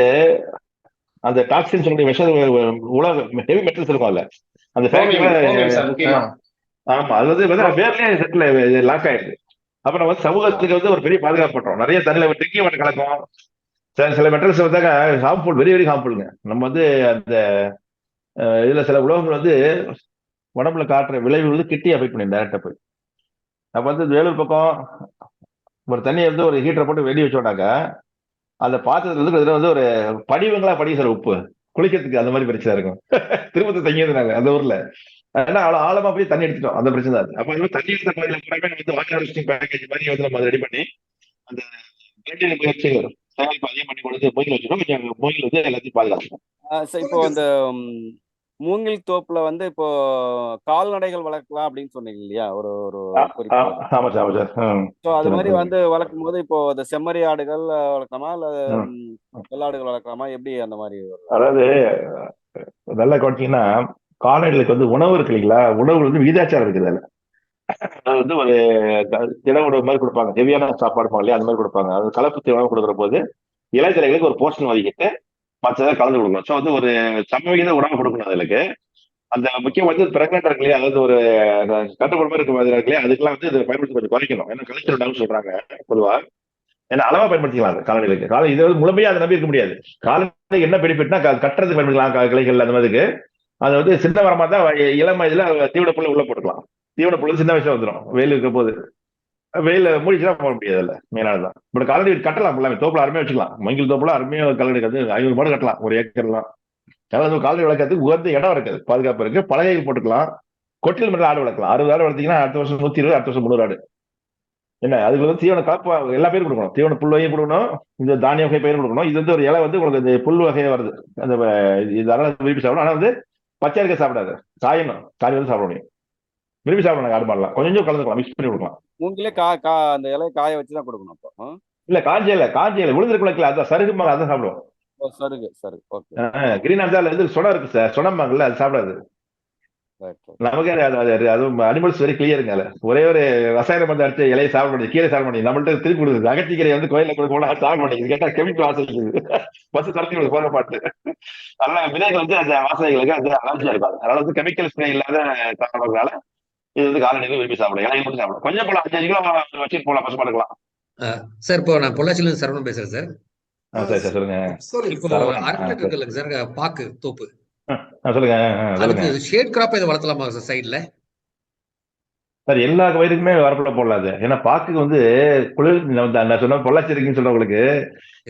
அந்த டாக்ஸின் சொல்லக்கூடிய விஷ உலக ஹெவி மெட்டல்ஸ் இருக்கும் அதுல. அந்த ஆமா அது வந்து வேர்லயே செட்டில் லாக் ஆயிடுது. அப்புறம் வந்து சமூகத்துக்கு வந்து ஒரு பெரிய பாதுகாப்பு பண்றோம். நிறைய தண்ணியில ட்ரிங்கிங் வாட்டர் கலக்கும். சில மெட்டல்ஸ் வந்தாங்க ஹார்ம்ஃபுல், வெரி வெரி ஹார்ம்ஃபுல்ங்க. நம்ம வந்து அந்த இதுல சில உலகங்கள் வந்து உடம்புல காட்டுற விளைவு வந்து கிட்டி அஃபெக்ட் பண்ணி டேரக்டா போய். அப்ப வந்து வேலூர் பக்கம் ஒரு தண்ணியை வந்து ஒரு ஹீட்டரை போட்டு வெடி வச்சோம்னாக்க அந்த பாத்திரத்துல இதுல வந்து ஒரு படிவங்களா சார் உப்பு குளிக்கிறதுக்கு அந்த மாதிரி பிரச்சனை இருக்கும். திருப்பத்தை தங்கியதுனாங்க அந்த ஊர்ல. ஏன்னா அவ்வளவு ஆழமா போய் தண்ணி எடுத்துட்டோம், அந்த பிரச்சனை தான். அப்ப வந்து தண்ணி எடுத்த பகுதியில் வந்து வாட்டர் ஹார்வெஸ்டிங் பேக்கேஜ் மாதிரி வந்து நம்ம ரெடி பண்ணி அந்த முயற்சிகள் தயாரிப்பு அதிகம் பண்ணி கொடுத்து மூங்கில் வச்சிடும். கொஞ்சம் மூங்கில் வந்து எல்லாத்தையும் பாதுகாக்கணும். இப்போ அந்த மூங்கில் தோப்புல வந்து இப்போ கால்நடைகள் வளர்க்கலாம் அப்படின்னு சொன்னீங்க இல்லையா? ஒரு ஆமா சார். ஸோ அது மாதிரி வந்து வளர்க்கும் போது இப்போ இந்த செம்மறி ஆடுகள் வளர்க்கலாமா இல்ல வெள்ளாடுகள் வளர்க்கலாமா, எப்படி அந்த மாதிரி? அதாவது நல்லா கவனிச்சீங்கன்னா கால்நடைகளுக்கு வந்து உணவு இருக்கு இல்லைங்களா, உணவு வந்து விகிதாச்சாரம் இருக்குது. அதில் அது வந்து ஒரு தின உணவு மாதிரி கொடுப்பாங்க, ஹெவியான சாப்பாடு இல்லையா, அந்த மாதிரி கொடுப்பாங்க. அது கலப்பு உணவு கொடுக்குற போது இளைஞர்களுக்கு ஒரு போர்ஷன் ஒதுக்கிட்டு மற்றதை கலந்து கொடுக்கணும். ஸோ வந்து ஒரு சமவிகித உணவு கொடுக்கணும். அதுக்கு அந்த முக்கியம் வந்து பிரெக்னென்ட் இருக்கு இல்லையா, அதாவது ஒரு கட்டுப்பாடு இருக்க மாதிரி இருக்கு இல்லையா, அதுக்கெல்லாம் வந்து இதை பயன்படுத்தி கொஞ்சம் குறைக்கணும். ஏன்னா கலைச்சிருந்தாலும் சொல்றாங்க பொதுவா. ஏன்னா அளவா பயன்படுத்திக்கலாம் அது கால்நடைகளுக்கு. காலை இதை வந்து முழுமையா அதை நம்பி இருக்க முடியாது. கால்நடை என்ன பெனிஃபிட்னா கட்டுறதுக்கு பயன்படுத்தலாம் கிளைகள் அந்த மாதிரிக்கு. அது வந்து சின்ன மரமா தான் இளம் வயதுல தீவன புல்லு உள்ள போட்டுக்கலாம். தீவன புல்லு சின்ன வயசுல வந்துடும். வெயில் இருக்க போது வெயில மூடிச்சுதான் போக முடியாது. இல்லை மெயினானதான். பட் கால்நடை கட்டலாம், எல்லாமே தோப்புல அருமையா வச்சுக்கலாம். மங்கில் தோப்புல அருமையா கால்நடை வந்து 500 மாடு கட்டலாம் ஒரு ஏக்கர்லாம். அதாவது கால்நடை வளர்க்கறதுக்கு உகந்த இடம் இருக்குது, பாதுகாப்பு இருக்கு. பலகைகள் போட்டுக்கலாம். கொட்டில் மட்டும் ஆடு வளர்க்கலாம். 60 ஆடு வளர்த்தீங்கன்னா அடுத்த வருஷம் 120, அடுத்த வருஷம் 300 ஆடு. என்ன அதுக்கு வந்து தீவன கலப்பு எல்லா பேரும் கொடுக்கணும். தீவன புல் வகையும் கொடுக்கணும், இந்த தானிய வகை பயிரும் கொடுக்கணும். இது வந்து ஒரு இலை வந்து உங்களுக்கு இந்த புல் வகையை வருது, அந்த இதனால விரும்பி சாப்பிடணும். ஆனா வந்து பச்சை இருக்க சாப்பிடாது, காயணும். காய் வந்து சாப்பிட முடியும். விரும்பி சாப்பிடணும். ஆடு மாடலாம் கொஞ்சம் கலந்துக்கலாம், மிக்ஸ் பண்ணி கொடுக்கலாம். மூங்கிலே அந்த இலையை காய வச்சுதான் கொடுக்கணும். அப்போ இல்ல காஞ்ச இலை விழுந்து குளக்கல, அதான் சருகு மாங்க, அதான் சாப்பிடுவோம். சருகு ஓகே. கிரீன் ஹார்ஸால இருந்து சொடம் இருக்கு சார், சொடம்பாங்கல்ல, அது சாப்பிடாது. நமக்கு அதுவும் அனிமல்ஸ் வெரி கிளியருங்க. ஒரே ஒரு ரசாயன மருந்து அடிச்சு இலையை சாப்பிட முடியும், கீரை சாப்பிட முடியும். நம்மள்ட்ட திருப்பி கொடுக்குது. அகத்திக்கீரை வந்து கோயில கொடுக்க சாப்பிட மாட்டேங்குது. கேட்டா கெமிக்கல் வாசனைக்குது. பஸ் தரத்தி போக பாட்டு. அதனால விதைகள் வந்து அந்த வாசனைகளுக்கு அந்த அலர்ஜியா இருக்காது. அதனால வந்து கெமிக்கல் ஸ்ப்ரே இல்லாத சாப்பிடறதுனால இது வந்து கால்நடைகள் விரும்பி சாப்பிடும். இலையை மட்டும் சாப்பிடும். கொஞ்சம் போல 5 கிலோ வச்சுட்டு போலாம், பசு எடுக்கலாம். சார் இப்போ நான் பொள்ளாச்சியில இருந்து சரவணன் பேசுறேன் சார். சரி சார் சொல்லுங்க. இப்போ அரண்மனை இருக்குல்ல சார், பாக்கு தோப்பு, சொல்லுங்க. அதுக்கு ஷேட் கிராப் இதை வளர்த்தலாமா சார் சைட்ல? சார் எல்லா வயதுக்குமே வரப்பட போடலாது. ஏன்னா பாக்குக்கு வந்து குளிர், நான் சொன்ன பொள்ளாச்சி இருக்குன்னு சொல்றவங்களுக்கு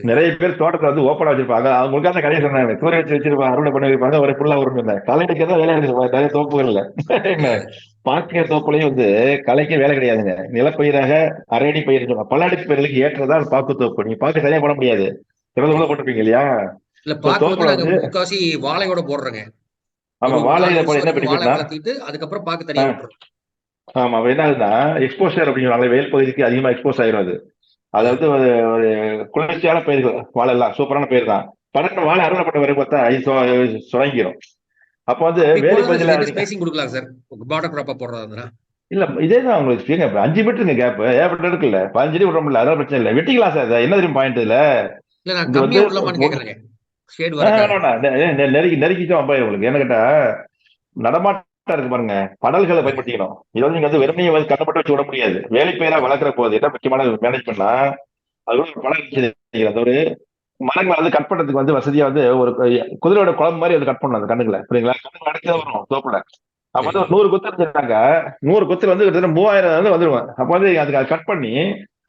நிறைய பேர் தோட்டத்தை வந்து ஓப்பனா வச்சிருப்பாங்க. அவங்களுக்கு அந்த கடையை சொன்னாங்க, சூரிய வச்சு வச்சிருப்பாங்க, அறுவடை பண்ணி வைப்பாங்க, ஒரு புல்லா வரும். கலைக்கு தான் வேலை இருக்கு நிறைய தோப்புகள் இல்ல. பாக்கிய தோப்புலையும் வந்து கலைக்கு வேலை கிடையாதுங்க. நிலப்பயிராக அரையடி பயிர் சொல்லுவாங்க. பல்லாடி பயிர்களுக்கு ஏற்றதா பாக்கு தோப்பு. நீங்க பாக்கு சரியா போட முடியாது, சிறந்த போட்டிருப்பீங்க இல்லையா. இல்ல பாக்கு நாங்க முக்காசி வாழையோட போடுறோங்க. ஆமா, வாழையில போட என்ன பெனிஃபிட்னா அதுக்கப்புறம் பாக்கு தனியா விட்டுறோம். ஆமா, என்ன ஆகுதுன்னா எக்ஸ்போஷர் அப்படின்னு சொல்லுவாங்க, வெயில் பகுதிக்கு அதிகமா எக்ஸ்போஸ் ஆயிரும். அது அதாவது ஒரு குளிர்ச்சி முயற்சியான பயிர்கள் வாழை எல்லாம் சூப்பரான பயிர் தான். படத்துல வாழை அறுவடைப்பட்ட வரை பார்த்தா சுரங்கிடும். அப்ப வந்து வேலி பகுதியில ஸ்பேசிங் கொடுக்கலாம் சார், பார்டர் கிராப்பா போடுறதா இல்ல இதேதான் உங்களுக்கு 5 மீட்டருங்க கேப், ஏற்பட்டு இருக்குல்ல 15 அடி விடுறோம்ல, அதெல்லாம் பிரச்சனை இல்லை, வெட்டிக்கலாம் சார். என்ன தெரியும் பாயிண்ட் இதுல நெருக்கிட்டோம் உங்களுக்கு. என்ன கேட்டா நடமாட்டம் இருக்கு பாருங்க, படல்களை பயன்படுத்திக்கணும். இதை வந்து நீங்க வந்து வெறுமையை கட்டப்பட்டு வச்சு விட முடியாது. வேலைப்பயிரா வளர்க்குற போது என்ன முக்கியமான மேனேஜ் பண்ணா அது ஒரு படம் ஒரு மரங்களை வந்து கட் பண்றதுக்கு வந்து வசதியா வந்து ஒரு குதிரையோட குழம்பு மாதிரி வந்து கட் பண்ணணும் அந்த கண்ணுகளை, புரியுங்களா? கண்ணுக்கு அடைச்சதான் வரும் தோப்புல. அப்ப வந்து ஒரு 100 குத்து இருந்தாங்க, 100 குத்துல வந்து கிட்டத்தட்ட 3000 வந்து வந்துருவாங்க. அப்ப வந்து அதுக்கு கட் பண்ணி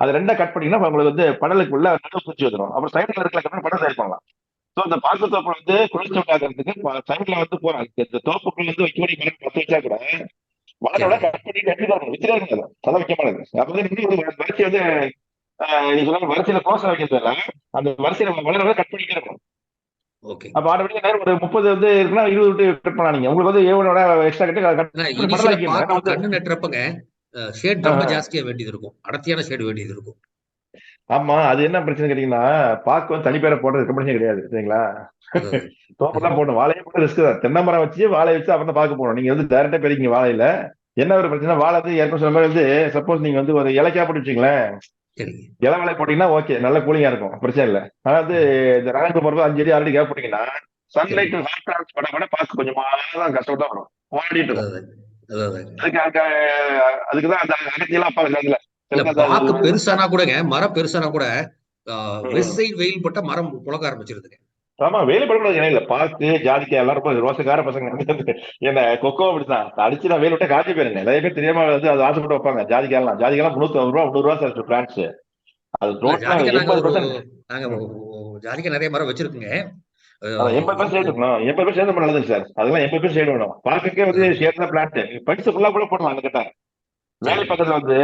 அதை ரெண்டா கட் பண்ணீங்கன்னா உங்களுக்கு வந்து படலுக்குள்ள நடுவு குச்சி வந்துடும். அப்புறம் சைட்ல இருக்கிற படம் தயார் பண்ணலாம். ஸோ இந்த பாக்கு தோப்புல வந்து குளிர்ச்சி உண்டாக்குறதுக்கு சைட்ல வந்து போறாங்க. இந்த தோப்புக்குள்ள வந்து வைக்க வேண்டிய மரம் 10 வச்சா கூட வாழோட கட் பண்ணி வித்துறாங்க. அதான் முக்கியமானது. அப்ப வந்து இன்னும் வரிசை வந்து நீங்க சொன்ன வரிசையில கோசம் வைக்கிறதுல அந்த வரிசையில வளர கட் பண்ணிட்டே இருக்கணும். அப்ப ஆட்டோமேட்டிக்கா நேரம் ஒரு 30 வந்து இருக்குன்னா 20 விட்டு கட் பண்ணலாம். நீங்க உங்களுக்கு வந்து ஏவனோட எக்ஸ்ட்ரா கட்டு கண்ணு நட்டுறப்பங்க ஷேட் ரொம்ப ஜாஸ்தியா வேண்டியது இருக்கும், அடர்த்தியான ஷேட் வேண்டியது இருக்கும். ஆமா, அது என்ன பிரச்சனை கேட்டீங்கன்னா பாக்கு வந்து தனிப்பேரை போடுறது பிரச்சனை கிடையாது, சரிங்களா? தோப்பெல்லாம் போடணும், வாழையே போட்டு ரிஸ்க் தான். தென்னை மரம் வச்சு வாழை வச்சு அப்புறம் தான் பாக்கு போடணும். நீங்க வந்து டைரக்டா பெருக்கீங்க வாழையில. என்ன ஒரு பிரச்சனை, வாழை வந்து ஏற்கனவே சொன்ன மாதிரி வந்து சப்போஸ் நீங்க வந்து ஒரு இலக்கியா போட்டு வச்சுங்களேன், இளவலை போட்டீங்கன்னா ஓகே, நல்ல கூலிங்கா இருக்கும், பிரச்சனை இல்லை. அதாவது இந்த ரகத்து போறது 5 அடி 6 அடி கேப் போட்டீங்கன்னா சன்லைட் ஹாட் டிரான்ஸ் பண்ண கூட பார்க்க கொஞ்சமா தான் கஷ்டம் தான் வரும், ஓடிட்டு இருக்கும். அதுக்குதான் அந்த அகத்தியெல்லாம் அப்பா பாக்கு பெருசானா கூடங்க, மரம் பெருசானா கூட வெஸ்ட் சைடு வெயில் போட்டா மரம் புழக்க ஆரம்பிச்சிருதுங்க. ஆமா, வெயில் படக்கூடாது இல்ல. பாக்கு ஜாதிக்காய் எல்லாரும் ரோசக்கார பசங்க என்ன கொக்கோ அப்படித்தான் அடிச்சு நான் வெயில் விட்டா காய்ச்சி போயிருங்க. நிறைய பேர் தெரியாம வந்து அது ஆசைப்பட்டு வைப்பாங்க. ஜாதிக்காயெல்லாம் 350 ரூபா 300 ரூபா சார் பிளான்ஸ். அது ஜாதிக்காய் நிறைய மரம் வச்சிருக்குங்க. 80 பேர் சேர்த்துக்கணும், 80 பேர் சேர்ந்து நல்லதுங்க சார். அதெல்லாம் 80 பேர் சேர்ந்து வேணும். பாக்கே வந்து சேர்ந்த பிளான்ட் படிச்சு ஃபுல்லா கூட போடலாம். அந்த கிட்ட வேலை பக்கத்துல வந்து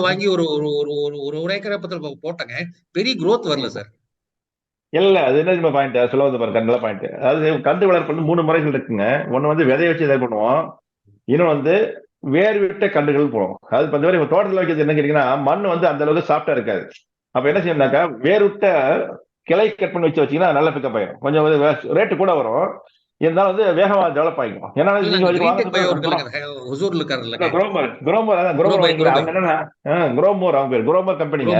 வாங்கி ஒரு ஏக்கர் பக்கத்துல போட்டாங்க, பெரிய growth வரல சார். இல்ல அது என்ன பாயிண்ட் சொல்ல வந்து பாருங்க, நல்ல பாயிண்ட். அதாவது கண்டு வளர்ப்பு வந்து 3 முறைகள் இருக்குங்க. ஒண்ணு வந்து விதைய வச்சு இதை பண்ணுவோம், இன்னும் வந்து வேர் விட்ட கண்டுகள் போடும். அது இந்த மாதிரி தோட்டத்தில் வைக்கிறது என்ன கேட்டீங்கன்னா மண் வந்து அந்த அளவுக்கு சாஃப்டா இருக்காது. அப்ப என்ன செய்யணும்னாக்கா வேர் விட்ட கிளை கட் பண்ணி வச்சீங்கன்னா நல்ல பிக்கப் ஆயிடும். கொஞ்சம் ரேட்டு கூட வரும், இருந்தாலும் வந்து வேகமா டெவலப் ஆகிக்கும். ஏன்னா குரோமோர் கம்பெனிங்க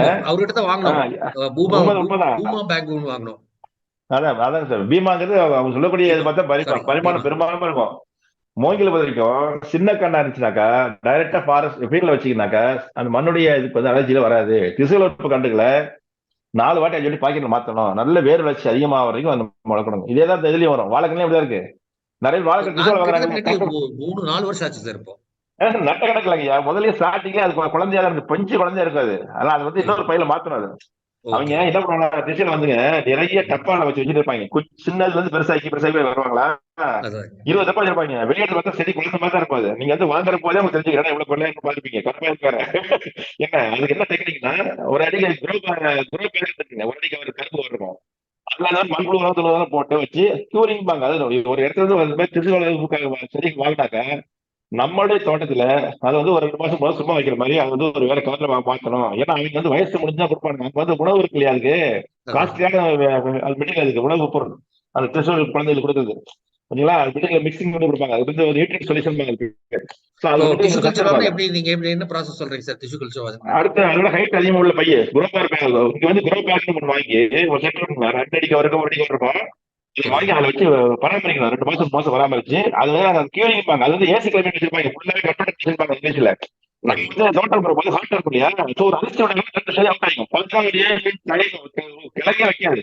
அதான் சார். பீமாங்கிறது அவங்க சொல்லக்கூடிய பார்த்தா பரிமாணம் பெரும்பாலும் இருக்கும். மூங்கில் வரைக்கும் சின்ன கண்ணா இருந்துச்சுனாக்கா டைரக்டா ஃபாரஸ்ட் ஃபீல்ட்ல வச்சீங்கன்னாக்கா அந்த மண்ணுடைய இதுக்கு வந்து அலர்ஜியில வராது. திசுவளர்ப்பு கண்டுகளை 4 வாட்டி 5 வாட்டி பாக்கெட்ல மாத்தணும். நல்ல வேர் வளர்ச்சி அதிகமாக வரைக்கும் அந்த முளைக்கணும். இதேதான் இதுலயும் வரும். வாழைக்கண்ணே இப்படிதான் இருக்கு. நிறைய வாழைக்கண்ணு 3-4 வருஷம் ஆச்சு சார். இப்போ நட்ட கணக்குலங்கய்யா. முதல்ல ஸ்டார்டிங்கே அது குழந்தையா இருக்கு, பஞ்சு குழந்தையா இருக்காது. அதெல்லாம் அது வந்து இன்னொரு பையில மாத்தணும். அது அவங்க என்ன பண்ணுவாங்க, திசையில வந்துங்க நிறைய டப்பால வச்சு வச்சுட்டு இருப்பாங்க. சின்னதுல இருந்து பெருசாக்கி வருவாங்களா, 20 டப்பா வச்சிருப்பாங்க. வெளியிட்டு பார்த்தா செடி குழந்தை மாதிரி தான் இருக்கும். நீங்க வந்து வாங்குற போதே அவங்க தெரிஞ்சுக்கிறேன் எவ்வளவு கொள்ள பாத்துப்பீங்க. கருப்பா இருக்காரு என்ன அதுக்கு என்ன டெக்னிக்னா, ஒரு அடிக்கு குரோ இருக்குங்க, ஒரு அடிக்கு ஒரு கரும்பு இருக்கும். அதெல்லாம் மண்புழு போட்டு வச்சு கியூரிங்பாங்க. அது ஒரு இடத்துல இருந்து திசு செடி வாங்கினாக்க நம்மளுடைய தோட்டத்துல அது வந்து ஒரு 2 மாசம் போது சும்மா வைக்கிற மாதிரி அது வந்து ஒரு வேற கலர்ல மாத்தணும். ஏன்னா அவங்க வந்து வயசு முடிஞ்சா கொடுப்பாங்க. அங்க வந்து உணவு இருக்கு இல்லையா, அதுக்கு காஸ்ட்லியான அது மெட்டீரியல், அதுக்கு உணவு பொருள் அந்த திசு குழந்தைகளுக்கு கொடுக்குறது சரிங்களா, அது மிக்சிங் பண்ணி கொடுப்பாங்க. அது வந்து ஒரு நியூட்ரியன்ட் சொல்யூஷன். அடுத்து அதோட ஹைட் அதிகமா உள்ள பையன் குரோபார் பேக். இங்க வந்து குரோபார் வாங்கி ஒரு செட் 2 அடிக்கு வரைக்கும் 1 அடிக்கு இருக்கும். வாங்கி அதை வச்சு பராமரிக்கணும். 2 மாசம் பராமரிச்சு அது வந்து கீழிப்பாங்க. அது வந்து ஏசி கிளைமேட் வச்சிருப்பாங்க, ஃபுல்லாவே கட் பண்ணி வச்சிருப்பாங்க. இங்கிலீஷ்ல நம்ம வந்து தோட்டம் போது ஹாட் இருக்கும் இல்லையா, ஒரு அரிசியோட கிழக்கே வைக்காது.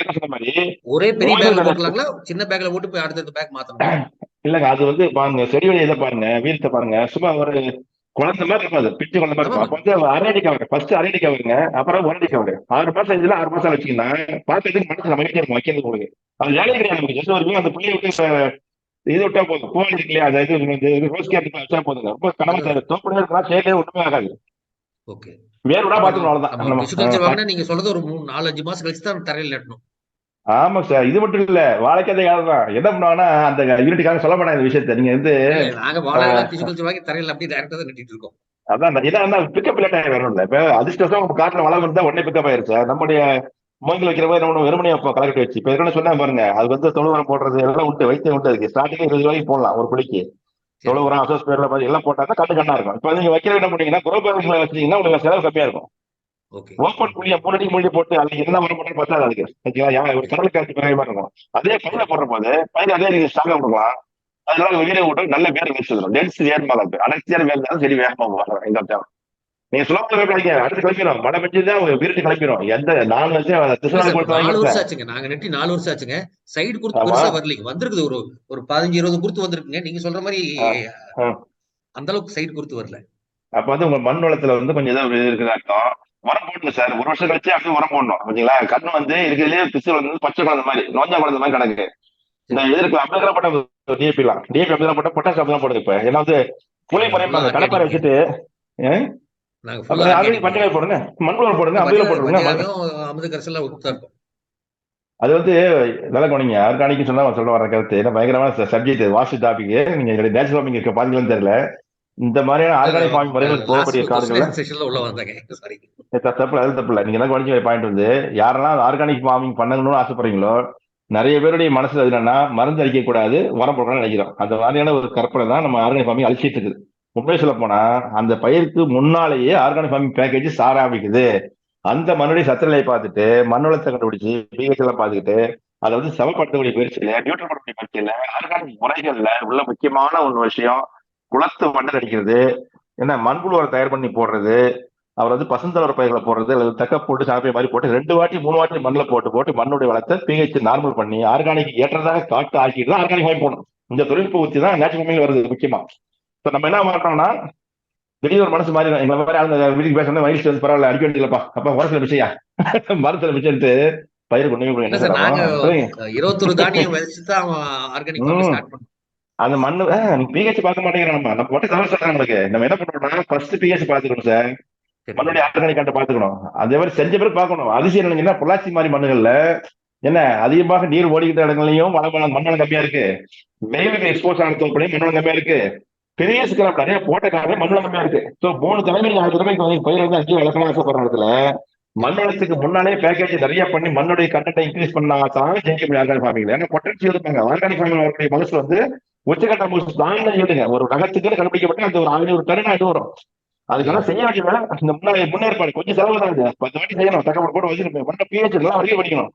சொன்ன மாதிரி ஒரே பெரிய பேக்ல போட்டுலாங்களா, சின்ன பேக்ல போட்டு போய் அடுத்த பேக் மாத்தணும் இல்லங்க. அது வந்து பாருங்க, செடி வழி இதை பாருங்க, வீரத்தை பாருங்க, சும்மா ஒரு குழந்தை மாதிரி இருக்கும். அது பிச்சு குழந்தை மாதிரி இருக்கும். அப்ப வந்து அரடி கவர் ஃபர்ஸ்ட் அரடி கவருங்க, அப்புறம் ஒரடி கவர் 6 மாசம் 6 மாசம் வச்சுக்கிங்கன்னா பாக்கிறதுக்கு மனசு நம்ம வீட்டுல இருக்கும் வைக்கிறது உங்களுக்கு. அது வேலையே கிடையாது நமக்கு. ஜஸ்ட் ஒரு அந்த பிள்ளைய விட்டு இது விட்டா போதும். கோழி இருக்கு இல்லையா, அது ரோஸ் கேட் வச்சா போதுங்க. ரொம்ப கனவு தோப்படியா இருக்கலாம், செயலே ஒண்ணுமே ஆகாது. வேறுடா பாத்துக்கணும், அவ்வளவுதான். நீங்க சொல்றது ஒரு 3-4-5 மாசம் கழிச்சு தான் தரையில் நட்டணும். ஆமா சார், இது மட்டும் இல்ல, வாழைக்காத தான் என்ன பண்ணுவாங்கன்னா அந்த யூனிட்டுக்காக சொல்ல மாட்டாங்க இந்த விஷயத்த. நீங்க வந்து நாங்க வாழை தரையில் அப்படியே டைரக்டா தான் நட்டிட்டு இருக்கோம். அதான் ஏன்னா பிக்கப் லேட் ஆகி வரணும். இப்ப அதிர்ஷ்டம் காட்டுல வளம் இருந்தா உடனே பிக்கப் ஆயிருச்சு. நம்முடைய மூங்கில் வைக்கிற போது நம்ம வெறுமனே கலெக்ட் வச்சு இப்ப ஏற்கனவே சொன்னா பாருங்க, அது வந்து தொழு உரம் போடுறது எல்லாம் விட்டு வைத்தியம் விட்டு இருக்கு. ஸ்டார்டிங் 20 ரூபாய்க்கு போடலாம் ஒரு குழிக்கு. தொழு உரம் அசோஸ்பேர்ல எல்லாம் போட்டா தான் கண்ணு கண்ணா இருக்கும். இப்ப நீங்க வைக்கிற என்ன பண்ணீங்கன்னா குரோ பேக்கிங்ல வச்சீங்கன்னா உங்களுக்கு செலவு கம்மியா இருக்கும். ஓப்பன் குழியை 3 அடி மூடி போட்டு அதுக்கு என்ன வர போட்டு பார்த்தா அதுக்கு ஒரு கடல் காட்சி பிறகு மாதிரி இருக்கும். அதே பயிர போடுற போது பயிர் அதே நீங்க ஸ்ட்ராங்கா கொடுக்கலாம். அதனால வீர விட்டு நல்ல வேர் வச்சுக்கணும். டென்ஸ் வேர்மா இருக்கு. அனைத்தியான வேர் தான் சரி வேகமா வரும். இந்த தேவை நீங்க சுலபமாக கிடைக்க அடுத்து கிளம்பிடும். மழை பெஞ்சுதான் வீட்டு கிளம்பிடும். எந்த 4 வருஷம் 4 வருஷம் ஆச்சுங்க. நாங்க நெட்டி 4 வருஷம் ஆச்சுங்க. சைடு குருத்து பெருசா வரலீங்க. வந்திருக்குது ஒரு 15-20 குருத்து வந்திருக்குங்க. நீங்க சொல்ற மாதிரி அந்த அளவுக்கு சைடு குருத்து வரல. அப்ப வந்து உங்க மண் வளத்துல வந்து கொஞ்சம் ஏதாவது இருக்குது அர்த்தம். உரம் போடணும் சார். 1 வருஷம் கழிச்சு அப்படியே உரம் போடணும். ஓகேங்களா? கண்ணு வந்து இருக்கிறதுலே பிசு வந்து பச்சை குழந்தை மாதிரி நோஞ்சா குழந்தை மாதிரி கிடக்கு. இந்த எதிர்க்கு அப்படியே போட்ட டிஏபிலாம் டிஏபி அப்படிதான் போட்ட பொட்டாசி அப்படிதான் போடுது. இப்ப ஏன்னா வந்து புளி குறைப்பாங்க கடப்பாறை வச்சுட்டு பஞ்சகாய் போடுங்க, மண்புழு போடுங்க, அம்பில போடுங்க. அது வந்து நல்லா கவனிங்க. ஆர்கானிக் சொன்னா சொல்ல வர கருத்து ஏன்னா பயங்கரமான சப்ஜெக்ட் வாஸ்ட் டாபிக். நீங்க நேச்சுரல் ஃபார்மிங் இருக்க பாத்தீங்கன்னு தெரியல. இந்த மாதிரியான ஆர்கானிக் ஃபார்மிங் முறைகள் போகக்கூடிய காடுகள்ல தப்பு அது தப்பு இல்லை. நீங்க என்ன கவனிக்க பாயிண்ட் வந்து யாரெல்லாம் ஆர்கானிக் ஃபார்மிங் பண்ணணும்னு ஆசைப்படுறீங்களோ நிறைய பேருடைய மனசுல என்னன்னா மருந்து அடிக்க கூடாது, உரம் போடணும்னு நினைக்கிறோம். அந்த மாதிரியான ஒரு கற்பனை தான் நம்ம ஆர்கானிக் ஃபார்மிங் அழிச்சிட்டு இருக்குது. உண்மையை சொல்ல போனா அந்த பயிருக்கு முன்னாலேயே ஆர்கானிக் ஃபார்மிங் பேக்கேஜ் சார ஆரம்பிக்குது. அந்த மண்ணுடைய சத்துநிலையை பார்த்துட்டு மண்ணோளத்தை கண்டுபிடிச்சு பிஹெச் எல்லாம் பார்த்துக்கிட்டு அதை வந்து சமப்படுத்தக்கூடிய பயிற்சியில நியூட்ரல் பண்ணக்கூடிய பயிற்சியில ஆர்கானிக் முறைகள்ல உள்ள முக்கியமான ஒரு விஷயம் குளத்து மண்ணல் அடிக்கிறது, என்ன மண்புழு உரம் தயார் பண்ணி போடுறது, அவர் வந்து பசுந்தளர் பயிர்களை போடுறது அல்லது தக்க போட்டு சாப்பிய மாதிரி போட்டு 2 வாட்டி 3 வாட்டி மண்ணில் போட்டு மண்ணுடைய வளத்தை பிஹெச் நார்மல் பண்ணி ஆர்கானிக் ஏற்றதாக காட்டு ஆக்கிட்டு தான் ஆர்கானிக் வாங்கி போடணும். இந்த தொழில்நுட்ப ஊற்றி தான் நேச்சுரல் ஃபார்மிங் வருது முக்கியமா. இப்போ நம்ம என்ன மாட்டோம்னா திடீர் ஒரு மனசு மாறி எங்களை மாதிரி ஆளுங்க வீட்டுக்கு பேசணும் வயசு வந்து பரவாயில்ல அடிக்க வேண்டியதுலப்பா அப்ப உரத்துல மிச்சையா மரத்துல மிச்சன்ட்டு பயிர் கொண்டு 21 தானியம் விதைச்சுதான் ஆர்கானிக் ஸ்டார்ட் பண்ணோம். அந்த மண்ணு பிஹெச் பார்க்க மாட்டேங்கிறோம். நம்ம மட்டும் தவிர சொல்றாங்க நம்மளுக்கு. நம்ம என்ன பண்றோம்னா ஃபர்ஸ்ட் பிஹெச் பாத்துக்கணும் சார். மண்ணுடைய ஆர்கானிக் காட்ட பாத்துக்கணும். அதே மாதிரி செஞ்ச பிறகு பார்க்கணும். அதிசயம் என்னங்கன்னா பொள்ளாச்சி மாதிரி மண்ணுகள்ல என்ன அதிகமாக நீர் ஓடிக்கிட்ட இடங்களையும் மண்ணளம் கம்மியா இருக்கு. வெயிலுக்கு எக்ஸ்போஸ் ஆன தோப்படையும் மண்ணளம் கம்மியா இருக்கு. பெரிய சிக்கல் நிறைய போட்டக்காக மண்ணளம் கம்மியா இருக்கு. ஸோ 3 தலைமை 4 தலைமைக்கு பயிர் வந்து 5 வளர்க்கணும் ஆசைப்படுற இடத்துல மண்ணளத்துக்கு முன்னாலே பேக்கேஜ் நிறைய பண்ணி மண்ணுடைய கண்டென்ட்டை இன்க்ரீஸ் பண்ணாதான் ஜெயிக்க முடியும் ஆர்கானிக் ஃபார்மிங்ல. ஏன்னா பொட்டன்ஷியல் இருப்பாங்க. ஆர்கானிக் ஃபார்மிங் வரக்கூடிய மகசு வந்து உச்சகட்ட மகசு தாங்க எழுதுங்க. ஒரு ரகத்துக்கு கண்டுபிடிக்கப்பட்ட அந்த ஒரு 500 டன்னா இது வரும். அதுக்கெல்லாம் செய்ய வேண்டிய வேலை இந்த முன்னேற்பாடு கொஞ்சம் செலவு தான். 10 வாட்டி செய்யணும். தகவல் போட்டு வச்சிருப்பேன். மண்ணை பிஹெச் எல்லாம் வரைக்கும் படிக்கணும்.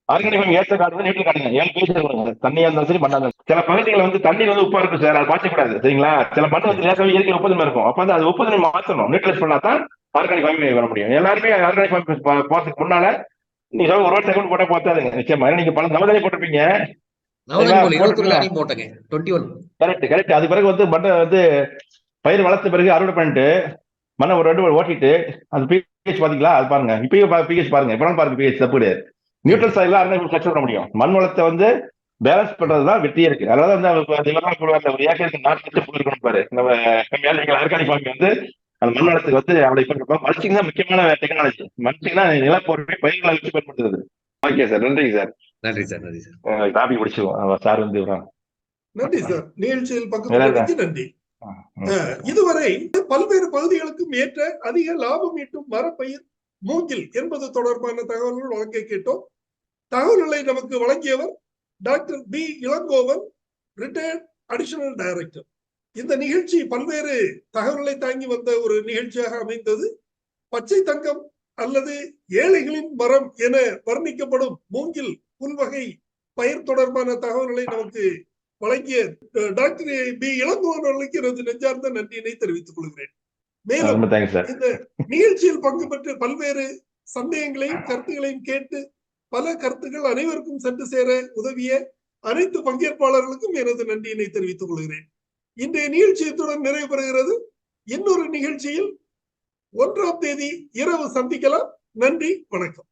ஆர்கானிக் ஃபார்மிங் ஏற்ற காட்டுறது நீட்டில் காட்டுங்க. 7 பேஜ் கொடுங்க. தண்ணியா இருந்தாலும் சரி மண்ணா இருந்தாலும். சில பகுதிகளை வந்து தண்ணீர் வந்து உப்பா இருக்கும் சார். அது பாய்ச்சக்கூடாது சரிங்களா? சில மண் வந்து லேசாக இயற்கை உப்புதன்மை இருக்கும். அப்ப வந்து அது உப்புதன்மை மாற்றணும். நியூட்ரலைஸ் பண்ணா தான் ஆர்கானிக் ஃபார்மிங் வர முடியும். எல்லாருமே ஆர்கானிக் ஃபார்மிங் போறதுக்கு முன்னால நீங்க ஒரு வாட்டி அக்கௌண்ட் போட்டா பார்த்தாதுங்க. நிச்சயமா நீங்க பல நவதானியம் போட்டிருப்பீங்க. கரெக்ட். அது பிறகு வந்து மண்ணை வந்து பயிர் வளர்த்த பிறகு அறுவடை பண்ணிட்டு மண்ணை ஒரு 2 ஓட்டிட்டு அது பிஹெச் பாத்தீங்களா? அது பாருங்க. இப்பயும் பிஹெச் பாருங்க. இப்ப பாருங்க பிஹெச் தப்பு கிடையாது. நியூட்ரல் சாயில ஆர்கானிக் ஸ்ட்ரக்சர் பண்ண முடியும். மண் வளத்தை வந்து பேலன்ஸ் பண்றதுதான் வெற்றியே இருக்கு. அதாவது வந்து ஒரு ஏக்கருக்கு 4 லட்சம் புல் இருக்கணும் பாரு. நம்ம ஆர்கானிக் ஃபார்மிங் வந்து அந்த மண் வளத்துக்கு வந்து அவளை இப்ப மல்ச்சிங் தான் முக்கியமான டெக்னாலஜி. மல்ச்சிங்னா நிலப்பொருட்களை பயிர்களை வச்சு பயன்படுத்துறது. Okay sir. நன்றி சார். நன்றி சார். டாபிக் முடிச்சிருவோம். சார் வந்து நன்றி சார். நிகழ்ச்சியில் பங்கு நன்றி. இதுவரை பல்வேறு பகுதிகளுக்கும் ஏற்ற அதிக லாபம் ஈட்டும் மரப்பயிர் மூங்கில் என்பது தொடர்பான தகவல்கள் வழங்க கேட்டோம். தகவல்களை நமக்கு வழங்கியவர் doctor P Ilangovan, retired additional director. இந்த நிகழ்ச்சி பல்வேறு தகவல்களை தாங்கி வந்த ஒரு நிகழ்ச்சியாக அமைந்தது. பச்சை தங்கம் அல்லது ஏழைகளின் மரம் என வர்ணிக்கப்படும் மூங்கில் புல்வகை பயிர் தொடர்பான தகவல்களை நமக்கு வழங்கிய டாக்டர் பி இளங்கோவன் அவர்களுக்கு எனது நெஞ்சார்ந்த நன்றியினை தெரிவித்துக் கொள்கிறேன். மேலும் இந்த நிகழ்ச்சியில் பங்கு பெற்று பல்வேறு சந்தேகங்களையும் கருத்துக்களையும் கேட்டு பல கருத்துக்கள் அனைவருக்கும் சென்று சேர உதவிய அனைத்து பங்கேற்பாளர்களுக்கும் எனது நன்றியினை தெரிவித்துக் கொள்கிறேன். இன்றைய நிகழ்ச்சியத்துடன் நிறைவு பெறுகிறது. இன்னொரு நிகழ்ச்சியில் 1ஆம் தேதி இரவு சந்திக்கலாம். நன்றி, வணக்கம்.